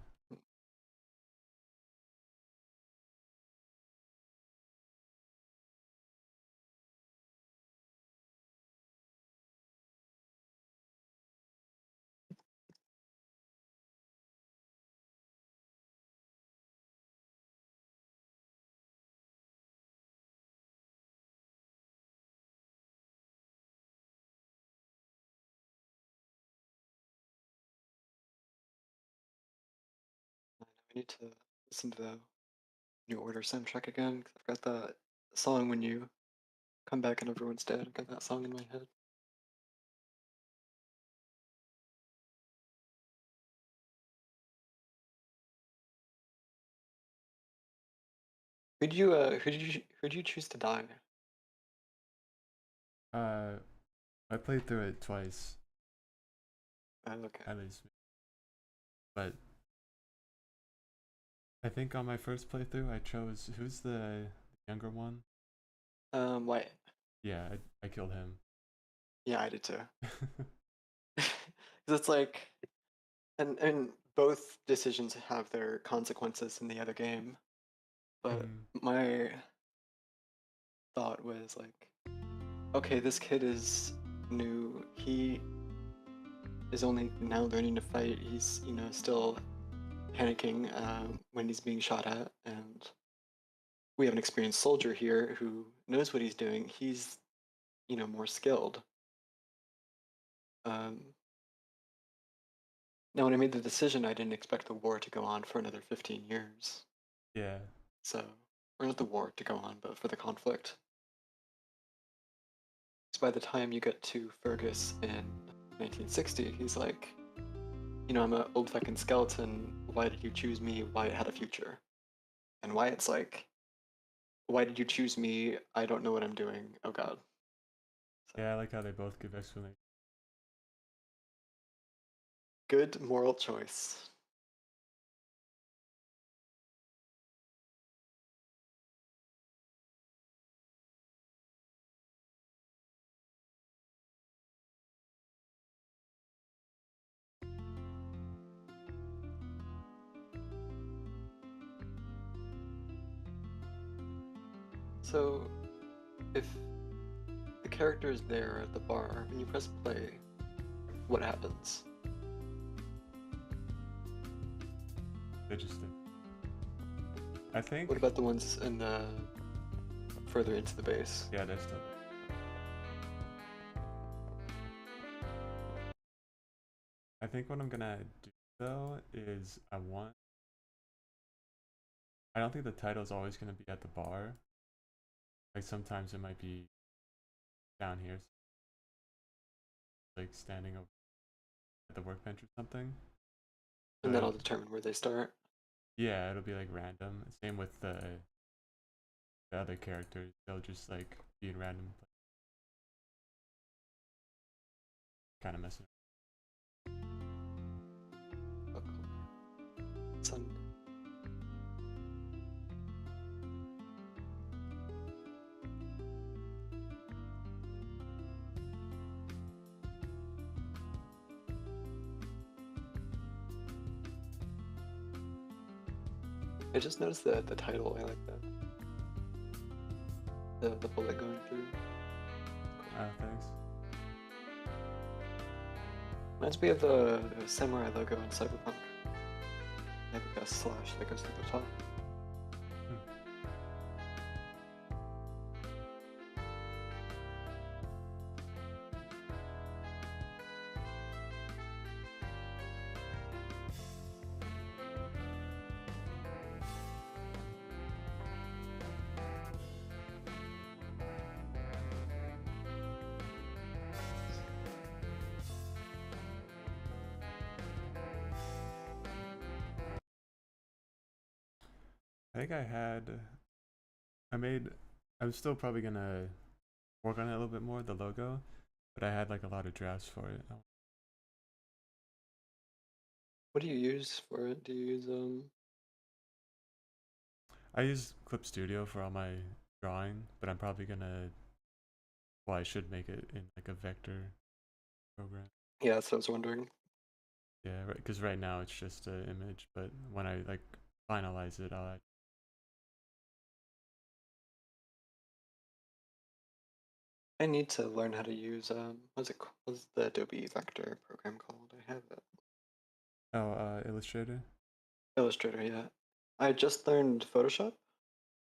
I need to listen to the New Order soundtrack again, 'cause I've got that song when you come back and everyone's dead. I've got that song in my head. Who'd you choose to die? Uh, I played through it twice Okay. at least, but I think on my first playthrough I chose who's the younger one. Why? Yeah, I killed him. Yeah, I did too. 'Cause it's like, and both decisions have their consequences in the other game. But Mhm. my thought was like, okay, this kid is new. He is only now learning to fight. He's, still panicking when he's being shot at, and we have an experienced soldier here who knows what he's doing. He's, more skilled. Um, Now, when I made the decision, I didn't expect the war to go on for another 15 years. Yeah, So, or not the war to go on, but for the conflict. So by the time you get to Fergus in 1960, he's like, I'm an old fucking skeleton. Why did you choose me? Wyatt had a future. And Wyatt's like, why did you choose me? I don't know what I'm doing. Oh god. So, yeah, I like how they both give explanation. good moral choice. So, if the character is there at the bar and you press play, what happens? Interesting. I What think about the ones in the further into the base? yeah, they're still. I think what I'm gonna do though is I don't think the title's always gonna be at the bar. Like sometimes it might be down here, like standing over at the workbench or something. And So that'll determine where they start. yeah, it'll be like random. Same with the other characters. They'll just like be in random. kind of messing. Oh, send. I just noticed the title. I like that. The bullet going through. Thanks. Reminds me of the samurai logo in Cyberpunk. They have like a slash that goes through the top. Hmm. I think I made, I'm still probably gonna work on it a little bit more, the logo, but I had like a lot of drafts for it. What do you use for it? Do you use I use Clip Studio for all my drawing, but I'm probably gonna, well, I should make it in like a vector program. Yeah, that's what I was wondering. Yeah, right, because right now it's just an image, but when I like finalize it, I'll add. I need to learn how to use what's the Adobe Vector program called? I have it. Oh, Illustrator. Illustrator, yeah. I just learned Photoshop.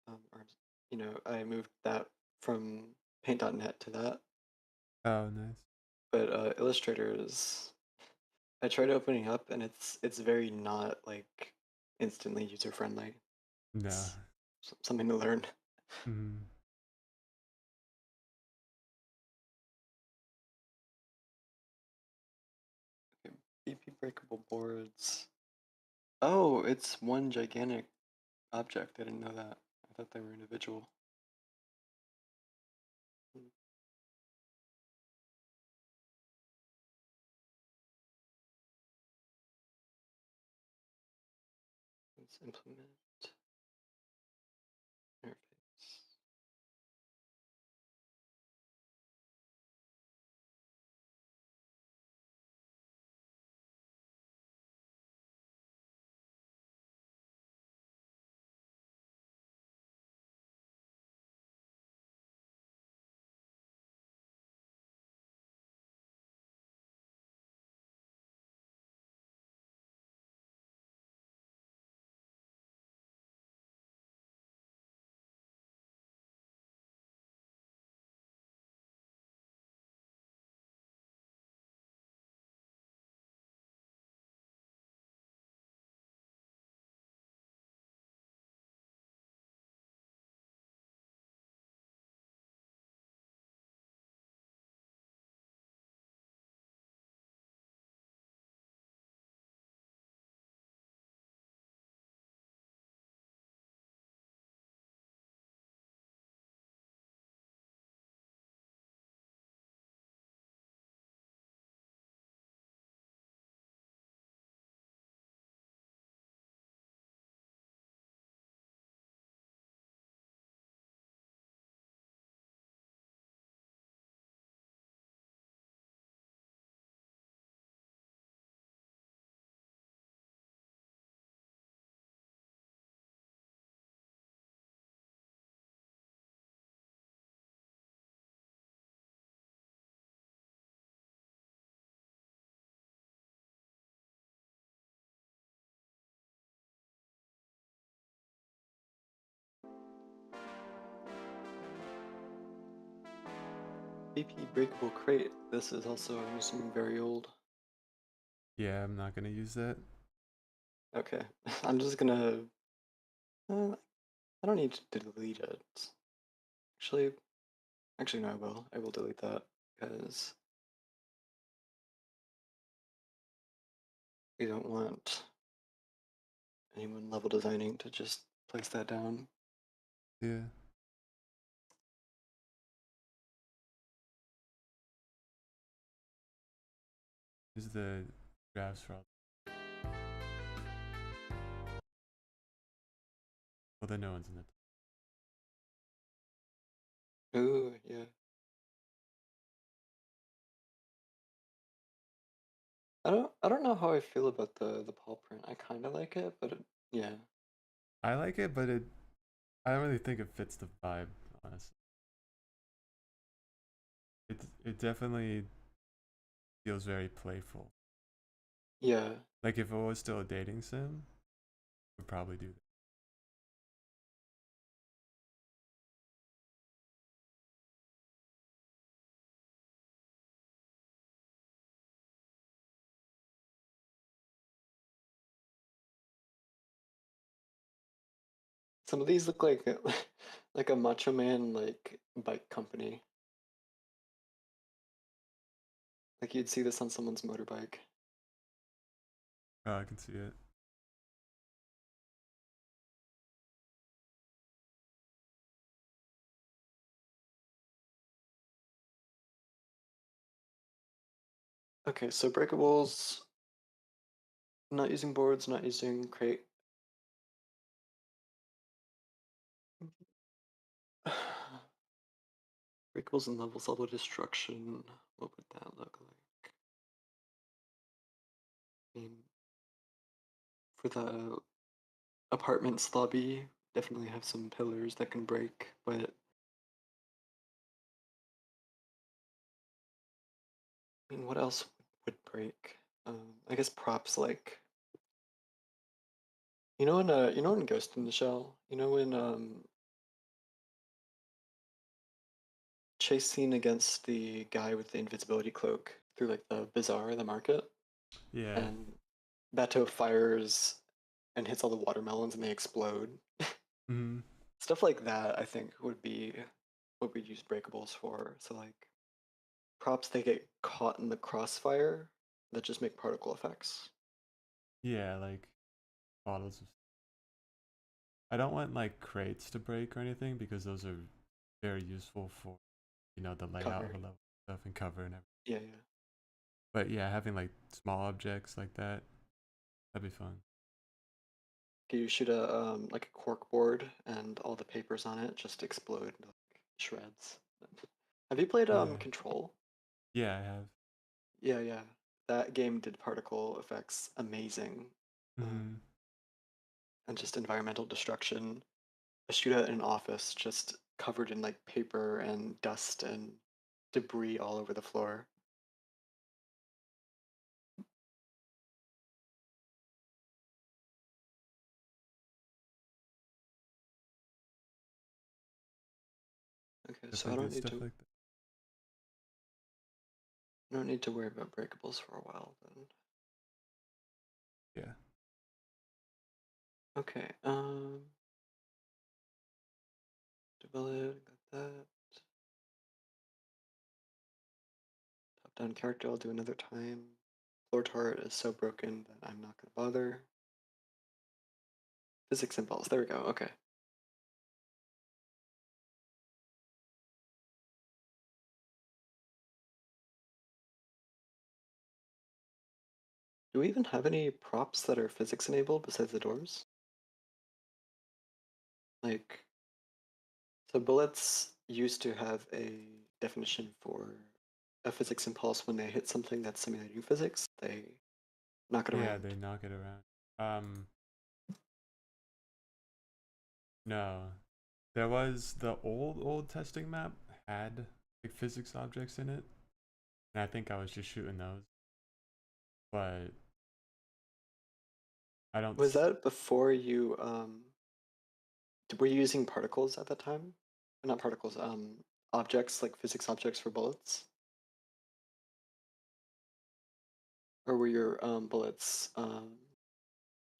Or I moved that from Paint.net to that. Oh, nice. But Illustrator is I tried opening up and it's very not like instantly user friendly. No. It's something to learn. Mm. Okay, BP breakable boards. Oh, it's one gigantic object. I didn't know that. I thought they were individual. Hmm, let's implement interface. BP breakable crate. This is also, I'm assuming, very old. Yeah, I'm not gonna use that. Okay, I'm just gonna. I don't need to delete it. Actually, actually no, I will. I will delete that because we don't want anyone level designing to just place that down. Yeah. Is the drafts for all. Well, the no one's in it. Ooh, yeah. I don't know how I feel about the Paul print. I kind of like it, but yeah. I like it, but I don't really think it fits the vibe, honestly. It definitely feels very playful. Yeah. Like if it was still a dating sim, would probably do that. Some of these look like like a Macho Man like bike company. Like you'd see this on someone's motorbike. Oh, I can see it. Okay, so breakables, not using boards, not using crate. Breakables and levels level destruction. What would that look like? I mean, for the apartments lobby, definitely have some pillars that can break, but I mean, what else would break? I guess props like in Ghost in the Shell, when chase scene against the guy with the invisibility cloak through like the bazaar, the market, Yeah. and Bato fires and hits all the watermelons and they explode. Hmm. Stuff like that, I think, would be what we'd use breakables for. So like props they get caught in the crossfire that just make particle effects. Yeah, like bottles of. I don't want like crates to break or anything because those are very useful for the layout of Cover. a level stuff and cover and everything. Yeah, yeah. But yeah, having like small objects like that'd be fun. You shoot a cork board and all the papers on it just explode into like shreds. Have you played Yeah. Control? Yeah, I have. Yeah, yeah. That game did particle effects amazing. Um, Hmm. and just environmental destruction. A shootout in an office just covered in like paper and dust and debris all over the floor. Okay, so Definitely good stuff like that. I don't need to worry about breakables for a while then. Yeah. Okay, develop, got that. Top down character I'll do another time. Floor turret is so broken that I'm not gonna bother. Physics impulse, there we go, okay. Do we even have any props that are physics enabled besides the doors? Like, so bullets used to have a definition for a physics impulse when they hit something that's simulating physics, they knock it Yeah, around. they knock it around. No. There was the old testing map had like physics objects in it. And I think I was just shooting those. But I don't Was that before you were you using particles at that time? Not particles, objects like physics objects for bullets? Or were your bullets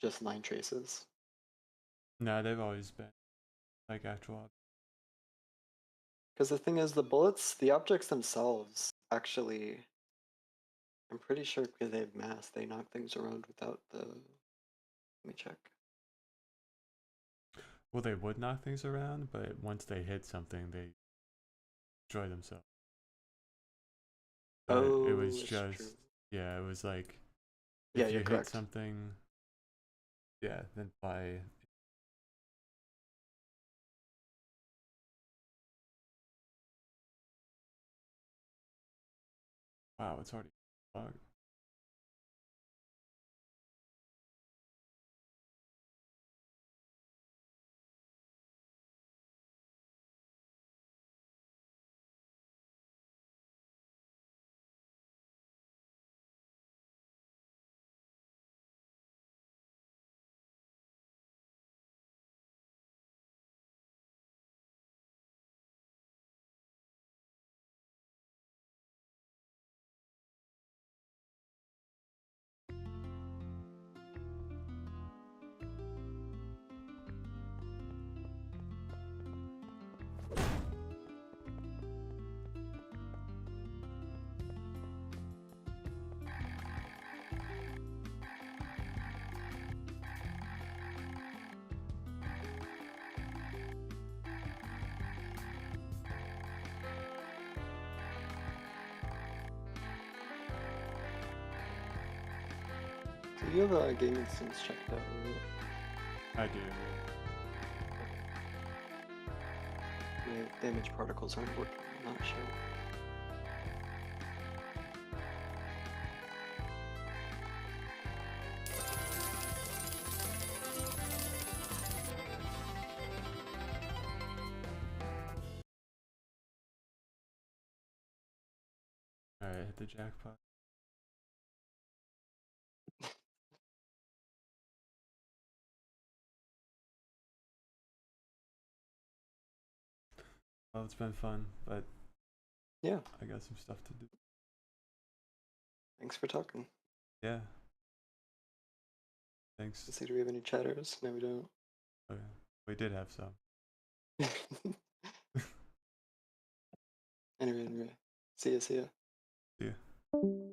just line traces? no, they've always been like actual. Because the thing is, the bullets, the objects themselves, actually, I'm pretty sure because they have mass, they knock things around without the. Let me check. Well, they would knock things around, but once they hit something, they destroy themselves. But it Oh, was it's true. Yeah, it was like Yeah, if you're you hit correct. something, yeah, then by wow, it's already bug. So you have a game instance checked out, right? I do. Yeah. My image particles aren't working. I'm not sure. All right, hit the jackpot. Well, it's been fun, but Yeah, I got some stuff to do. thanks for talking. Yeah, thanks. Let's see, do we have any chatters? No, we don't. Okay. We did have some. Anyway, see ya, see ya. Yeah.